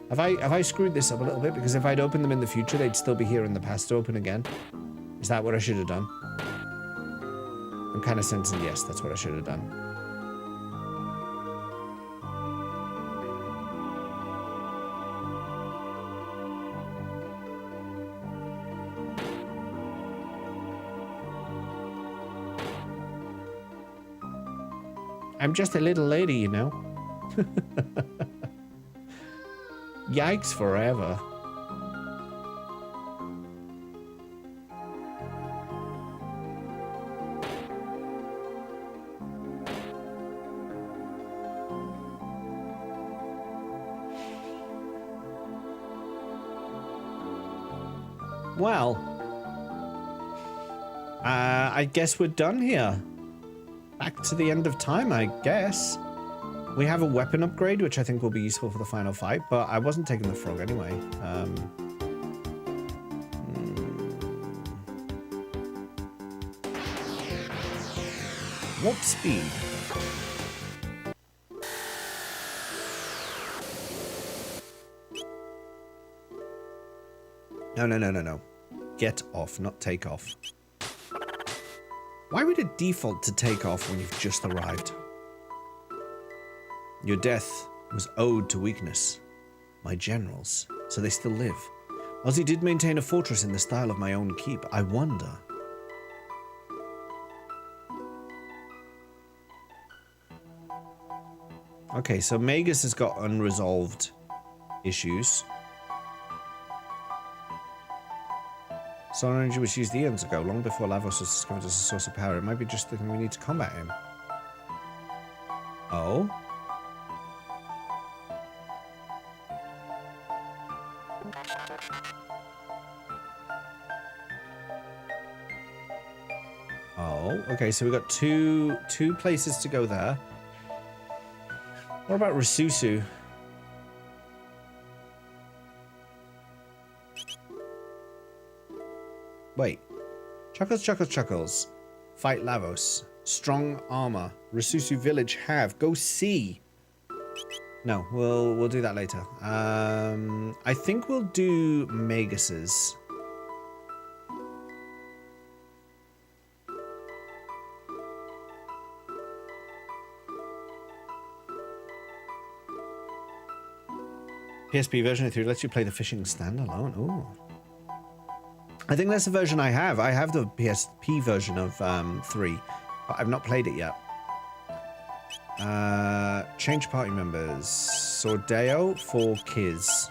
Have I screwed this up a little bit? Because if I'd opened them in the future, they'd still be here in the past to open again. Is that what I should have done? I'm kind of sensing yes, that's what I should have done. I'm just a little lady, you know. Yikes forever. Well, I guess we're done here. Back to the end of time, I guess. We have a weapon upgrade, which I think will be useful for the final fight, but I wasn't taking the frog anyway. Warp speed. No. Get off, not take off. Why would it default to take off when you've just arrived? Your death was owed to weakness. My generals, so they still live. Ozzy did maintain a fortress in the style of my own keep. I wonder. Okay, so Magus has got unresolved issues. Solar energy was used eons ago, long before Lavos was discovered as a source of power. It might be just the thing we need to combat him. Oh? Oh, okay, so we've got two places to go there. What about Risusu? Wait. Chuckles. Fight Lavos. Strong armor. Risusu village have. Go see. No, we'll do that later. I think we'll do Magus's. PSP version of 3 lets you play the fishing standalone. Ooh. I think that's the version I have. I have the PSP version of 3, but I've not played it yet. Change party members. Sordeo for Kiz.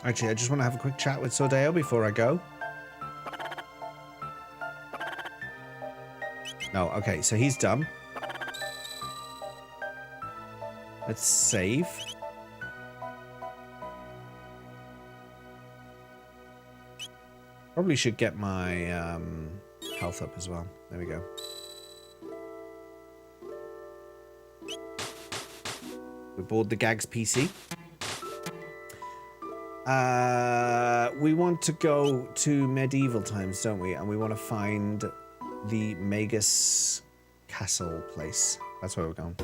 Actually, I just want to have a quick chat with Sordeo before I go. No, okay, so he's done. Let's save. Probably should get my health up as well. There we go. We board the Gags PC. We want to go to medieval times, don't we? And we want to find the Magus Castle place. That's where we're going.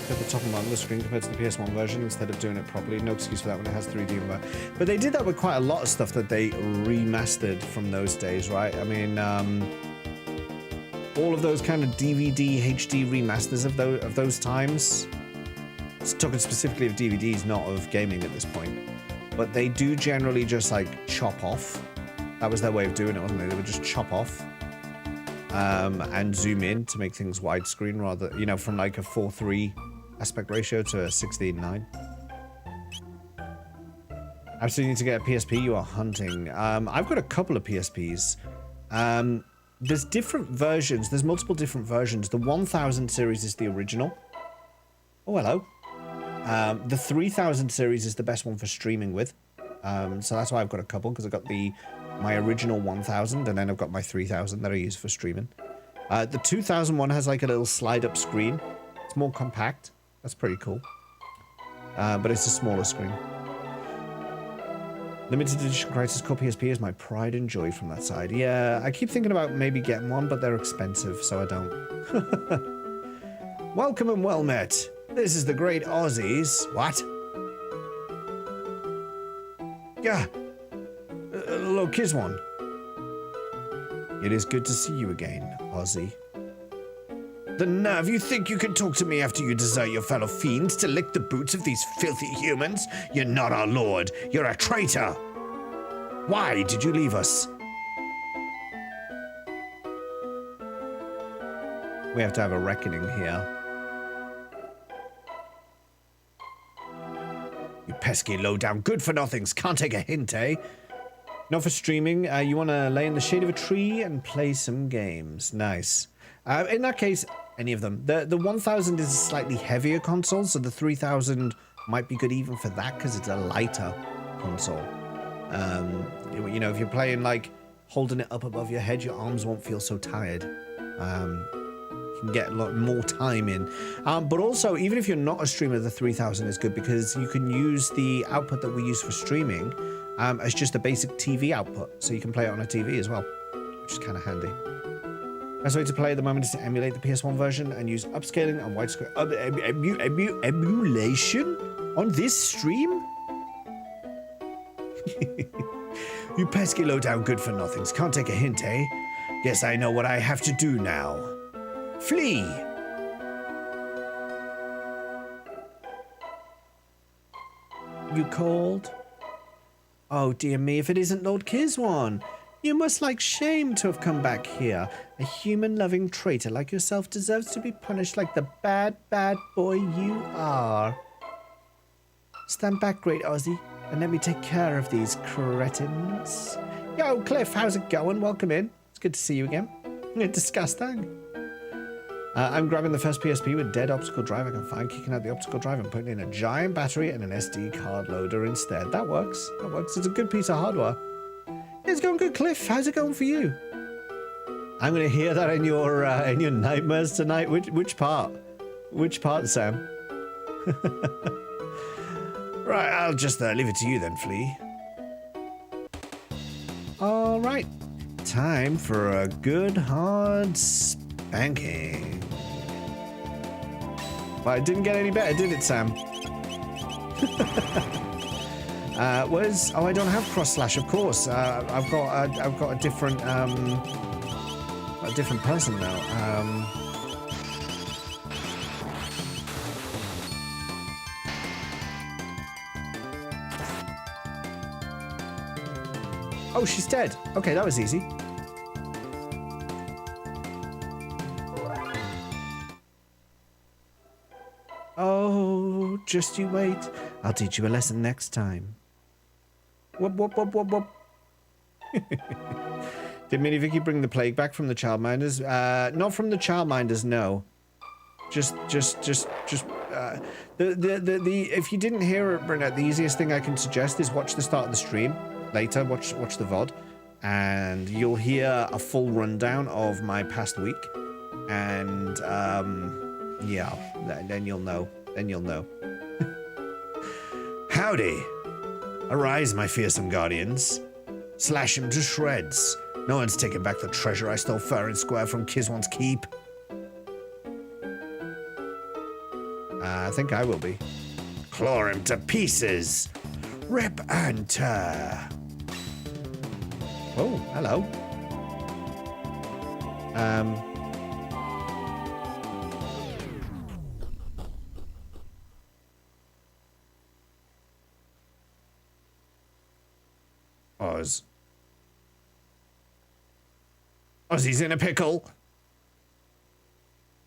At the top and bottom of the screen compared to the PS1 version instead of doing it properly. No excuse for that when it has 3D and back. But they did that with quite a lot of stuff that they remastered from those days, right? I mean, all of those kind of DVD, HD remasters of those times. It's talking specifically of DVDs, not of gaming at this point. But they do generally just like chop off. That was their way of doing it, wasn't it? They would just chop off and zoom in to make things widescreen rather, you know, from like a 4:3 aspect ratio to a 16:9. Absolutely need to get a PSP. You are hunting. I've got a couple of PSPs. There's different versions. There's multiple different versions. The 1000 series is the original. Oh, hello. The 3000 series is the best one for streaming with. So that's why I've got a couple, because I've got my original 1000 and then I've got my 3000 that I use for streaming. The 2000 one has like a little slide up screen. It's more compact. That's pretty cool. But it's a smaller screen. Limited edition Crisis Core PSP is my pride and joy from that side. Yeah, I keep thinking about maybe getting one, but they're expensive, so I don't. Welcome and well met. This is the great Aussies. What? Yeah. Hello, Kizwan. It is good to see you again, Aussie. The nerve, you think you can talk to me after you desert your fellow fiends to lick the boots of these filthy humans? You're not our lord. You're a traitor. Why did you leave us? We have to have a reckoning here. You pesky low-down good-for-nothings. Can't take a hint, eh? Not for streaming. You want to lay in the shade of a tree and play some games. Nice. In that case, any of them. The 1000 is a slightly heavier console, so the 3000 might be good even for that because it's a lighter console. You know, if you're playing like holding it up above your head, your arms won't feel so tired. You can get a lot more time in. But also, even if you're not a streamer, the 3000 is good because you can use the output that we use for streaming as just a basic TV output, so you can play it on a TV as well, which is kind of handy. Best way to play at the moment is to emulate the PS1 version and use upscaling and widescreen emulation on this stream. You pesky low-down good-for-nothings. Can't take a hint, eh? Guess I know what I have to do now. Flee! You called? Oh, dear me, if it isn't Lord Kizwan. You must like shame to have come back here. A human-loving traitor like yourself deserves to be punished like the bad, bad boy you are. Stand back, great Aussie, and let me take care of these cretins. Yo, Cliff, how's it going? Welcome in. It's good to see you again. Disgusting. I'm grabbing the first PSP with dead optical drive I can find, kicking out the optical drive and putting in a giant battery and an SD card loader instead. That works. That works. It's a good piece of hardware. It's going good, Cliff. How's it going for you? I'm going to hear that in your nightmares tonight. Which part? Which part, Sam? Right, I'll just leave it to you then, Flea. All right. Time for a good hard spanking. Well, it didn't get any better, did it, Sam? Oh, I don't have cross slash, of course. I've got a different person now. Oh, she's dead. Okay, that was easy. Oh, just you wait. I'll teach you a lesson next time. Whoop, whoop, whoop, whoop, whoop. Did Mini Vicky bring the plague back from the childminders? Not from the childminders, no. Just if you didn't hear it, Brunette, the easiest thing I can suggest is watch the start of the stream later. Watch the VOD. and you'll hear a full rundown of my past week. And yeah, then you'll know. Then you'll know. Howdy. Arise, my fearsome guardians. Slash him to shreds. No one's taking back the treasure I stole fair and square from Kiswan's keep. I think I will be. Claw him to pieces. Rip and tear. Oh, hello. Oz. Ozzy's in a pickle.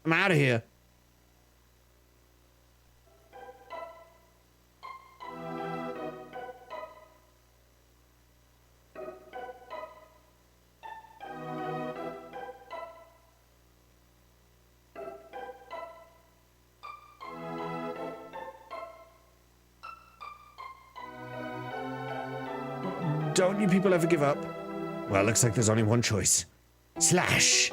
I'm out of here. Don't you people ever give up? Well, looks like there's only one choice. Slash!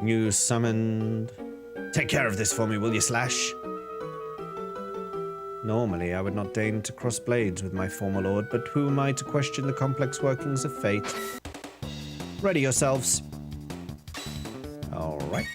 You summoned... Take care of this for me, will you, Slash? Normally, I would not deign to cross blades with my former lord, but who am I to question the complex workings of fate? Ready yourselves. All right.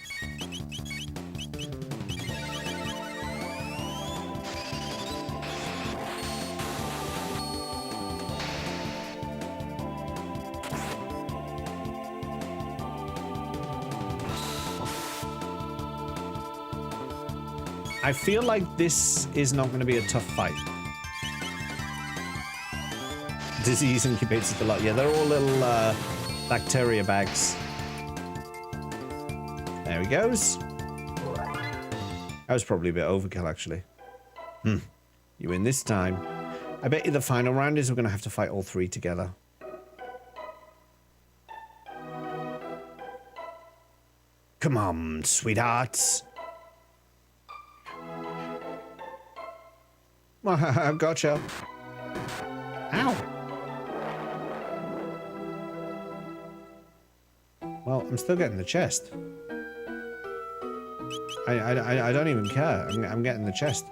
I feel like this is not going to be a tough fight. Disease incubates at a lot. Yeah, they're all little bacteria bags. There he goes. That was probably a bit overkill, actually. You win this time. I bet you the final round is we're going to have to fight all three together. Come on, sweethearts. Gotcha. Ow. Well, I'm still getting the chest. I don't even care. I'm getting the chest.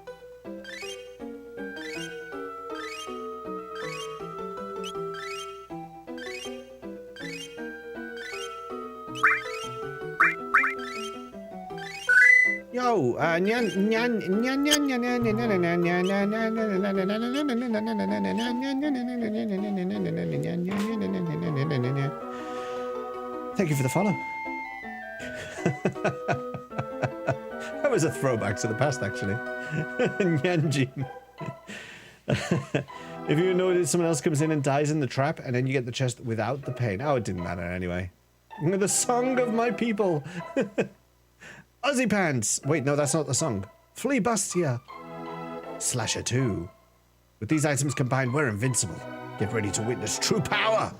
Yo, thank you for the follow. That was a throwback to the past, actually. Nyanjin. If you notice someone else comes in and dies in the trap, and then you get the chest without the pain. Oh, it didn't matter anyway. The song of my people. Ozzy Pants! Wait, no, that's not the song. Flea Bustia. Slasher 2. With these items combined, we're invincible. Get ready to witness true power!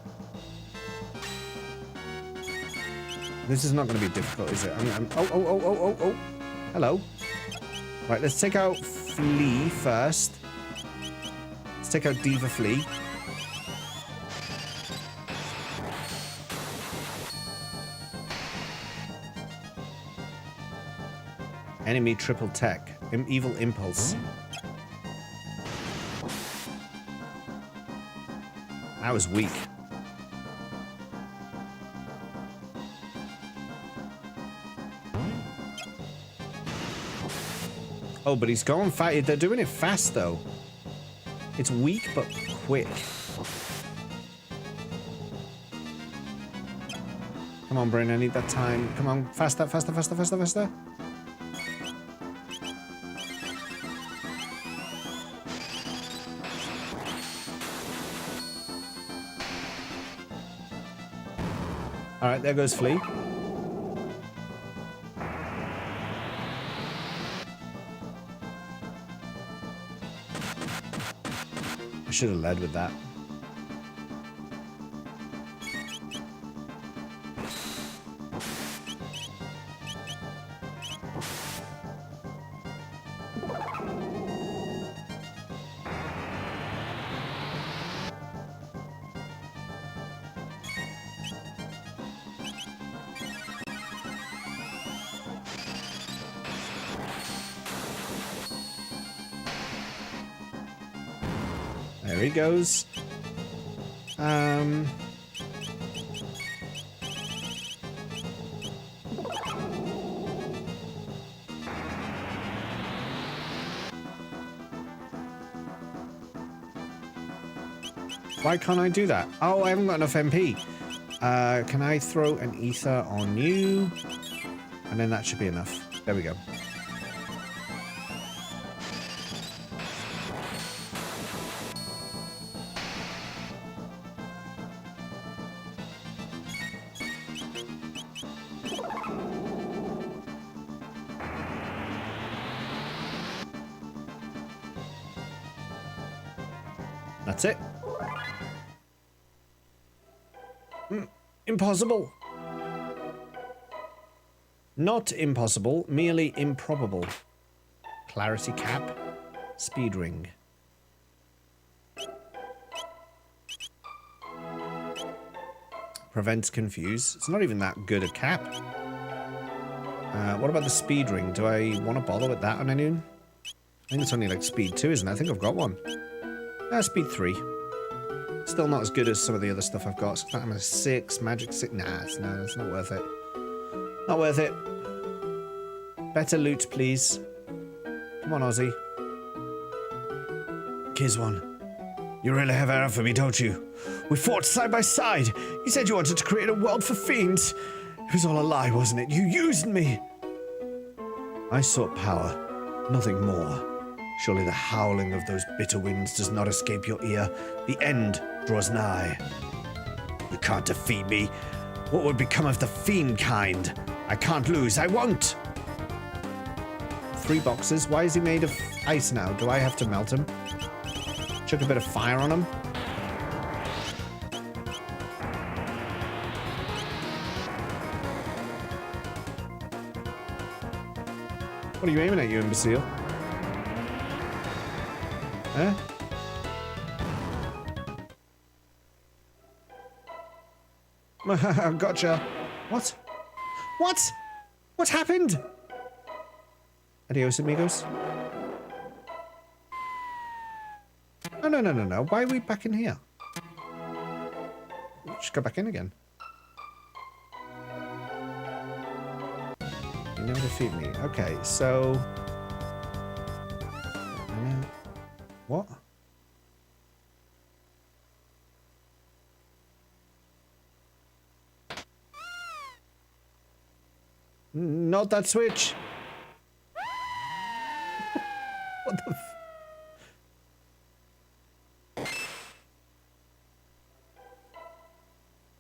This is not going to be difficult, is it? Oh. Hello. Right, let's take out Flea first. Let's take out Diva Flea. Enemy triple tech. Evil impulse. That was weak. Oh, but he's going fast. They're doing it fast, though. It's weak, but quick. Come on, Brain, I need that time. Come on, faster. All right, there goes Flea. I should have led with that. There he goes. Why can't I do that? Oh, I haven't got enough MP. Can I throw an ether on you? And then that should be enough. There we go. That's it. Impossible. Not impossible, merely improbable. Clarity cap. Speed ring. Prevents confuse. It's not even that good a cap. What about the speed ring? Do I want to bother with that on anyone? I think it's only like speed 2, isn't it? I think I've got one. Speed 3. Still not as good as some of the other stuff I've got. I'm a 6, magic 6. Nah, it's not worth it. Not worth it. Better loot, please. Come on, Ozzy. Kizwan, you really have error for me, don't you? We fought side by side. You said you wanted to create a world for fiends. It was all a lie, wasn't it? You used me. I sought power, nothing more. Surely the howling of those bitter winds does not escape your ear. The end draws nigh. You can't defeat me. What would become of the fiend kind? I can't lose. I won't. 3 boxes. Why is he made of ice now? Do I have to melt him? Chuck a bit of fire on him. What are you aiming at, you imbecile? Huh? Gotcha. What? What? What happened? Adios, amigos. No. Why are we back in here? Just go back in again. You never defeat me. Okay, so... What? Not that switch. What the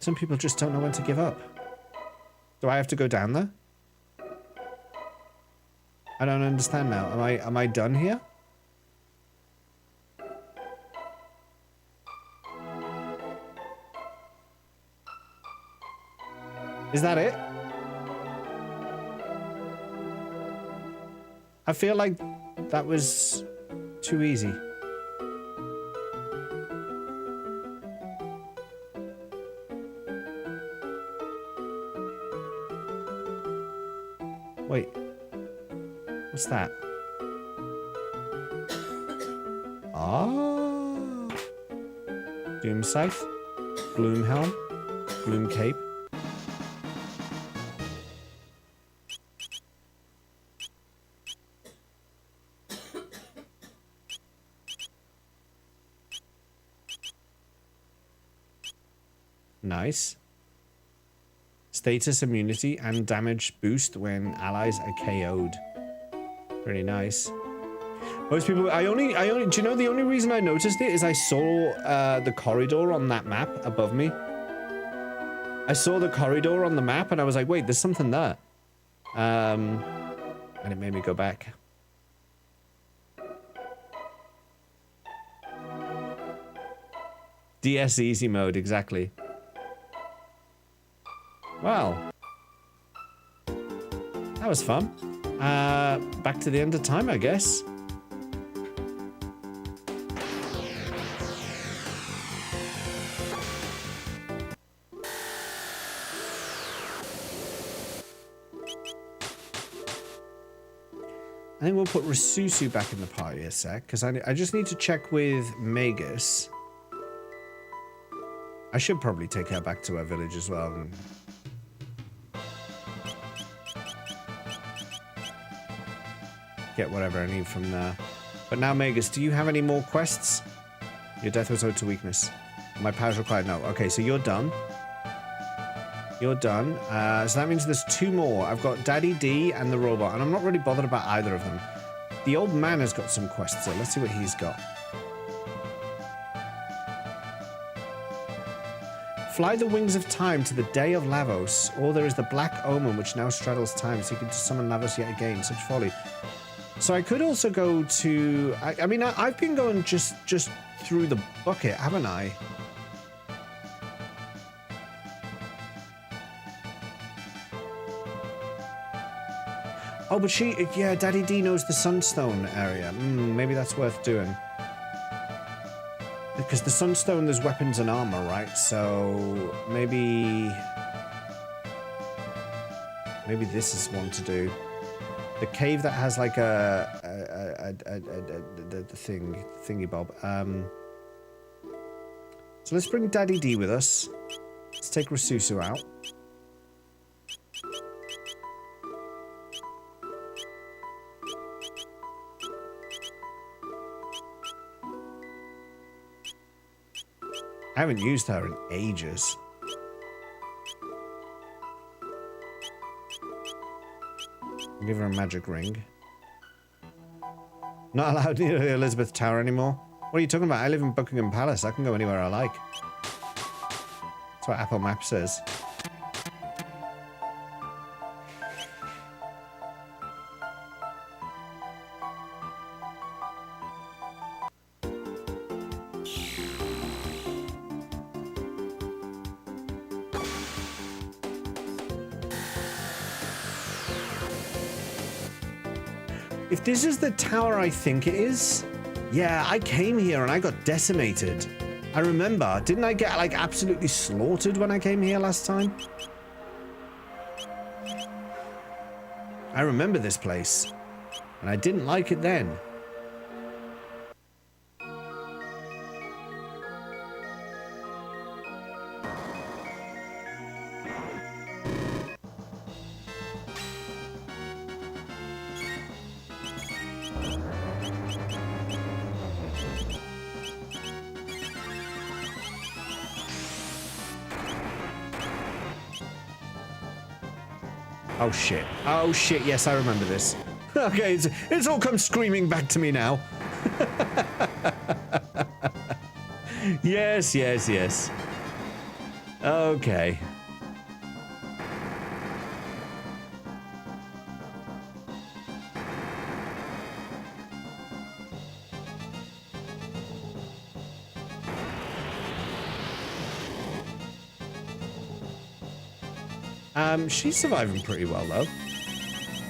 Some people just don't know when to give up. Do I have to go down there? I don't understand now. Am I done here? Is that it? I feel like that was too easy. Wait. What's that? Ah. Doom Scythe. Gloom Helm. Gloom Cape. Nice. Status immunity and damage boost when allies are KO'd. Pretty nice. Most people, do you know the only reason I noticed it is I saw the corridor on that map above me. I saw the corridor on the map and I was like, wait, there's something there. And it made me go back. DS easy mode, exactly. Well, that was fun. Back to the end of time, I guess. I think we'll put Rasusu back in the party a sec, because I just need to check with Magus. I should probably take her back to her village as well. And get whatever I need from there. But now, Magus, do you have any more quests? Your death was owed to weakness. My powers required. No. Okay, so you're done. You're done. So that means there's 2 more. I've got Daddy D and the robot, and I'm not really bothered about either of them. The old man has got some quests, so let's see what he's got. Fly the wings of time to the day of Lavos, or there is the black omen which now straddles time, seeking to summon Lavos yet again. Such folly. So I could also go to... I mean, I've been going just through the bucket, haven't I? Oh, but yeah, Daddy D knows the Sunstone area. Maybe that's worth doing. Because the Sunstone, there's weapons and armor, right? So maybe this is one to do. The cave that has like the thingy bob. So let's bring Daddy D with us. Let's take Rasusu out. I haven't used her in ages. Give her a magic ring. Not allowed near the Elizabeth Tower anymore. What are you talking about? I live in Buckingham Palace. I can go anywhere I like. That's what Apple Maps says. If this is the tower I think it is, yeah, I came here and I got decimated. I remember. Didn't I get, like, absolutely slaughtered when I came here last time? I remember this place. And I didn't like it then. Oh shit. Oh shit, yes, I remember this. Okay, it's all come screaming back to me now. Yes, yes, yes. Okay. She's surviving pretty well, though.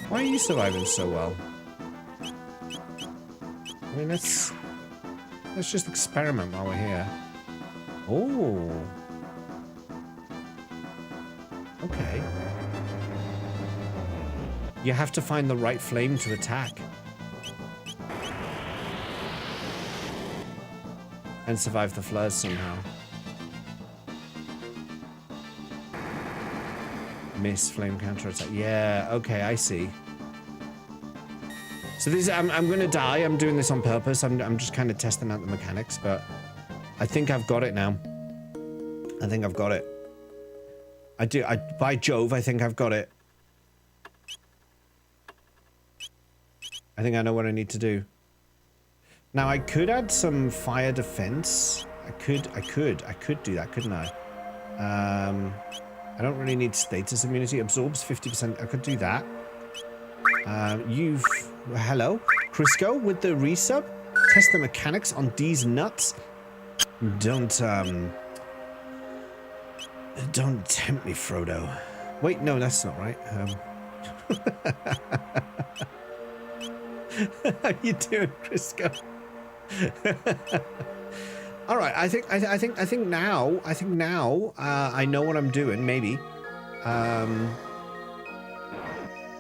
Why are you surviving so well? I mean, let's just experiment while we're here. Oh. Okay. You have to find the right flame to attack. And survive the floods somehow. Miss flame counter attack. Yeah, okay, I see. So this, I'm gonna die. I'm doing this on purpose. I'm just kind of testing out the mechanics, but I think I've got it now. I think I've got it. By Jove, I think I've got it. I think I know what I need to do. Now I could add some fire defense. I could do that, couldn't I? I don't really need status immunity. Absorbs 50%. I could do that. Hello? Crisco with the resub? Test the mechanics on D's nuts? Don't tempt me, Frodo. Wait, no, that's not right. How you doing, Crisco? All right, I think now I know what I'm doing. Maybe.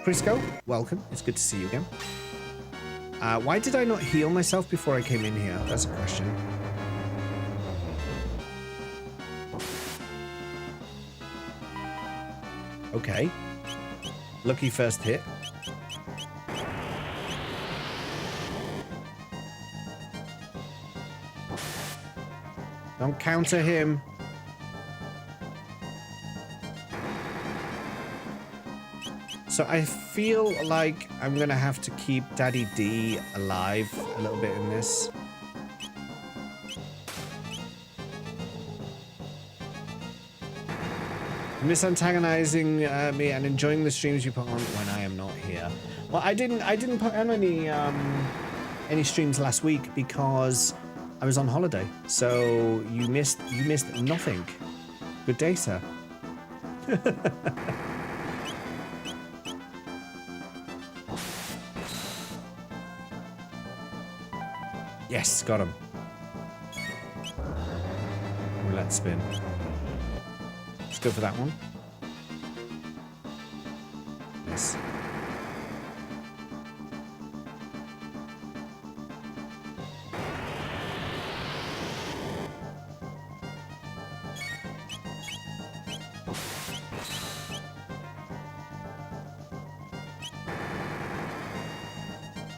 Crisco, welcome. It's good to see you again. Why did I not heal myself before I came in here? That's a question. Okay. Lucky first hit. Don't counter him. So I feel like I'm gonna have to keep Daddy D alive a little bit in this. Misantagonizing me and enjoying the streams you put on when I am not here. Well, I didn't put on any streams last week because I was on holiday. So you missed nothing. Good day, sir. Yes, got him. Roulette spin. Let's go for that one. Yes.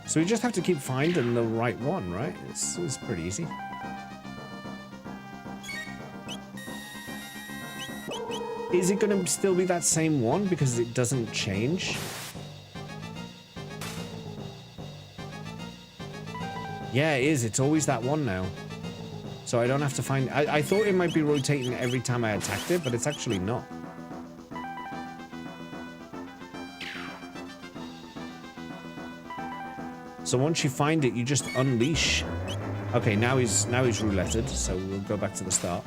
So we just have to keep finding the right one, right? It's pretty easy. Is it going to still be that same one because it doesn't change? Yeah, it is. It's always that one now. So I don't have to find... I thought it might be rotating every time I attacked it, but it's actually not. So once you find it, you just unleash. Okay, now he's rouletted, so we'll go back to the start.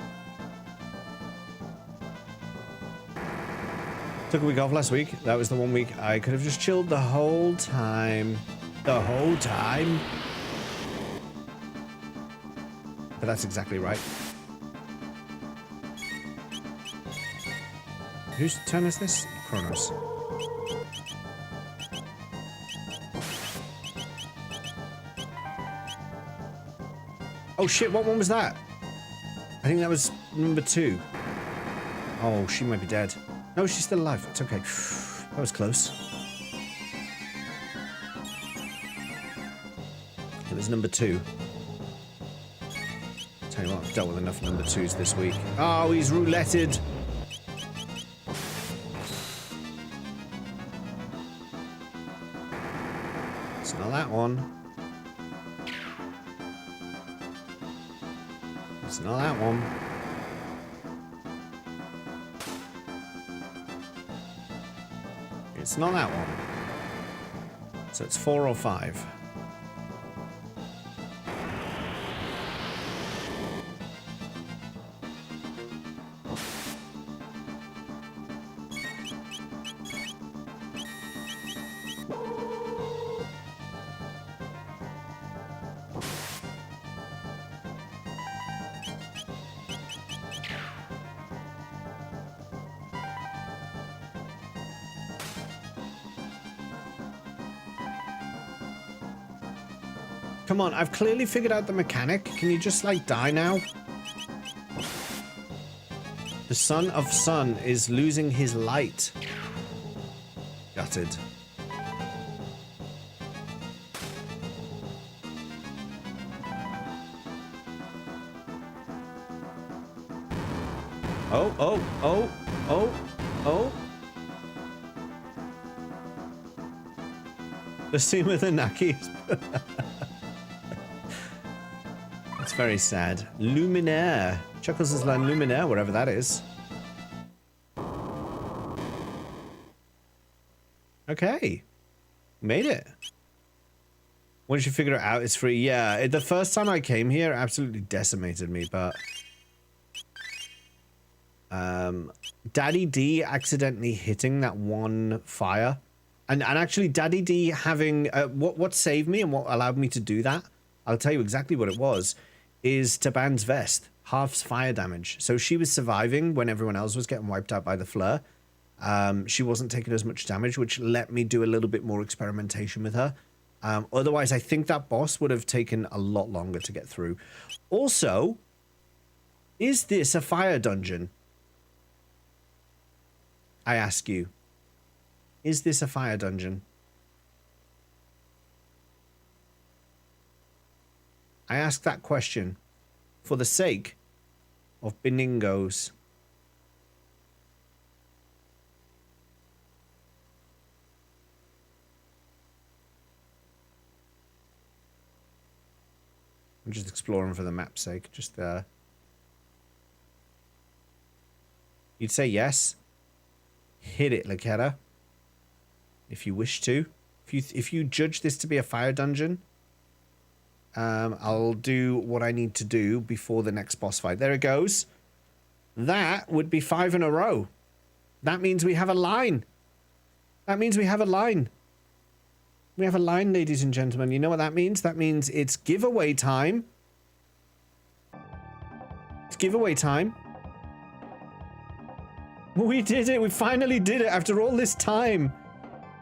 Took a week off last week. That was the 1 week I could have just chilled the whole time. The whole time. But that's exactly right. Whose turn is this? Chronos. Oh shit, what one was that? I think that was number 2. Oh, she might be dead. No, she's still alive. It's okay. That was close. It was number 2. Tell you what, I've dealt with enough number 2s this week. Oh, he's rouletted. It's not that one. It's not that one. It's not that one. So it's 4 or 5. Come on, I've clearly figured out the mechanic. Can you just, like, die now? The Son of Sun is losing his light. Gutted. Oh, oh, oh, oh, oh. The scene with the Nakis. It's very sad. Luminaire. Chuckles is like Luminaire, whatever that is. Okay. Made it. Once you figure it out, it's free. Yeah, the first time I came here, it absolutely decimated me, but... Daddy D accidentally hitting that one fire. And actually, Daddy D having... what saved me and what allowed me to do that, I'll tell you exactly what it was, is Taban's vest. Half fire damage. So she was surviving when everyone else was getting wiped out by the flare. She wasn't taking as much damage, which let me do a little bit more experimentation with her. Otherwise, I think that boss would have taken a lot longer to get through. Also, is this a fire dungeon? I ask you. Is this a fire dungeon? I ask that question for the sake of Beningos. I'm just exploring for the map's sake. Just you'd say yes. Hit it, Lakera. If you wish to. If you judge this to be a fire dungeon, I'll do what I need to do before the next boss fight. There it goes. That would be 5 in a row. That means we have a line. That means we have a line. We have a line, ladies and gentlemen. You know what that means? That means it's giveaway time. It's giveaway time. We did it. We finally did it after all this time.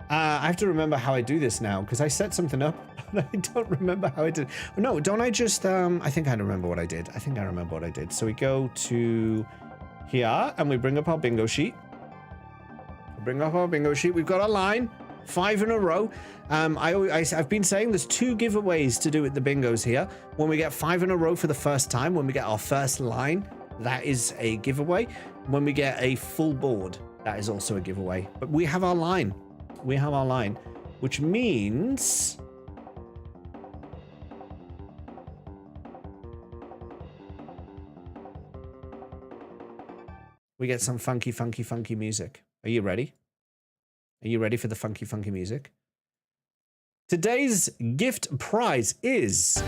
I have to remember how I do this now because I set something up and I don't remember how I did. No, don't I just... I think I remember what I did. I think I remember what I did. So we go to here and we bring up our bingo sheet. Bring up our bingo sheet. We've got a line. 5 in a row. I've been saying there's 2 giveaways to do with the bingos here. When we get 5 in a row for the first time, when we get our first line, that is a giveaway. When we get a full board, that is also a giveaway. But we have our line. We have our line, which means... we get some funky, funky, funky music. Are you ready? Are you ready for the funky, funky music? Today's gift prize is...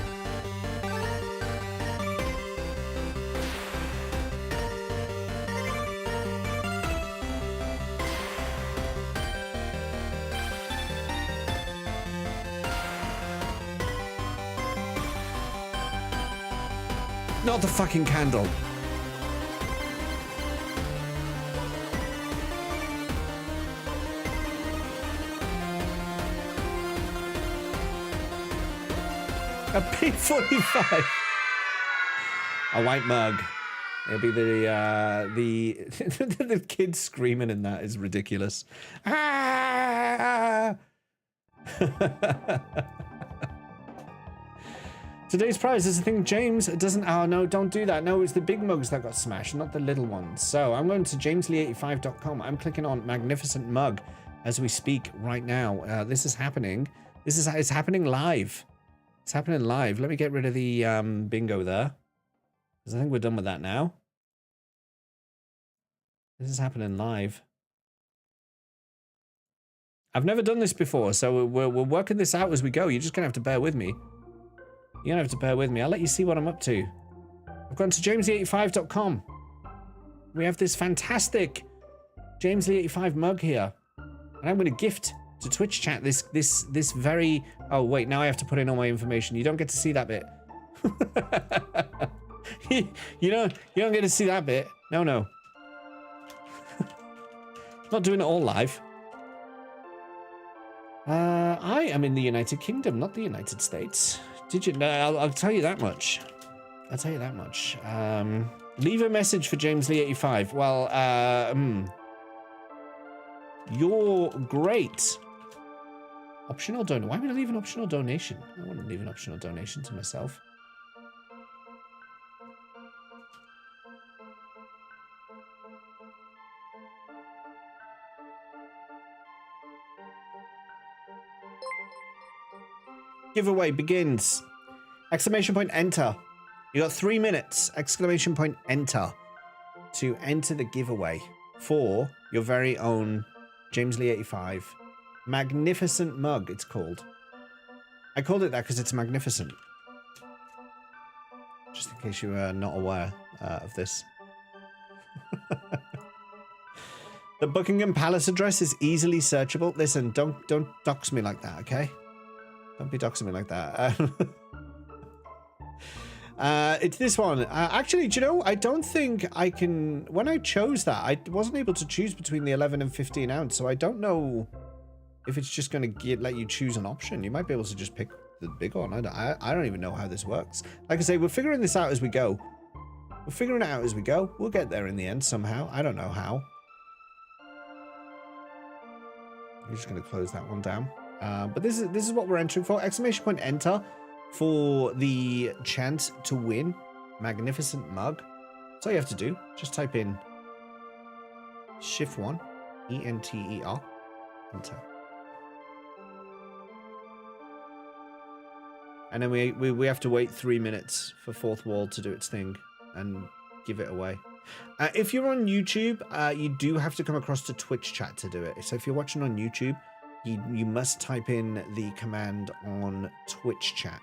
not the fucking candle. A P45. A white mug. It'll be the kids screaming in that is ridiculous. Ah! Today's prize is the thing James doesn't... oh, no, don't do that. No, it's the big mugs that got smashed, not the little ones. So I'm going to jameslee85.com. I'm clicking on Magnificent Mug as we speak right now. This is happening. It's happening live. It's happening live. Let me get rid of the bingo there. Because I think we're done with that now. This is happening live. I've never done this before, so we're working this out as we go. You're just going to have to bear with me. You're going to have to bear with me. I'll let you see what I'm up to. I've gone to jameslee85.com. We have this fantastic jameslee85 mug here. And I'm going to gift to Twitch chat this very... oh, wait, now I have to put in all my information. You don't get to see that bit. you don't get to see that bit. No. Not doing it all live. I am in the United Kingdom, not the United States. Did you know? I'll tell you that much. I'll tell you that much. Leave a message for jameslee85. Well, you're great. Optional donation. Why would I leave an optional donation? I want to leave an optional donation to myself. Giveaway begins. Exclamation point enter. You got 3 minutes. Exclamation point enter to enter the giveaway for your very own jameslee85 magnificent mug. It's called. I called it that because it's magnificent. Just in case you are not aware of this. The Buckingham Palace address is easily searchable. Listen, don't dox me like that, okay? Don't be doxing me like that. It's this one. Actually, do you know, I don't think I can... when I chose that, I wasn't able to choose between the 11 and 15 ounce, so I don't know if it's just going to let you choose an option. You might be able to just pick the big one. I don't even know how this works. Like I say, we're figuring this out as we go. We're figuring it out as we go. We'll get there in the end somehow. I don't know how. I'm just going to close that one down. But this is what we're entering for. Exclamation point enter for the chance to win magnificent mug. That's all you have to do. Just type in shift 1 ENTER enter. And then we have to wait 3 minutes for Fourth Wall to do its thing and give it away. If you're on YouTube, you do have to come across to Twitch chat to do it. So if you're watching on YouTube, you must type in the command on Twitch chat.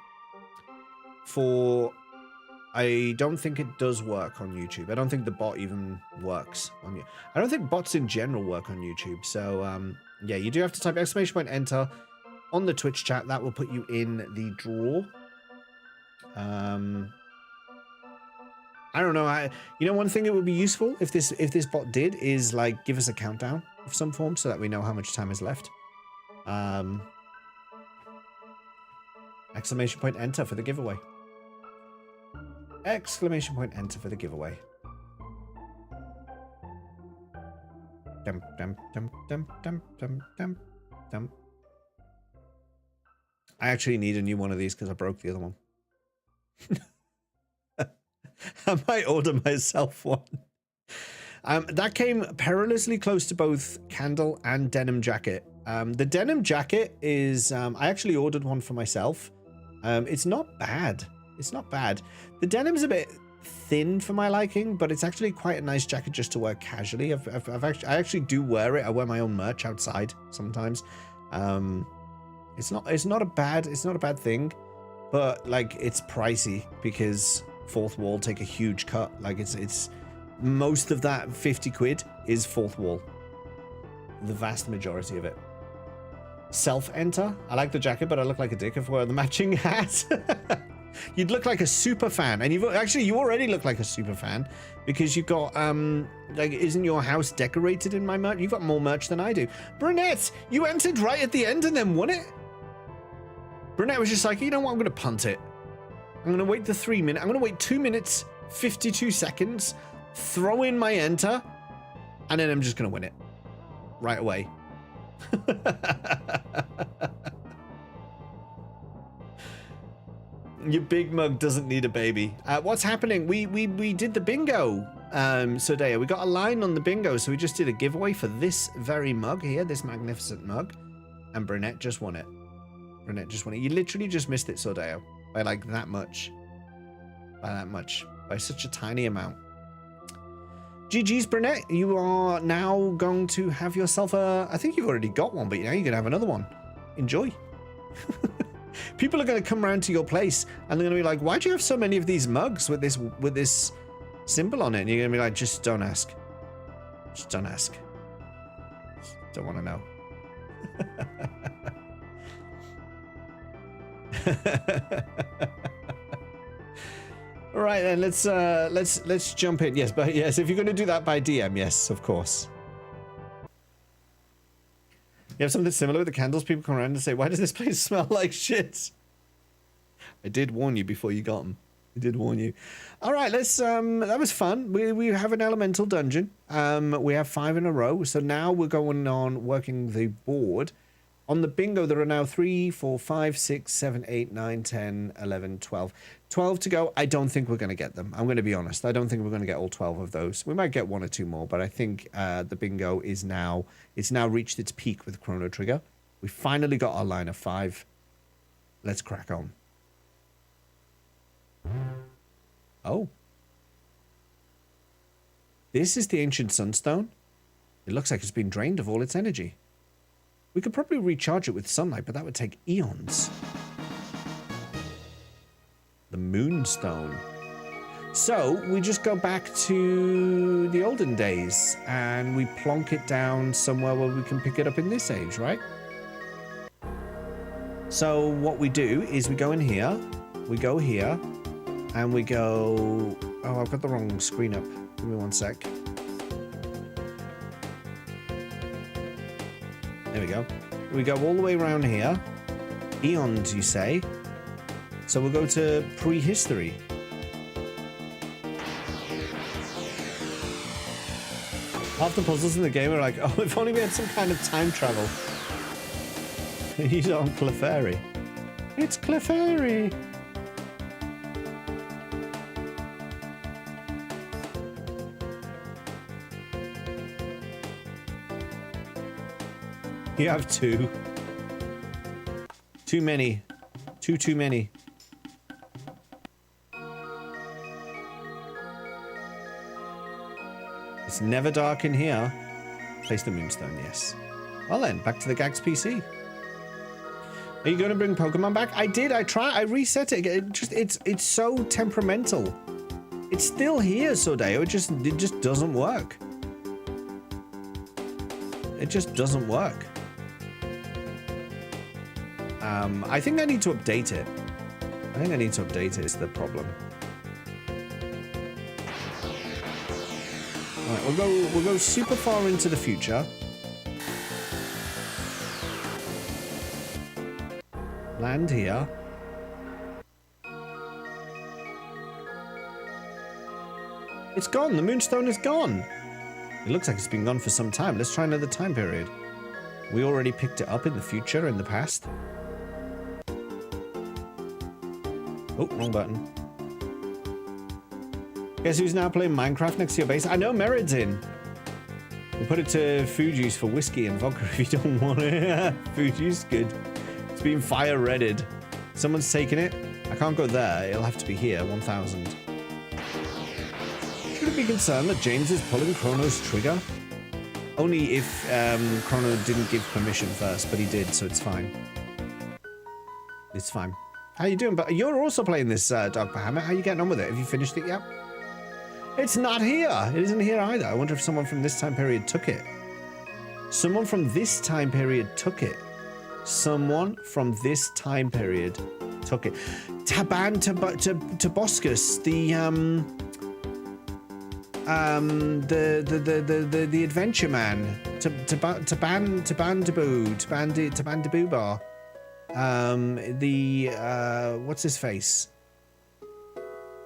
I don't think it does work on YouTube. I don't think the bot even works on you. I don't think bots in general work on YouTube. So yeah, you do have to type exclamation point enter on the Twitch chat. That will put you in the draw. I don't know. You know, one thing that would be useful if this bot did is like give us a countdown of some form so that we know how much time is left. Exclamation point enter for the giveaway. Exclamation point enter for the giveaway. Dum dum dum dum dum dum dum dum. I actually need a new one of these because I broke the other one. I might order myself one. That came perilously close to both candle and denim jacket. The denim jacket is, I actually ordered one for myself. It's not bad. It's not bad. The denim's a bit thin for my liking, but it's actually quite a nice jacket just to wear casually. I actually do wear it. I wear my own merch outside sometimes. It's not a bad thing, but like it's pricey because Fourth Wall take a huge cut. Like it's most of that 50 quid is Fourth Wall. The vast majority of it. Self-enter. I like the jacket, but I look like a dick if I wear the matching hat. You'd look like a super fan, and you already look like a super fan because you've got like, isn't your house decorated in my merch? You've got more merch than I do. Brunette, you entered right at the end and then won it. Brunette was just like, you know what, I'm gonna punt it. I'm gonna wait the 3 minutes. I'm gonna wait 2 minutes 52 seconds, throw in my enter, and then I'm just gonna win it right away. Your big mug doesn't need a baby. What's happening? We did the bingo. So Dea, we got a line on the bingo, so we just did a giveaway for this very mug here, this magnificent mug, and Brunette just won it. Brunette just won it. You literally just missed it, Sordeo, by like that much. By that much. By such a tiny amount. GG's, Brunette. You are now going to have yourself a... I think you've already got one, but now you're going to have another one. Enjoy. People are going to come around to your place and they're going to be like, why do you have so many of these mugs with this symbol on it? And you're going to be like, just don't ask. Just don't ask. Just don't want to know. All right, then let's jump in. Yes, but yes, if you're going to do that by DM, yes, of course. You have something similar with the candles. People come around and say, why does this place smell like shit? I did warn you before you got them. I did warn you. All right, let's, that was fun. We have an elemental dungeon. We have 5 in a row. So now we're going on working the board. On the bingo, there are now 3, 4, 5, 6, 7, 8, 9, 10, 11, 12. 12 to go. I don't think we're going to get them. I'm going to be honest. I don't think we're going to get all 12 of those. We might get 1 or 2 more, but I think the bingo is now, it's now reached its peak with Chrono Trigger. We finally got our line of 5. Let's crack on. Oh. This is the ancient sunstone. It looks like it's been drained of all its energy. We could probably recharge it with sunlight, but that would take eons. The moonstone. So we just go back to the olden days and we plonk it down somewhere where we can pick it up in this age, right? So what we do is we go in here, we go here, and we go... Oh, I've got the wrong screen up. Give me 1 sec. There we go. We go all the way around here. Eons, you say? So we'll go to prehistory. Half the puzzles in the game are like, oh, if only we had some kind of time travel. He's on Clefairy. It's Clefairy. You have two. Too many. Too many. It's never dark in here. Place the moonstone, yes. Well then, back to the Gags PC. Are you going to bring Pokemon back? I did. I reset it. It's so temperamental. It's still here, Sordeo. It just doesn't work. It just doesn't work. I think I need to update it. I think I need to update it. It's the problem. All right, we'll go super far into the future. Land here. It's gone. The moonstone is gone. It looks like it's been gone for some time. Let's try another time period. We already picked it up in the future, in the past. Oh, wrong button. Guess who's now playing Minecraft next to your base? I know Merid's in. We'll put it to food use for whiskey and vodka if you don't want it. Food use, good. It's been fire redded. Someone's taken it. I can't go there. It'll have to be here. 1000. Should it be concerned that James is pulling Chrono's trigger? Only if Chrono didn't give permission first, but he did, so it's fine. It's fine. How you doing? But you're also playing this Dark Bahamut. How you getting on with it? Have you finished it yet? It's not here. It isn't here either. I wonder if someone from this time period took it. Someone from this time period took it. Someone from this time period took it. Taban Toboscus, the adventure man. Tabandaboo bar. What's his face?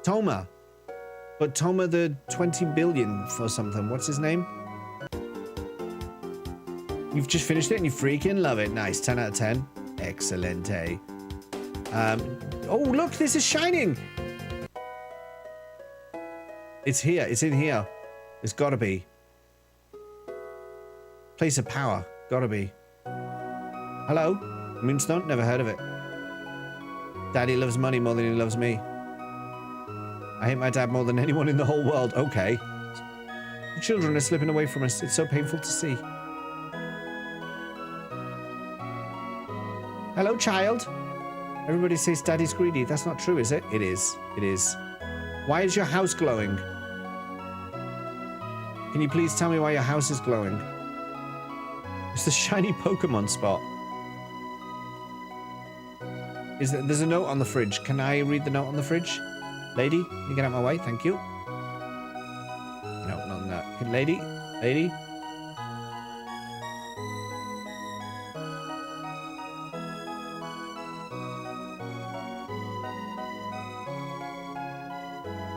Toma. But Toma the 20 billion or something. What's his name? You've just finished it and you freaking love it. Nice. 10 out of 10. Excelente. Oh, look, this is shining. It's here. It's in here. It's gotta be. Place of power. Gotta be. Hello? Moonstone? Never heard of it. Daddy loves money more than he loves me. I hate my dad more than anyone in the whole world. Okay. The children are slipping away from us. It's so painful to see. Hello, child. Everybody says Daddy's greedy. That's not true, is it? It is. It is. Why is your house glowing? Can you please tell me why your house is glowing? It's the shiny Pokemon spot. There's a note on the fridge. Can I read the note on the fridge? Lady, you get out of my way. Thank you. No, not on that. Lady? Lady?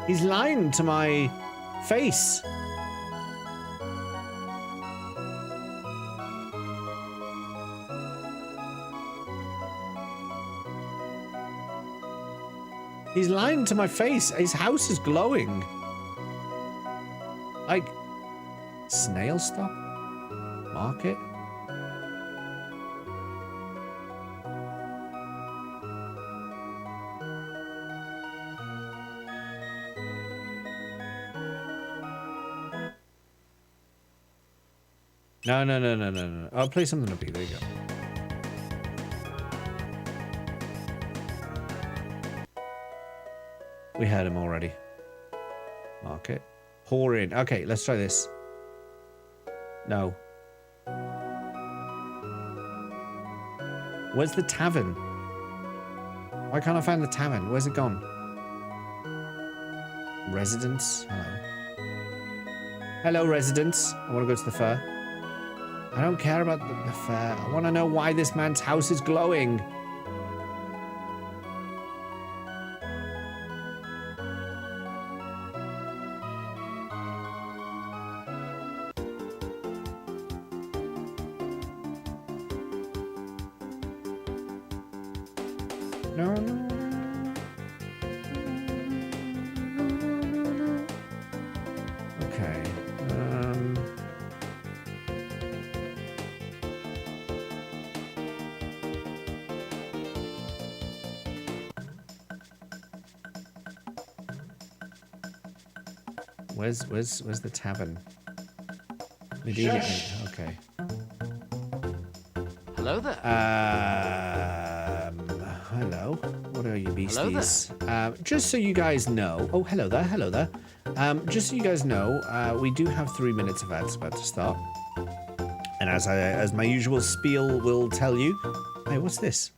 He's lying to my face. He's lying to my face. His house is glowing. Like, snail stop? Market? No. I'll play something up here. There you go. We heard him already. Market. Pour in. Okay, let's try this. No. Where's the tavern? Why can't I find the tavern? Where's it gone? Residence. Hello. Hello, residents. I want to go to the fair. I don't care about the fair. I want to know why this man's house is glowing. No, no, no. Okay. Where's the tavern? Okay. Hello there. Hello. What are you Hello beasties? Just so you guys know. Oh, hello there. Hello there. Just so you guys know, we do have 3 minutes of ads about to start. And as my usual spiel will tell you, hey, what's this?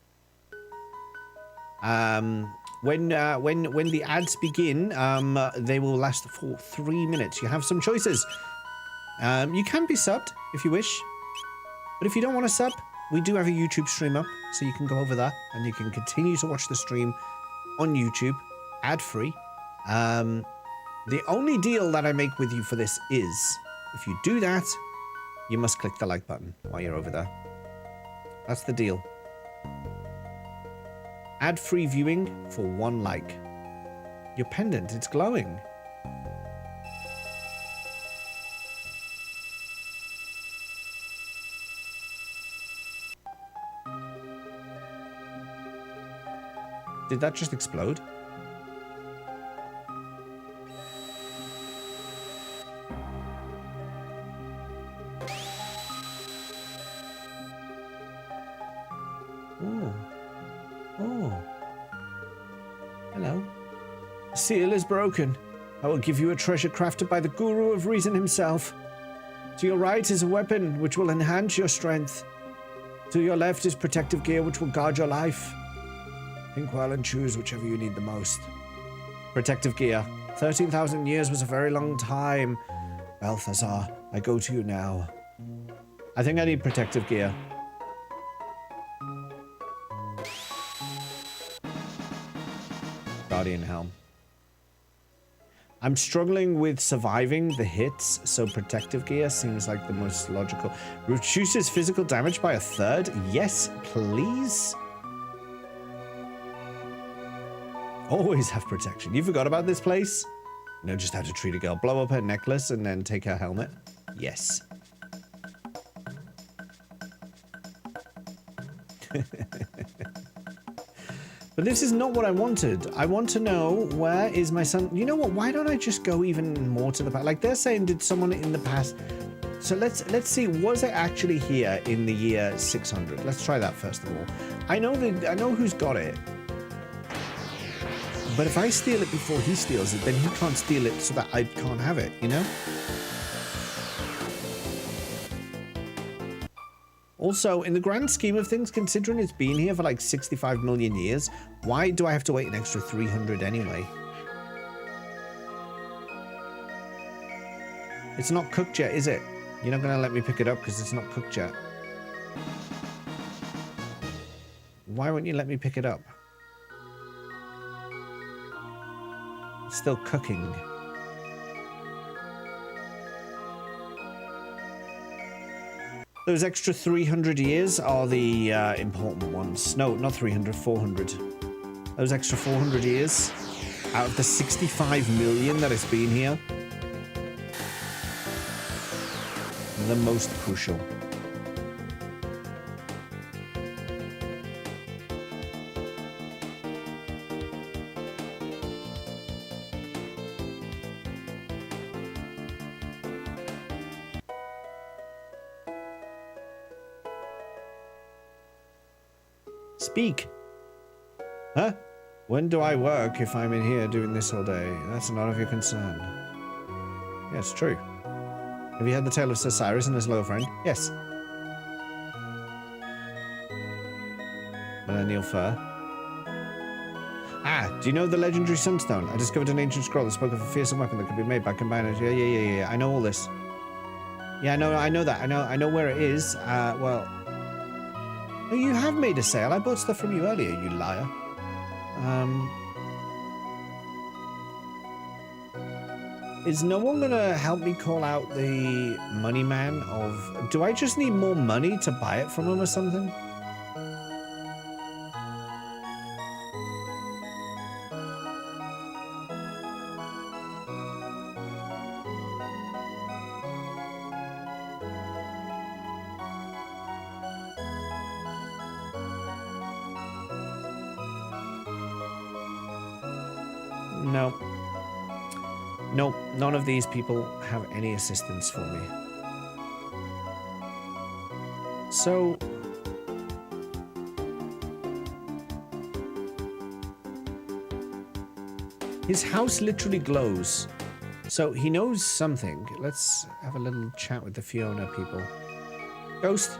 When the ads begin, they will last for 3 minutes. You have some choices. You can be subbed if you wish, but if you don't want to sub, we do have a YouTube stream up, so you can go over there and you can continue to watch the stream on YouTube, ad-free. The only deal that I make with you for this is, if you do that, you must click the like button while you're over there. That's the deal. Ad-free viewing for 1 like. Your pendant, it's glowing. Did that just explode? Oh. Oh. Hello. The seal is broken. I will give you a treasure crafted by the Guru of Reason himself. To your right is a weapon which will enhance your strength. To your left is protective gear which will guard your life. Think well and choose whichever you need the most. Protective gear. 13,000 years was a very long time. Balthazar, I go to you now. I think I need protective gear. Guardian Helm. I'm struggling with surviving the hits, so protective gear seems like the most logical. Reduces physical damage by 1/3? Yes, please. Always have protection. You forgot about this place? You know just how to treat a girl. Blow up her necklace and then take her helmet? Yes. But this is not what I wanted. I want to know, where is my son? You know what? Why don't I just go even more to the past? Like they're saying, did someone in the past? So let's see. Was it actually here in the year 600? Let's try that first of all. I know who's got it. But if I steal it before he steals it, then he can't steal it so that I can't have it, you know? Also, in the grand scheme of things, considering it's been here for like 65 million years, why do I have to wait an extra 300 anyway? It's not cooked yet, is it? You're not going to let me pick it up because it's not cooked yet. Why won't you let me pick it up? It's still cooking. Those extra 300 years are the important ones. No, not 300, 400. Those extra 400 years out of the 65 million that it's been here. The most crucial. Speak. Huh? When do I work if I'm in here doing this all day? That's none of your concern. Yeah, it's true. Have you heard the tale of Sir Cyrus and his loyal friend? Yes. Millennial fur. Ah, do you know the legendary Sunstone? I discovered an ancient scroll that spoke of a fearsome weapon that could be made by combining. Yeah. I know all this. Yeah, no, I know that. I know where it is. Well, no, you have made a sale. I bought stuff from you earlier, you liar. Is no one gonna help me call out the money man of... Do I just need more money to buy it from him or something? No. Nope, none of these people have any assistance for me. So... his house literally glows. So he knows something. Let's have a little chat with the Fiona people. Ghost?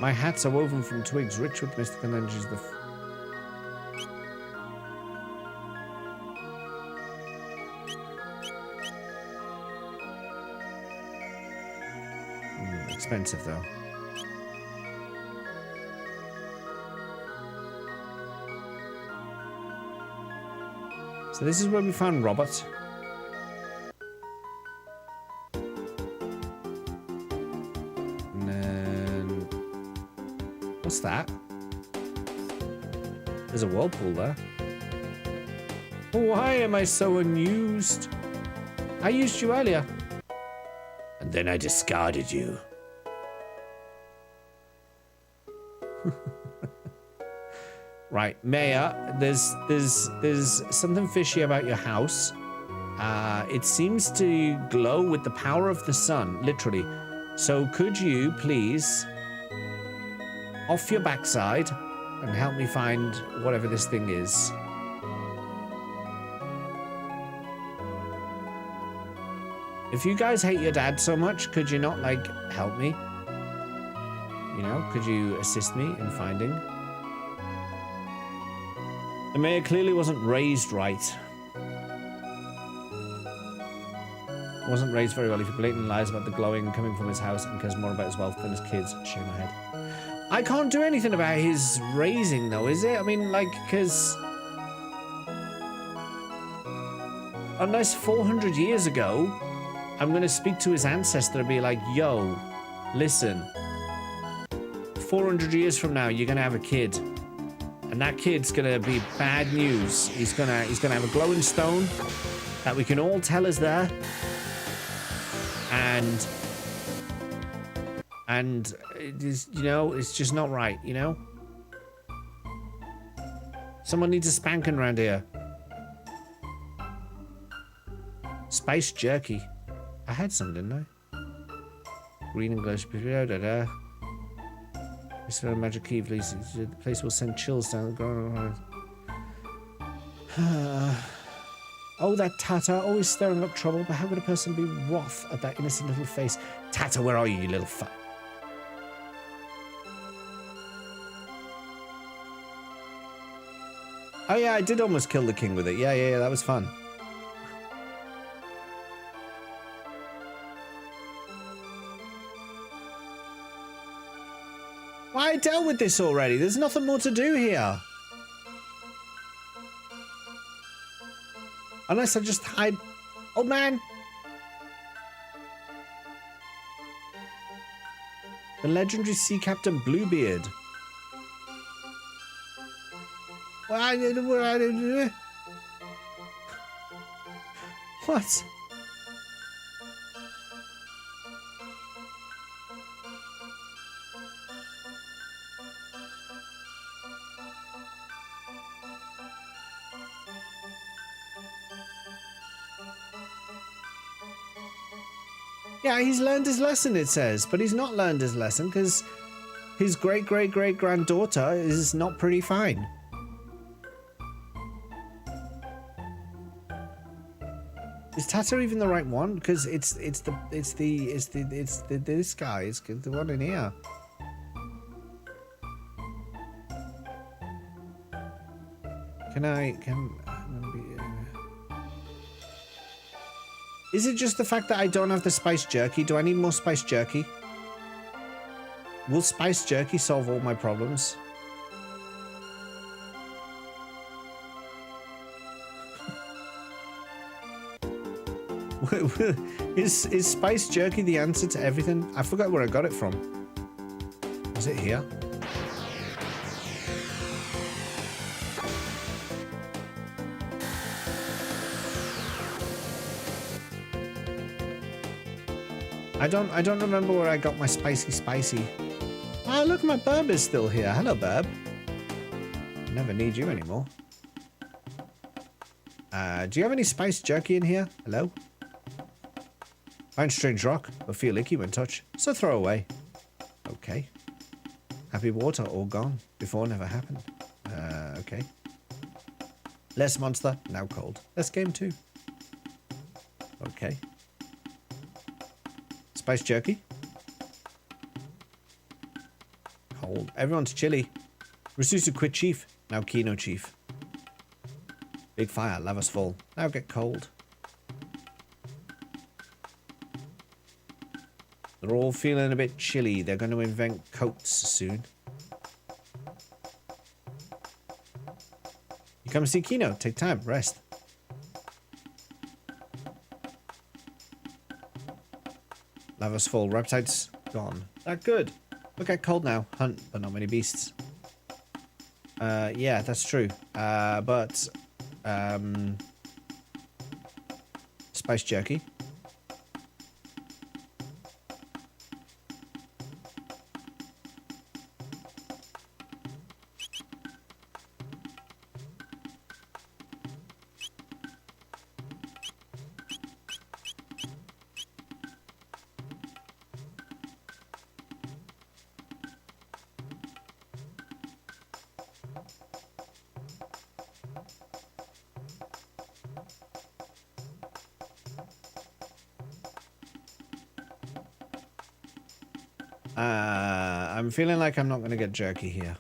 My hats are woven from twigs rich with mystical energies. Expensive though. So this is where we found Robert. And then... what's that? There's a whirlpool there. Why am I so unused? I used you earlier. And then I discarded you. Right, Maya, there's something fishy about your house. It seems to glow with the power of the sun, literally. So could you please off your backside and help me find whatever this thing is? If you guys hate your dad so much, could you not, like, help me? You know, could you assist me in finding? The mayor clearly wasn't raised right. Wasn't raised very well if he blatant lies about the glowing coming from his house and cares more about his wealth than his kids. Shame my head. I can't do anything about his raising, though, is it? I mean, like, because... unless 400 years ago, I'm going to speak to his ancestor and be like, yo, listen, 400 years from now, you're going to have a kid. And that kid's gonna be bad news. He's gonna have a glowing stone that we can all tell is there. And it is, you know, it's just not right, you know? Someone needs a spanking around here. Spice jerky. I had some, didn't I? Green and glows. This magic key, please. The place will send chills down the ground. Oh, that Tata, always stirring up trouble. But how could a person be wroth at that innocent little face? Tata, where are you, you little fuck? Oh yeah, I did almost kill the king with it. Yeah, that was fun. Well, I dealt with this already. There's nothing more to do here. Unless I just hide... Old man! The legendary sea captain Bluebeard. What? Yeah, he's learned his lesson, it says, but he's not learned his lesson because his great-great-great-granddaughter is not pretty fine. Is Tata even the right one? Because it's this guy, it's the one in here. Is it just the fact that I don't have the spice jerky? Do I need more spice jerky? Will spice jerky solve all my problems? Is spice jerky the answer to everything? I forgot where I got it from. Is it here? I don't remember where I got my spicy. Ah, look, my Burb is still here. Hello, Burb. Never need you anymore. Do you have any spice jerky in here? Hello? Find strange rock, but feel icky when touched, so throw away. Okay. Happy water, all gone. Before never happened. Okay. Less monster, now cold. Less game 2. Okay. Spice jerky. Cold. Everyone's chilly. Rasusu quit chief, now Kino chief. Big fire, lava's full. Now get cold. They're all feeling a bit chilly. They're going to invent coats soon. You come see Kino. Take time. Rest. Lava's full. Reptiles gone. That good. Look at cold now. Hunt, but not many beasts. Yeah, that's true. Spice jerky. I'm feeling like I'm not going to get jerky here.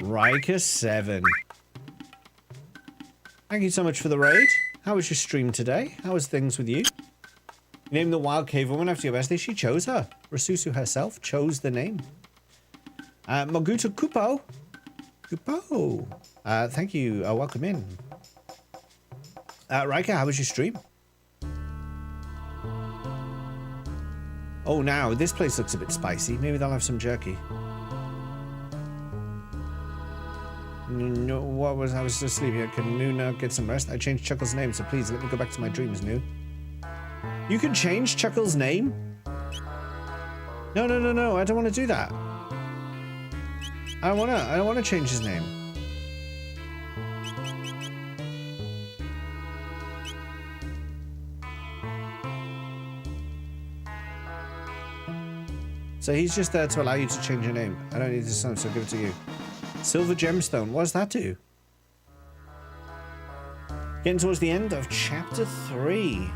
Riker 7. Thank you so much for the raid. How was your stream today? How was things with you? You named the wild cave woman after your birthday. She chose her. Rasusu herself chose the name. Moguto Kupo. Kupo. Thank you. Welcome in. Riker, how was your stream? Oh, now this place looks a bit spicy. Maybe they'll have some jerky. No, what was I was just sleeping. Can Nu now get some rest? I changed Chuckle's name, so please let me go back to my dreams, Nu. You can change Chuckle's name? No, no, no, no. I don't want to do that. I don't wanna change his name. So he's just there to allow you to change your name. I don't need this song, so I'll give it to you. Silver gemstone. What does that do? Getting towards the end of chapter 3.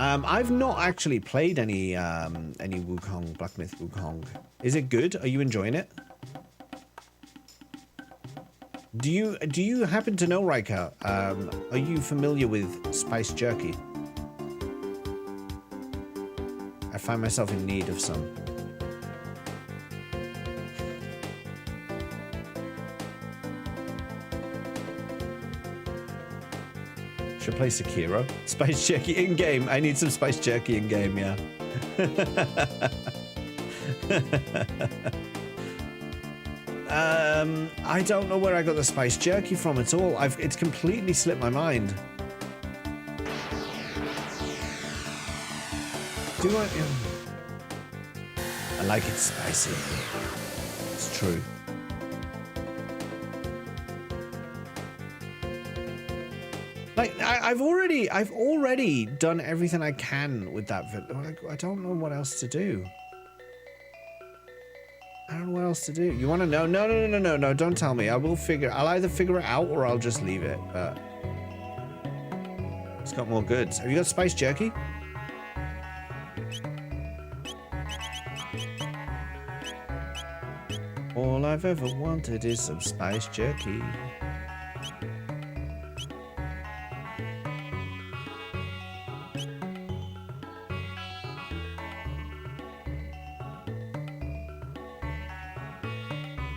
I've not actually played any Wukong, Black Myth Wukong. Is it good? Are you enjoying it? Do you happen to know, Riker? Are you familiar with spice jerky? I find myself in need of some. Should play Sekiro. Spice jerky in game. I need some spice jerky in game, yeah. I don't know where I got the spice jerky from at all. It's completely slipped my mind. Do I? I like it spicy. It's true. Like I've already done everything I can with that video. I don't know what else to do. I don't know what else to do. You want to know? No. Don't tell me. I'll either figure it out or I'll just leave it. But It's got more goods. Have you got spice jerky? All I've ever wanted is some spice jerky.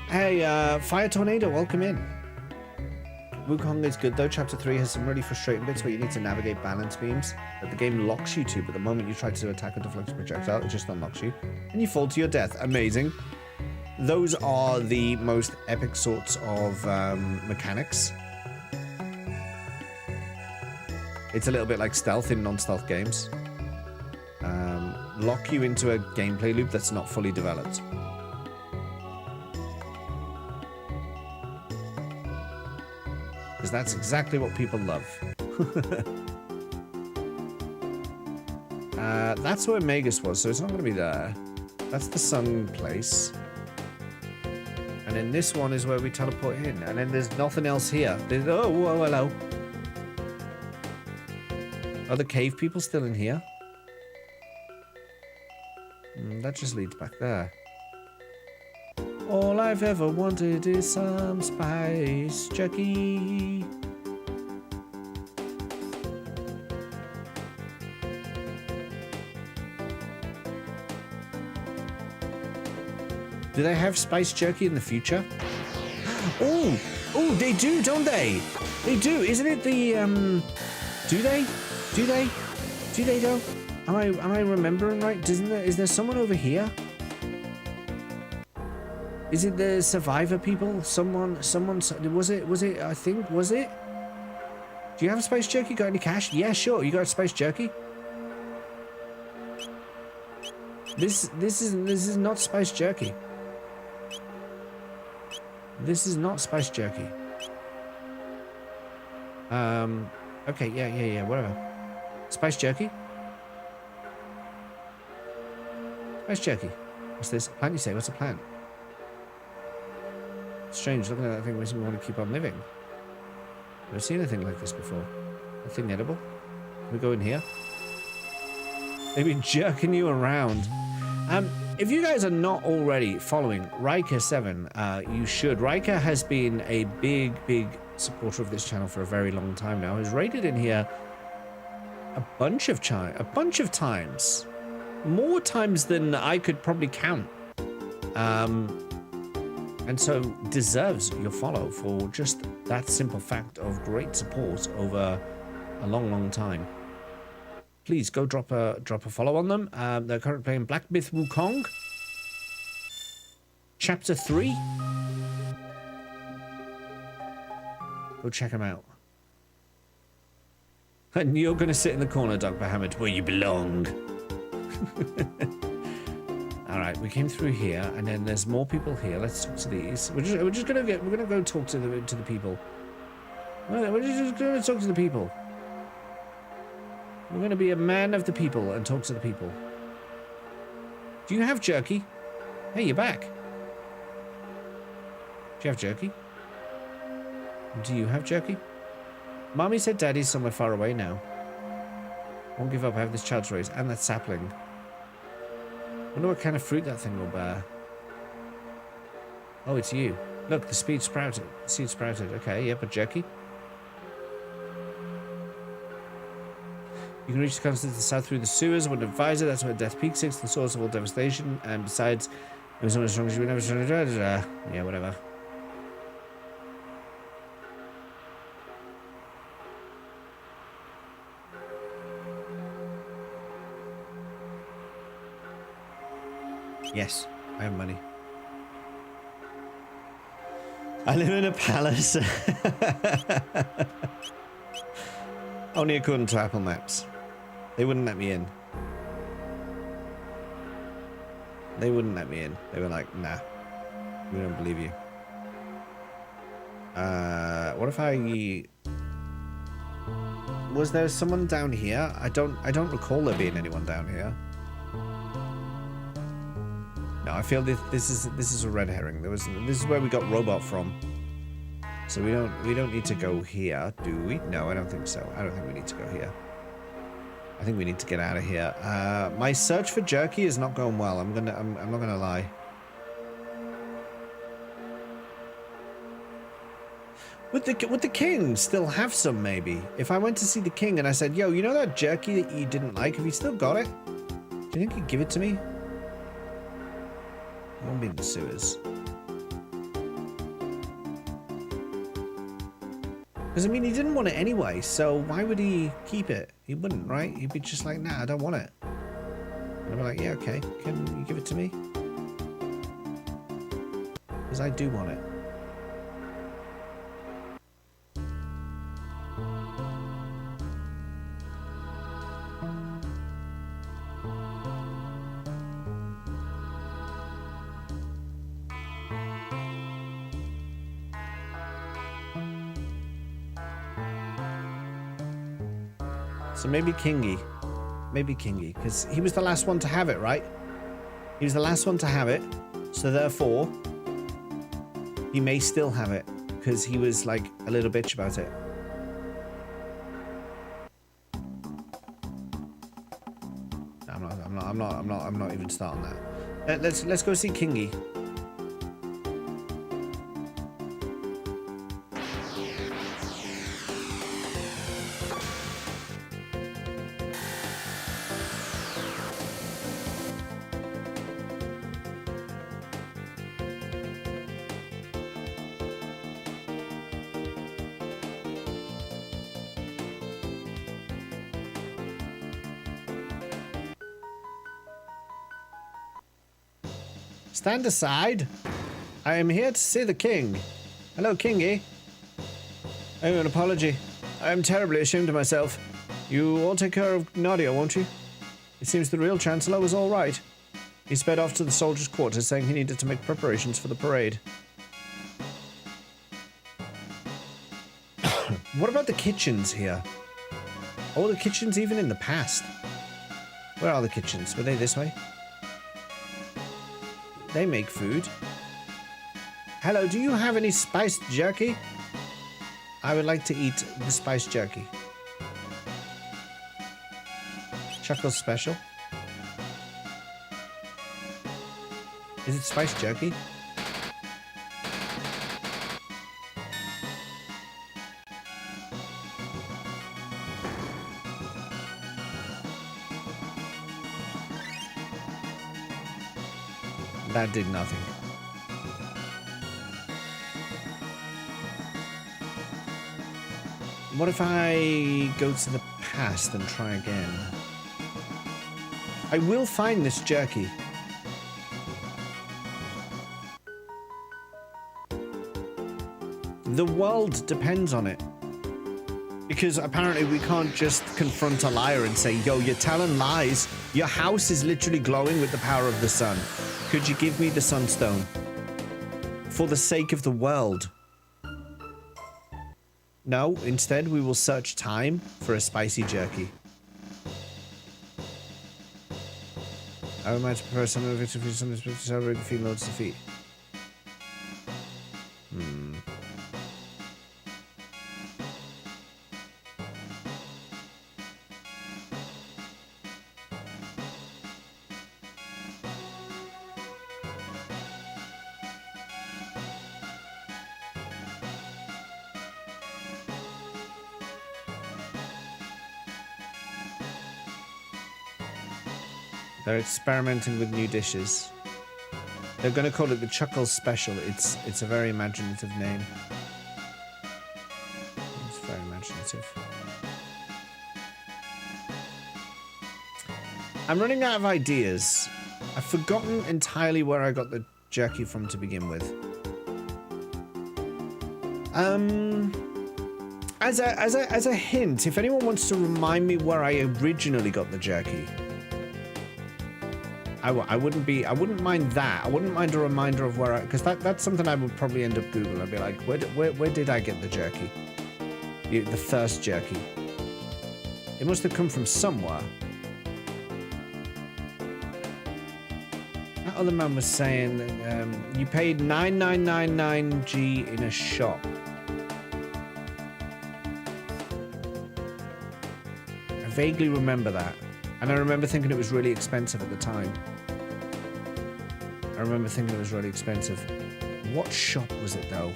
Hey, Fire Tornado, welcome in. Wukong is good though. Chapter 3 has some really frustrating bits where you need to navigate balance beams that the game locks you to, but the moment you try to attack or deflect a projectile, it just unlocks you, and you fall to your death. Amazing. Those are the most epic sorts of mechanics. It's a little bit like stealth in non-stealth games. Lock you into a gameplay loop that's not fully developed. Because that's exactly what people love. That's where Magus was, so it's not going to be there. That's the sun place. And then this one is where we teleport in. And then there's nothing else here. Oh, whoa, hello. Are the cave people still in here? That just leads back there. All I've ever wanted is some spice jerky. Do they have spice jerky in the future? Oh, they do, don't they? They do. Isn't it the Do they? Do they? Do they though? Am I remembering right? Is there someone over here? Is it the survivor people? Someone was it I think was it? Do you have a spice jerky? Got any cash? Yeah, sure. You got a spice jerky? This is not spice jerky. This is not spice jerky. Okay, yeah, whatever. Spice jerky? Spice jerky. What's this? A plant, you say? What's a plant? Strange, looking at that thing makes me want to keep on living. Never seen anything like this before. A thing edible? Can we go in here? They've been jerking you around. If you guys are not already following Riker7, you should. Riker has been a big supporter of this channel for a very long time now. He's raided in here a bunch of times. More times than I could probably count. And so deserves your follow for just that simple fact of great support over a long time. Please go drop a follow on them. They're currently playing Black Myth Wukong, Chapter 3. Go check them out. And you're going to sit in the corner, Doug Bahamut, where you belong. All right, we came through here, and then there's more people here. Let's talk to these. We're gonna go talk to the people. We're just gonna talk to the people. We're gonna be a man of the people and talk to the people. Do you have jerky? Hey, you're back. Do you have jerky? Do you have jerky? Mommy said Daddy's somewhere far away now. Won't give up. I have this child's race and that sapling. Wonder what kind of fruit that thing will bear. Oh, it's you. Look, the seed sprouted. Okay, yeah, but jerky? You can reach the continent to the south through the sewers. Would advise it. That's where Death Peak sits, the source of all devastation. And besides, it was not as strong as you would never. Yeah, whatever. Yes, I have money. I live in a palace. Only according to Apple Maps. They wouldn't let me in. They wouldn't let me in. They were like, nah, we don't believe you. What if I... Was there someone down here? I don't recall there being anyone down here. No, I feel this is a red herring. This is where we got robot from. So we don't need to go here, do we? No, I don't think so. I don't think we need to go here. I think we need to get out of here. My search for jerky is not going well. I'm not gonna lie. Would the king still have some, maybe? If I went to see the king and I said, yo, you know that jerky that you didn't like? Have you still got it? Do you think he'd give it to me? It won't be in the sewers. Because, I mean, he didn't want it anyway, so why would he keep it? He wouldn't, right? He'd be just like, nah, I don't want it. And I'd be like, yeah, okay, can you give it to me? Because I do want it. So maybe Kingy. Maybe Kingy, because he was the last one to have it, right? He was the last one to have it, so therefore, he may still have it, because he was like a little bitch about it. I'm not even starting that. Let's go see Kingy. Stand aside. I am here to see the king. Hello, Kingy. I owe an apology. I am terribly ashamed of myself. You all take care of Nadia, won't you? It seems the real Chancellor was all right. He sped off to the soldiers' quarters, saying he needed to make preparations for the parade. What about the kitchens here? Oh, the kitchens even in the past. Where are the kitchens? Were they this way? They make food. Hello, do you have any spiced jerky? I would like to eat the spiced jerky. Chuckle special. Is it spiced jerky? That did nothing. What if I go to the past and try again? I will find this jerky. The world depends on it. Because apparently we can't just confront a liar and say, yo, you're telling lies. Your house is literally glowing with the power of the sun. Could you give me the sunstone? For the sake of the world. No, instead we will search time for a spicy jerky. I would like to prepare some of it to celebrate the field Lord's defeat. They're experimenting with new dishes. They're going to call it the Chuckle Special. It's a very imaginative name. It's very imaginative. I'm running out of ideas. I've forgotten entirely where I got the jerky from to begin with. As a hint, if anyone wants to remind me where I originally got the jerky, I wouldn't mind that. I wouldn't mind a reminder of where because that's something I would probably end up Googling. I'd be like, where did I get the jerky? The first jerky. It must have come from somewhere. That other man was saying that you paid 9999G in a shop. vaguely remember that. And I remember thinking it was really expensive at the time. I remember thinking it was really expensive. What shop was it, though?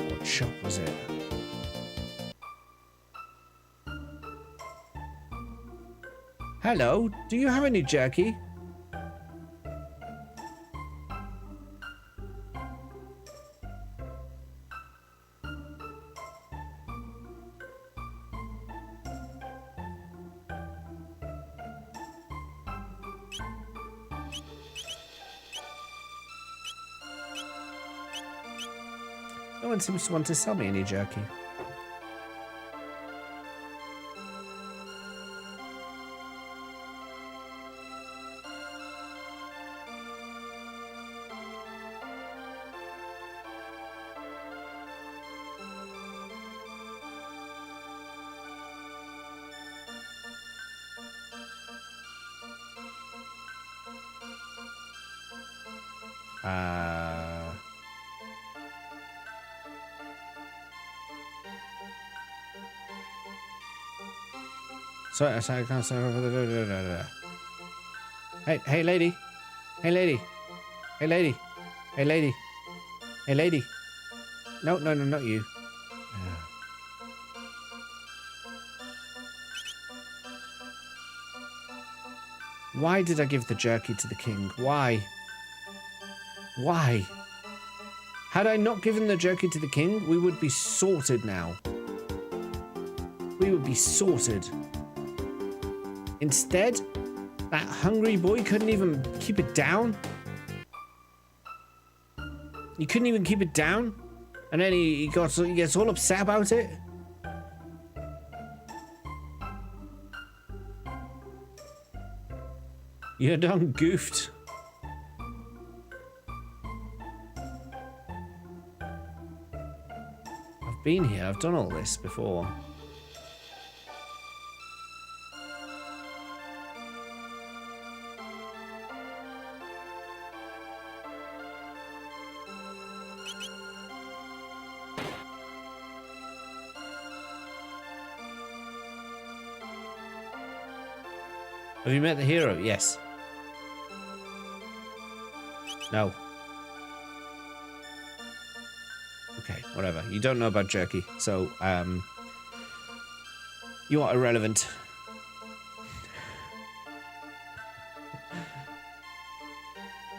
What shop was it? Hello, do you have any jerky? No one seems to want to sell me any jerky. Sorry, I can't say. Hey, lady. Hey, lady. Hey, lady. Hey, lady. Hey, lady. No, not you. Why did I give the jerky to the king? Why? Why? Had I not given the jerky to the king, we would be sorted now. We would be sorted. Instead, that hungry boy couldn't even keep it down. He couldn't even keep it down. And then he gets all upset about it. You're done goofed. I've been here. I've done all this before. Have you met the hero? Yes. No. Okay, whatever. You don't know about jerky, so, you are irrelevant.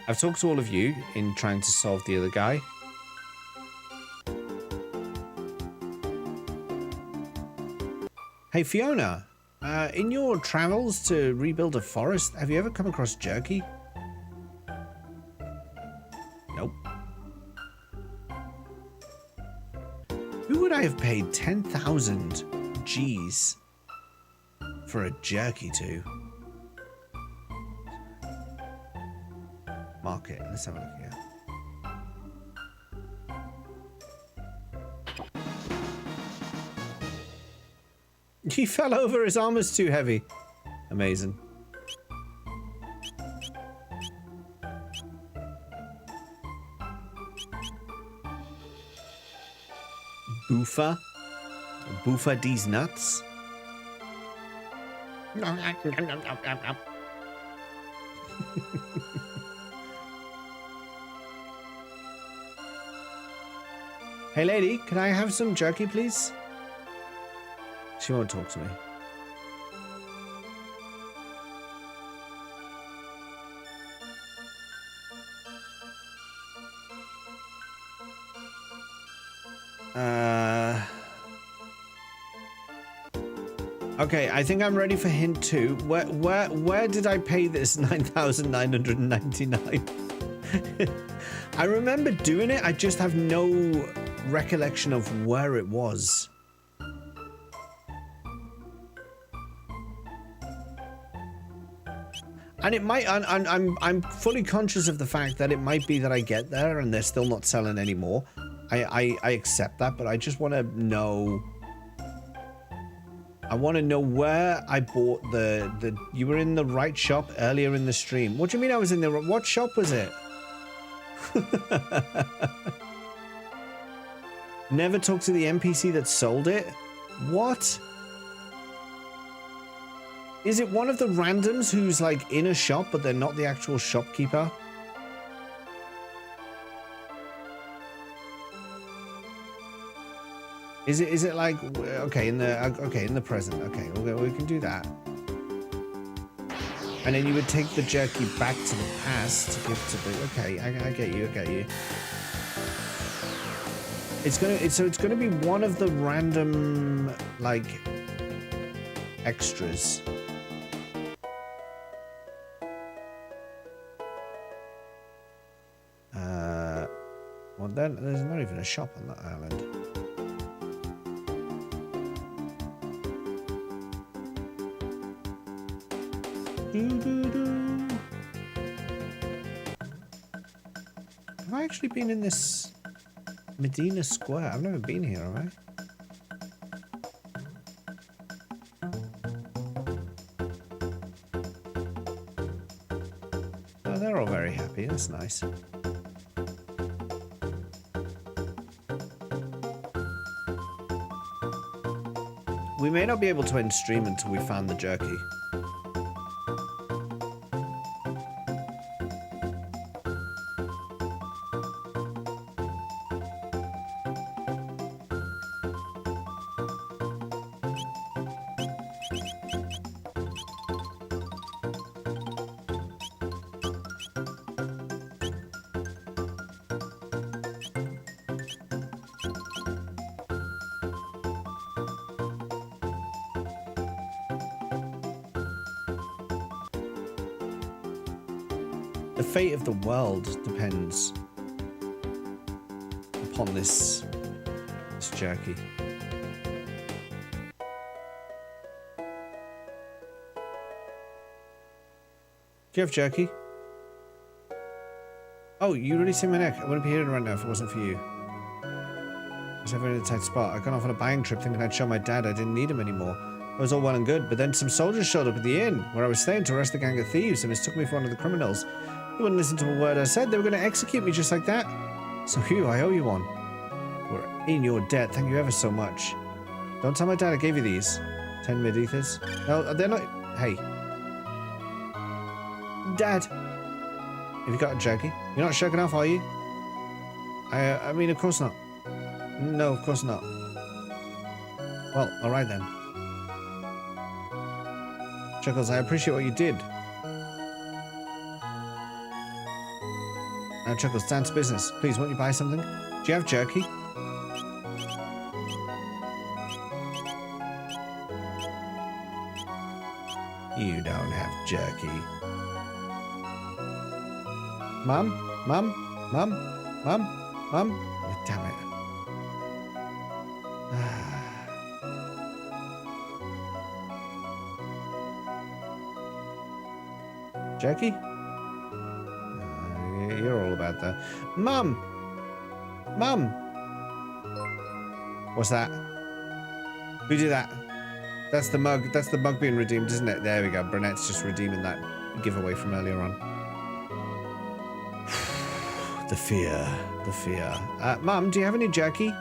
I've talked to all of you in trying to solve the other guy. Hey, Fiona. In your travels to rebuild a forest, have you ever come across jerky? Nope. Who would I have paid 10,000 G's for a jerky to? Market. Let's have a look here. He fell over, his armor's too heavy. Amazing. Boofa? Boofa these nuts? Hey lady, can I have some jerky please? She won't talk to me. Okay, I think I'm ready for hint 2. Where did I pay this 9,999? I remember doing it, I just have no recollection of where it was. And it might, I'm fully conscious of the fact that it might be that I get there and they're still not selling anymore. I accept that, but I just want to know. I want to know where I bought the. You were in the right shop earlier in the stream. What do you mean I was in the? What shop was it? Never talked to the NPC that sold it. What? Is it one of the randoms who's like in a shop, but they're not the actual shopkeeper? Is it like okay in the present? Okay, we can do that. And then you would take the jerky back to the past to give to the. Okay, I get you. I get you. It's gonna be one of the random like extras. Well then there's not even a shop on that island. Have I actually been in this Medina Square? I've never been here, have I? Oh, they're all very happy. That's nice. We may not be able to end stream until we found the jerky. The fate of the world depends upon this jerky. Do you have jerky? Oh, you really see my neck. I wouldn't be here right now if it wasn't for you. I was having a tight spot. I got off on a buying trip thinking I'd show my dad I didn't need him anymore. It was all well and good, but then some soldiers showed up at the inn where I was staying to arrest a gang of thieves and mistook me for one of the criminals. They wouldn't listen to a word I said. They were going to execute me just like that. So Hugh, I owe you one. We're in your debt. Thank you ever so much. Don't tell my dad I gave you these. 10 mid-ethers. No, they're not... Hey. Dad. Have you got a jerky? You're not shaking off, are you? I mean, of course not. No, of course not. Well, alright then. Chuckles, I appreciate what you did. Now, Chuckles, down to business. Please, won't you buy something? Do you have jerky? You don't have jerky. Mum? Mum? Mum? Mum? Mum? Oh, damn it. Jerky? You're all about that. Mum! Mum! What's that? Who did that? That's the mug. That's the mug being redeemed, isn't it? There we go. Brunette's just redeeming that giveaway from earlier on. The fear. The fear. Mum, do you have any jerky?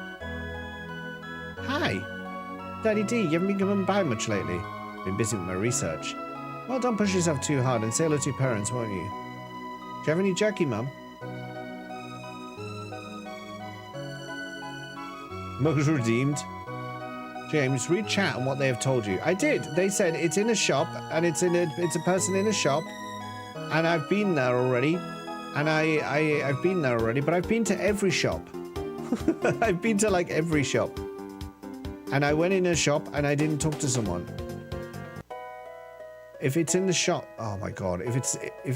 Hi. Daddy D, you haven't been coming by much lately. Been busy with my research. Well, don't push yourself too hard and say hello to your parents, won't you? Do you have any jerky, Mum? Mugs redeemed. James, read chat on what they have told you. I did. They said it's in a shop, and it's a person in a shop, and I've been there already, and I've been there already, but I've been to every shop. I've been to like every shop, and I went in a shop and I didn't talk to someone. If it's in the shop, oh my god, if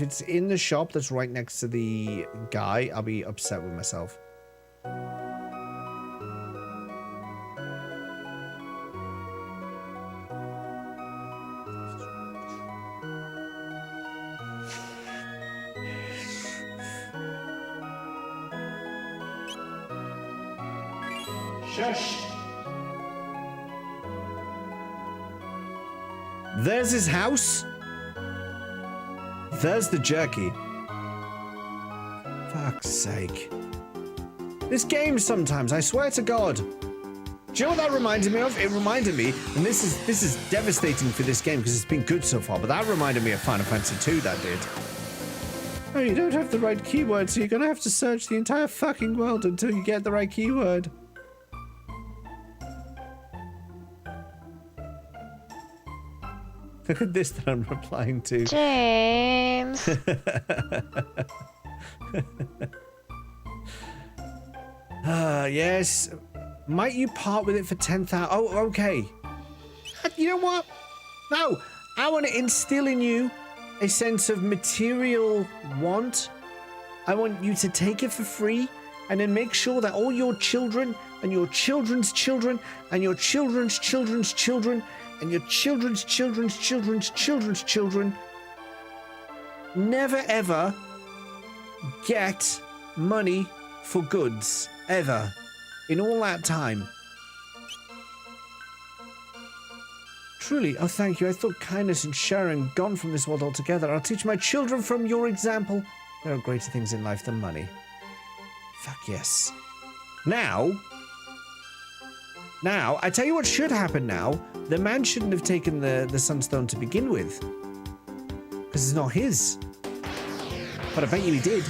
it's in the shop that's right next to the guy, I'll be upset with myself. Shush. There's his house. There's the jerky. Fuck's sake. This game sometimes, I swear to God. Do you know what that reminded me of? It reminded me, and this is devastating for this game because it's been good so far, but that reminded me of Final Fantasy 2, that did. Oh, you don't have the right keyword, so you're gonna have to search the entire fucking world until you get the right keyword. Look at this that I'm replying to. James. Yes. Might you part with it for 10,000? Oh, okay. You know what? No, I want to instill in you a sense of material want. I want you to take it for free and then make sure that all your children and your children's children and your children's children's children and your children's children's children's children's children never ever get money for goods ever in all that time. Truly, oh thank you. I thought kindness and sharing gone from this world altogether. I'll teach my children from your example. There are greater things in life than money. Fuck yes. Now, I tell you what should happen now. The man shouldn't have taken the sunstone to begin with. Because it's not his. But I bet you he did.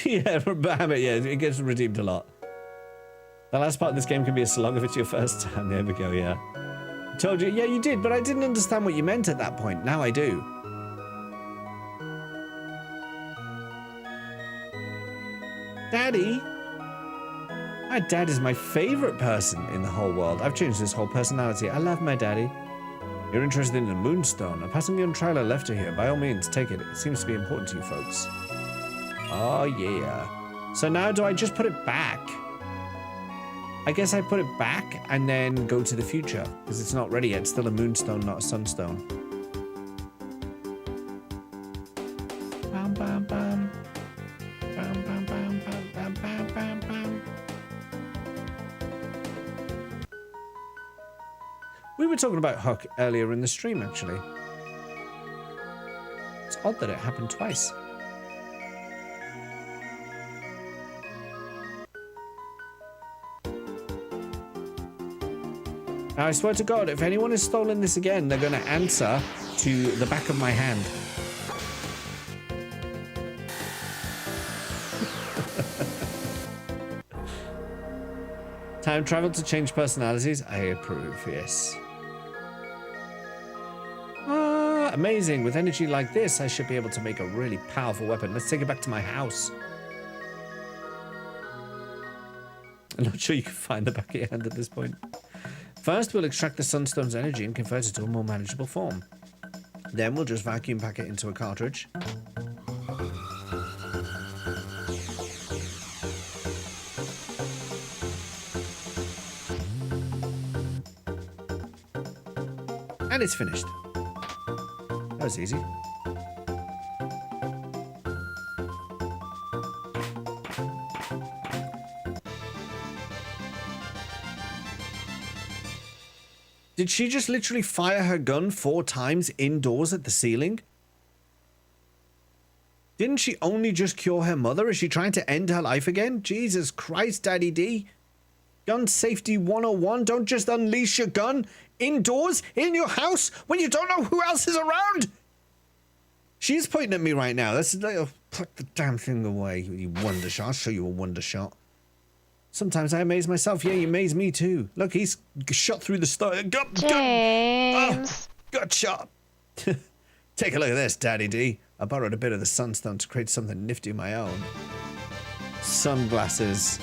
Yeah, it gets redeemed a lot. The last part of this game can be a slog if it's your first time. There we go, yeah. I told you, yeah, you did, but I didn't understand what you meant at that point. Now I do. Daddy? My dad is my favorite person in the whole world. I've changed his whole personality. I love my daddy. You're interested in the moonstone. I'm passing you on trailer left here. By all means, take it. It seems to be important to you folks. Oh, yeah. So now do I just put it back? I guess I put it back and then go to the future because it's not ready yet. It's still a moonstone, not a sunstone. Bam, bam, bam. Bam, bam, bam, bam, bam, bam, bam, bam. We were talking about Huck earlier in the stream, actually. It's odd that it happened twice. Now, I swear to God, if anyone has stolen this again, they're going to answer to the back of my hand. Time travel to change personalities? I approve, yes. Ah, amazing. With energy like this, I should be able to make a really powerful weapon. Let's take it back to my house. I'm not sure you can find the back of your hand at this point. First, we'll extract the sunstone's energy and convert it to a more manageable form. Then we'll just vacuum pack it into a cartridge. And it's finished. That was easy. Did she just literally fire her gun 4 times indoors at the ceiling? Didn't she only just cure her mother? Is she trying to end her life again? Jesus Christ, Daddy D. Gun safety 101. Don't just unleash your gun indoors in your house when you don't know who else is around. She's pointing at me right now. That's like, oh, put the damn thing away, you wonder shot. I'll show you a wonder shot. Sometimes I amaze myself. Yeah, you amaze me too. Look, he's shot through the star. James. Got shot. Take a look at this, Daddy D. I borrowed a bit of the sunstone to create something nifty of my own. Sunglasses.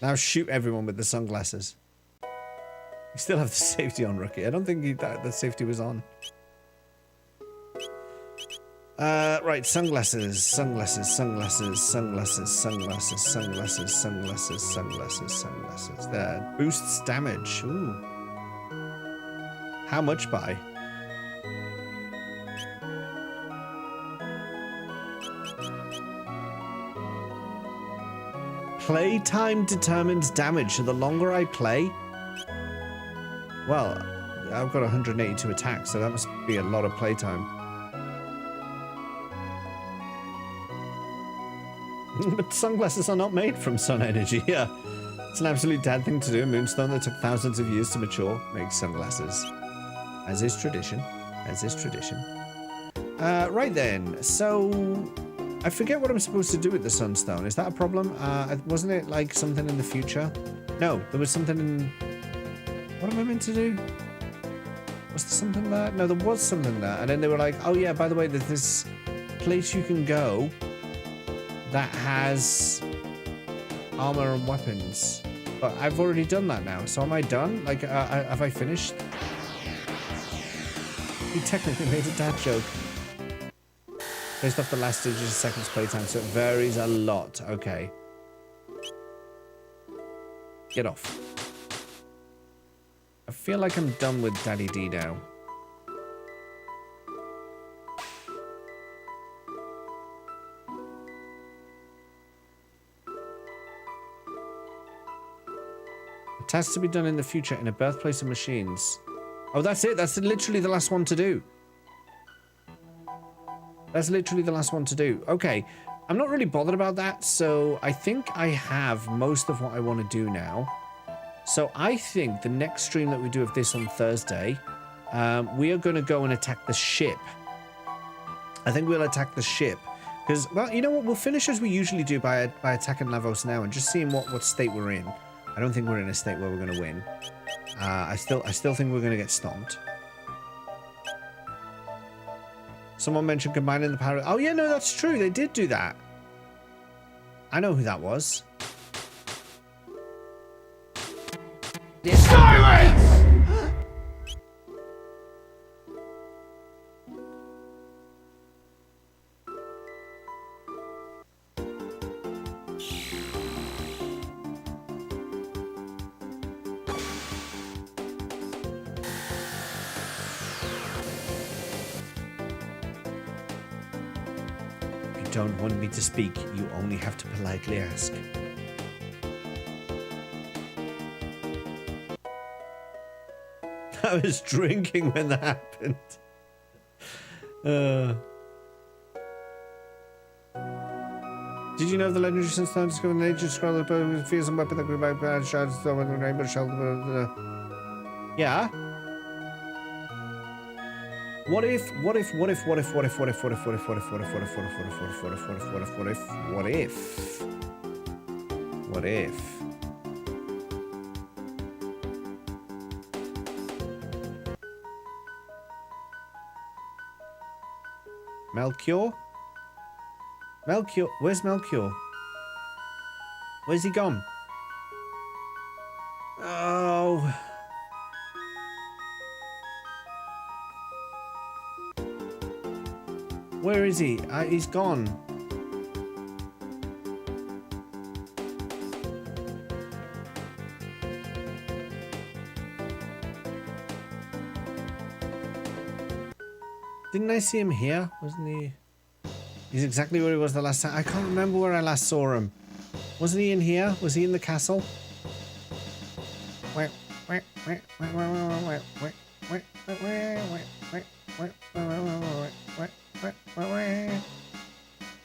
Now shoot everyone with the sunglasses. You still have the safety on, Rookie. I don't think the safety was on. Right, sunglasses, sunglasses, sunglasses, sunglasses, sunglasses, sunglasses, sunglasses, sunglasses, sunglasses. There. Boosts damage. Ooh. How much by? Playtime determines damage, so the longer I play... Well, I've got 182 attacks, so that must be a lot of playtime. But sunglasses are not made from sun energy. Yeah, it's an absolute dad thing to do. A moonstone that took thousands of years to mature makes sunglasses, as is tradition. As is tradition. Right then. So I forget what I'm supposed to do with the sunstone. Is that a problem? Wasn't it like something in the future? No, there was something in. What am I meant to do? Was there something there? No, there was something there. And then they were like, oh yeah, by the way, there's this place you can go that has armor and weapons. But I've already done that now. So am I done? Like, have I finished? He technically made a dad joke. Based off the last digit of seconds playtime, so it varies a lot. Okay. Get off. I feel like I'm done with Daddy D now. It has to be done in the future in a birthplace of machines. Oh, that's it. That's literally the last one to do. That's literally the last one to do. Okay. I'm not really bothered about that, so I think I have most of what I want to do now. So I think the next stream that we do of this on Thursday, we are going to go and attack the ship. I think we'll attack the ship. Because, well, you know what? We'll finish as we usually do by attacking Lavos now and just seeing what state we're in. I don't think we're in a state where we're going to win. I still think we're going to get stomped. Someone mentioned combining the power. Oh, yeah, no, that's true. They did do that. I know who that was. Silence! Don't want me to speak, you only have to politely ask. I was drinking when that happened. Did you know the legendary sunstone discovered in nature scroll the bird with fears and weapon that grew back bad shards of the rainbow shelter? Yeah. What if Melchior? Melchior, where's Melchior? Where's he gone? Oh. Where is he? He's gone. Didn't I see him here? Wasn't he? He's exactly where he was the last time. I can't remember where I last saw him. Wasn't he in here? Was he in the castle? I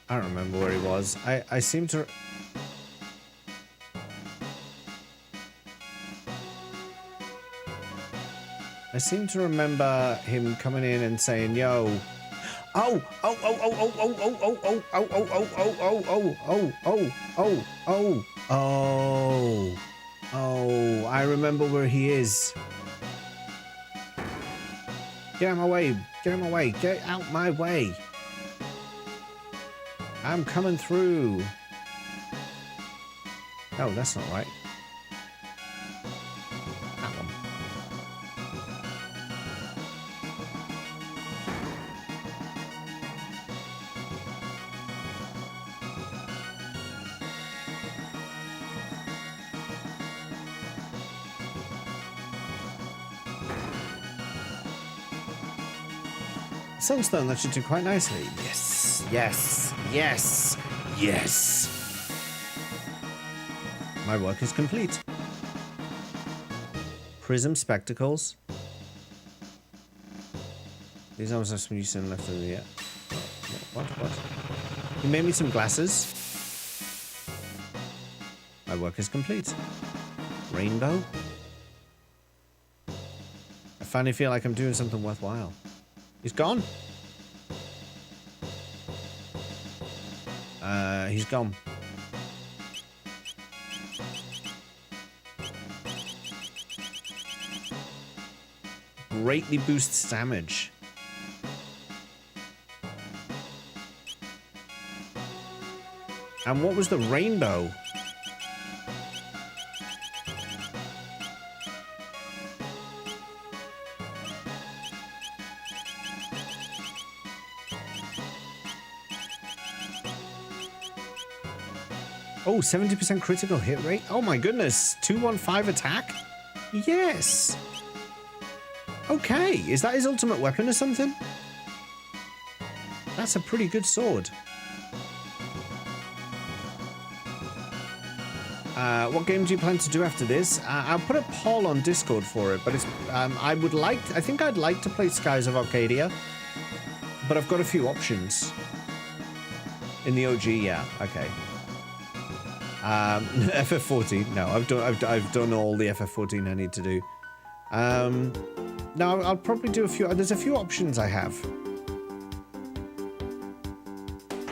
don't remember where he was. I seem to... I seem to remember him coming in and saying, yo... Oh, I remember where he is. Get out of my way. Get out of my way. Get out my way. I'm coming through. No, that's not right. That one. Sunstone, that should do quite nicely. Yes, yes, yes, yes. My work is complete. Prism spectacles. These almost have some use in left of the yet. What? You made me some glasses. My work is complete. Rainbow. I finally feel like I'm doing something worthwhile. He's gone. He's gone. Greatly boosts damage. And what was the rainbow? Oh, 70% critical hit rate. Oh my goodness. 215 attack? Yes. Okay. Is that his ultimate weapon or something? That's a pretty good sword. What game do you plan to do after this? I'll put a poll on Discord for it, but it's I think I'd like to play Skies of Arcadia, but I've got a few options. In the OG, yeah, okay. FF14, no, I've done all the FF14 I need to do. No, I'll probably do a few. There's a few options I have.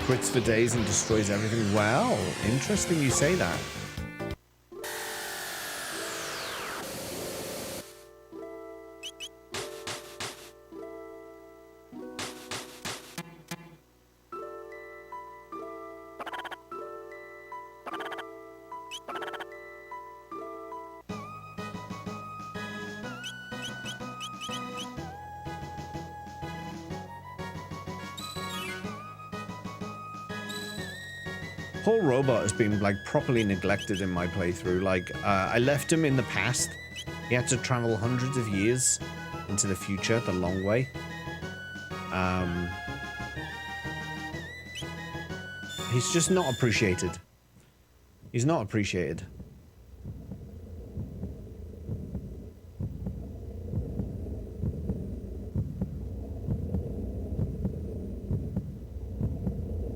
Quits for days and destroys everything. Wow, interesting you say that. Poor robot has been like properly neglected in my playthrough. Like I left him in the past. He had to travel hundreds of years into the future, the long way. He's just not appreciated. He's not appreciated.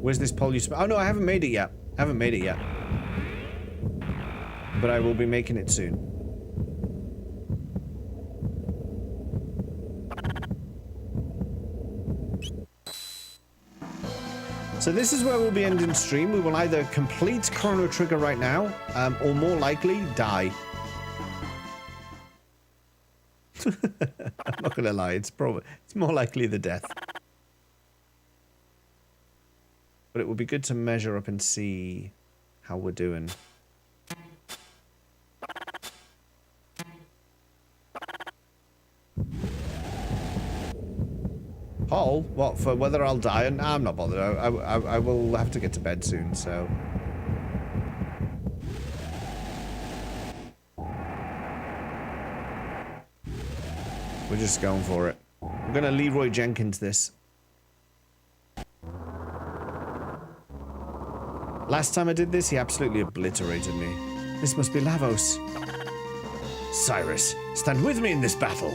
Where's this poll you oh no, I haven't made it yet. But I will be making it soon. So this is where we'll be ending stream. We will either complete Chrono Trigger right now, or more likely, die. I'm not gonna lie, it's more likely the death. But it would be good to measure up and see how we're doing. Paul, what, for whether I'll die? Nah, I'm not bothered. I will have to get to bed soon, so. We're just going for it. I'm gonna Leroy Jenkins this. Last time I did this, he absolutely obliterated me. This must be Lavos. Cyrus, stand with me in this battle.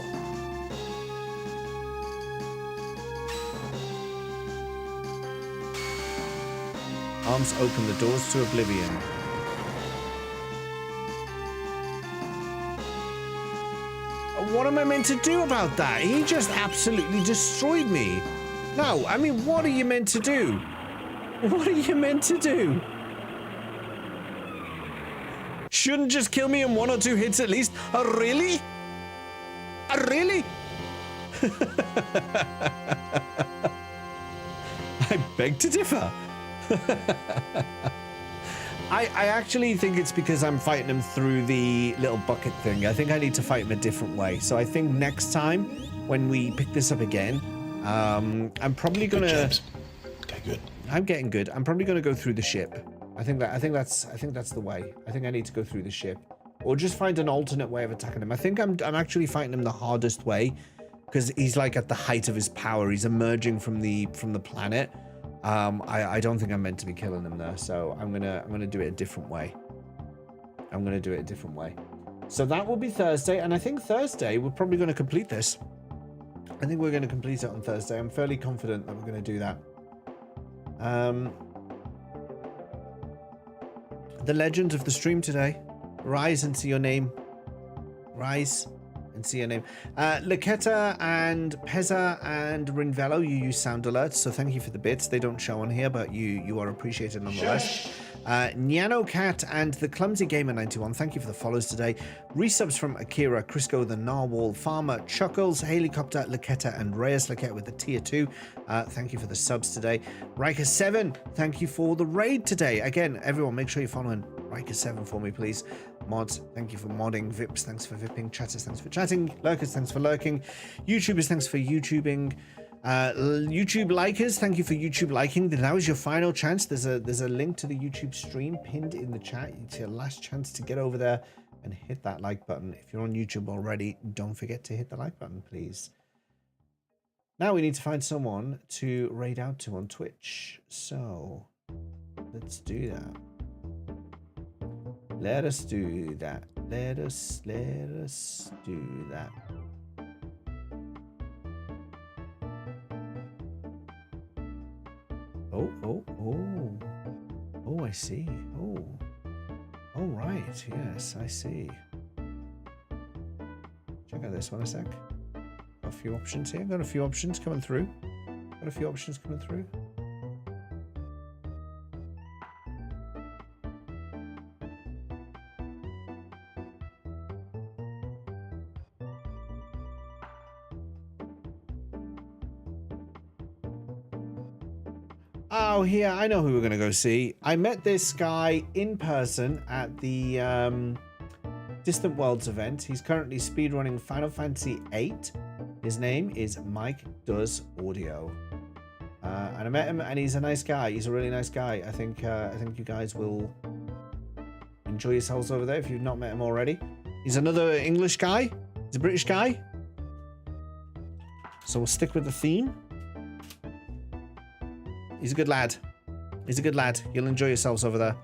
Arms open the doors to oblivion. What am I meant to do about that? He just absolutely destroyed me. No, I mean, what are you meant to do? What are you meant to do? Shouldn't just kill me in 1 or 2 hits at least? Really? Really? I beg to differ. I actually think it's because I'm fighting him through the little bucket thing. I think I need to fight him a different way. So I think next time when we pick this up again, I'm probably gonna. Okay, good. I'm getting good. I'm probably gonna go through the ship. I think that's the way. I think I need to go through the ship, or just find an alternate way of attacking him. I think I'm actually fighting him the hardest way, because he's like at the height of his power. He's emerging from the planet. I don't think I'm meant to be killing him there, so I'm gonna do it a different way. So that will be Thursday, and I think Thursday we're probably gonna complete this. I think we're going to complete it on Thursday. I'm fairly confident that we're going to do that. The legend of the stream today. Rise and see your name. Rise and see your name. Laketa and Pezza and Rinvello, you use sound alerts, so thank you for the bits. They don't show on here, but you are appreciated nonetheless. Nyano Cat and the Clumsy Gamer 91, thank you for the follows today. Resubs from Akira, Crisco, the Narwhal, Farmer, Chuckles, Helicopter, Laketa, and Reyes Laketa with the tier 2. Thank you for the subs today. Riker7, thank you for the raid today. Again, everyone, make sure you're following Riker7 for me, please. Mods, thank you for modding. Vips, thanks for vipping. Chatters, thanks for chatting. Lurkers, thanks for lurking. YouTubers, thanks for YouTubing. YouTube likers, thank you for YouTube liking. Now is your final chance. There's a link to the YouTube stream pinned in the chat. It's your last chance to get over there and hit that like button. If you're on YouTube already, don't forget to hit the like button, please. Now we need to find someone to raid out to on Twitch. So let's do that. Let us do that. Let us do that. Oh, I see. Oh, right. Yes, I see. Check out this one a sec. Got a few options here. Got a few options coming through. Oh, here, I know who we're going to go see. I met this guy in person at the Distant Worlds event. He's currently speedrunning Final Fantasy VIII. His name is Mike Does Audio. And I met him, and he's a nice guy. He's a really nice guy. I think you guys will enjoy yourselves over there if you've not met him already. He's another English guy. He's a British guy. So we'll stick with the theme. He's a good lad. You'll enjoy yourselves over there.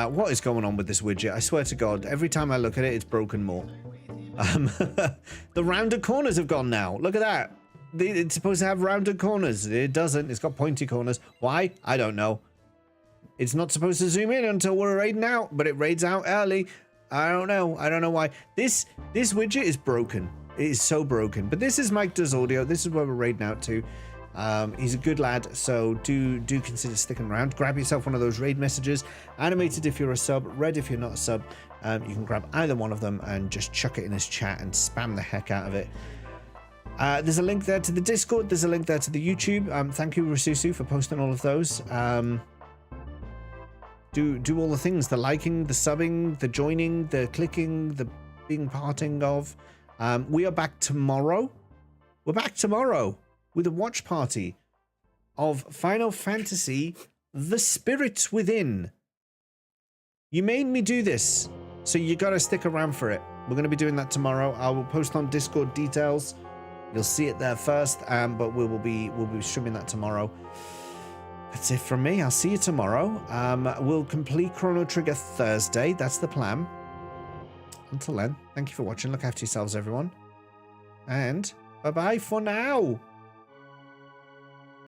What is going on with this widget? I swear to God, every time I look at it, it's broken more. The rounded corners have gone now. Look at that. It's supposed to have rounded corners. It doesn't. It's got pointy corners. Why? I don't know. It's not supposed to zoom in until we're raiding out, but it raids out early. I don't know. I don't know why. This widget is broken. It is so broken. But this is Mike Does Audio. This is where we're raiding out to. He's a good lad, so do consider sticking around. Grab yourself one of those raid messages. Animated if you're a sub, red if you're not a sub. You can grab either one of them and just chuck it in his chat and spam the heck out of it. There's a link there to the Discord. There's a link there to the YouTube. Thank you, Rasusu, for posting all of those. Do all the things: the liking, the subbing, the joining, the clicking, the being parting of. We are back tomorrow. We're back tomorrow with a watch party of Final Fantasy The Spirits Within. You made me do this, so you gotta stick around for it. We're gonna be doing that tomorrow. I will post on Discord details. You'll see it there first, but we'll be streaming that tomorrow. That's it from me. I'll see you tomorrow. We'll complete Chrono Trigger Thursday. That's the plan. Until then, thank you for watching. Look after yourselves, everyone. And bye-bye for now.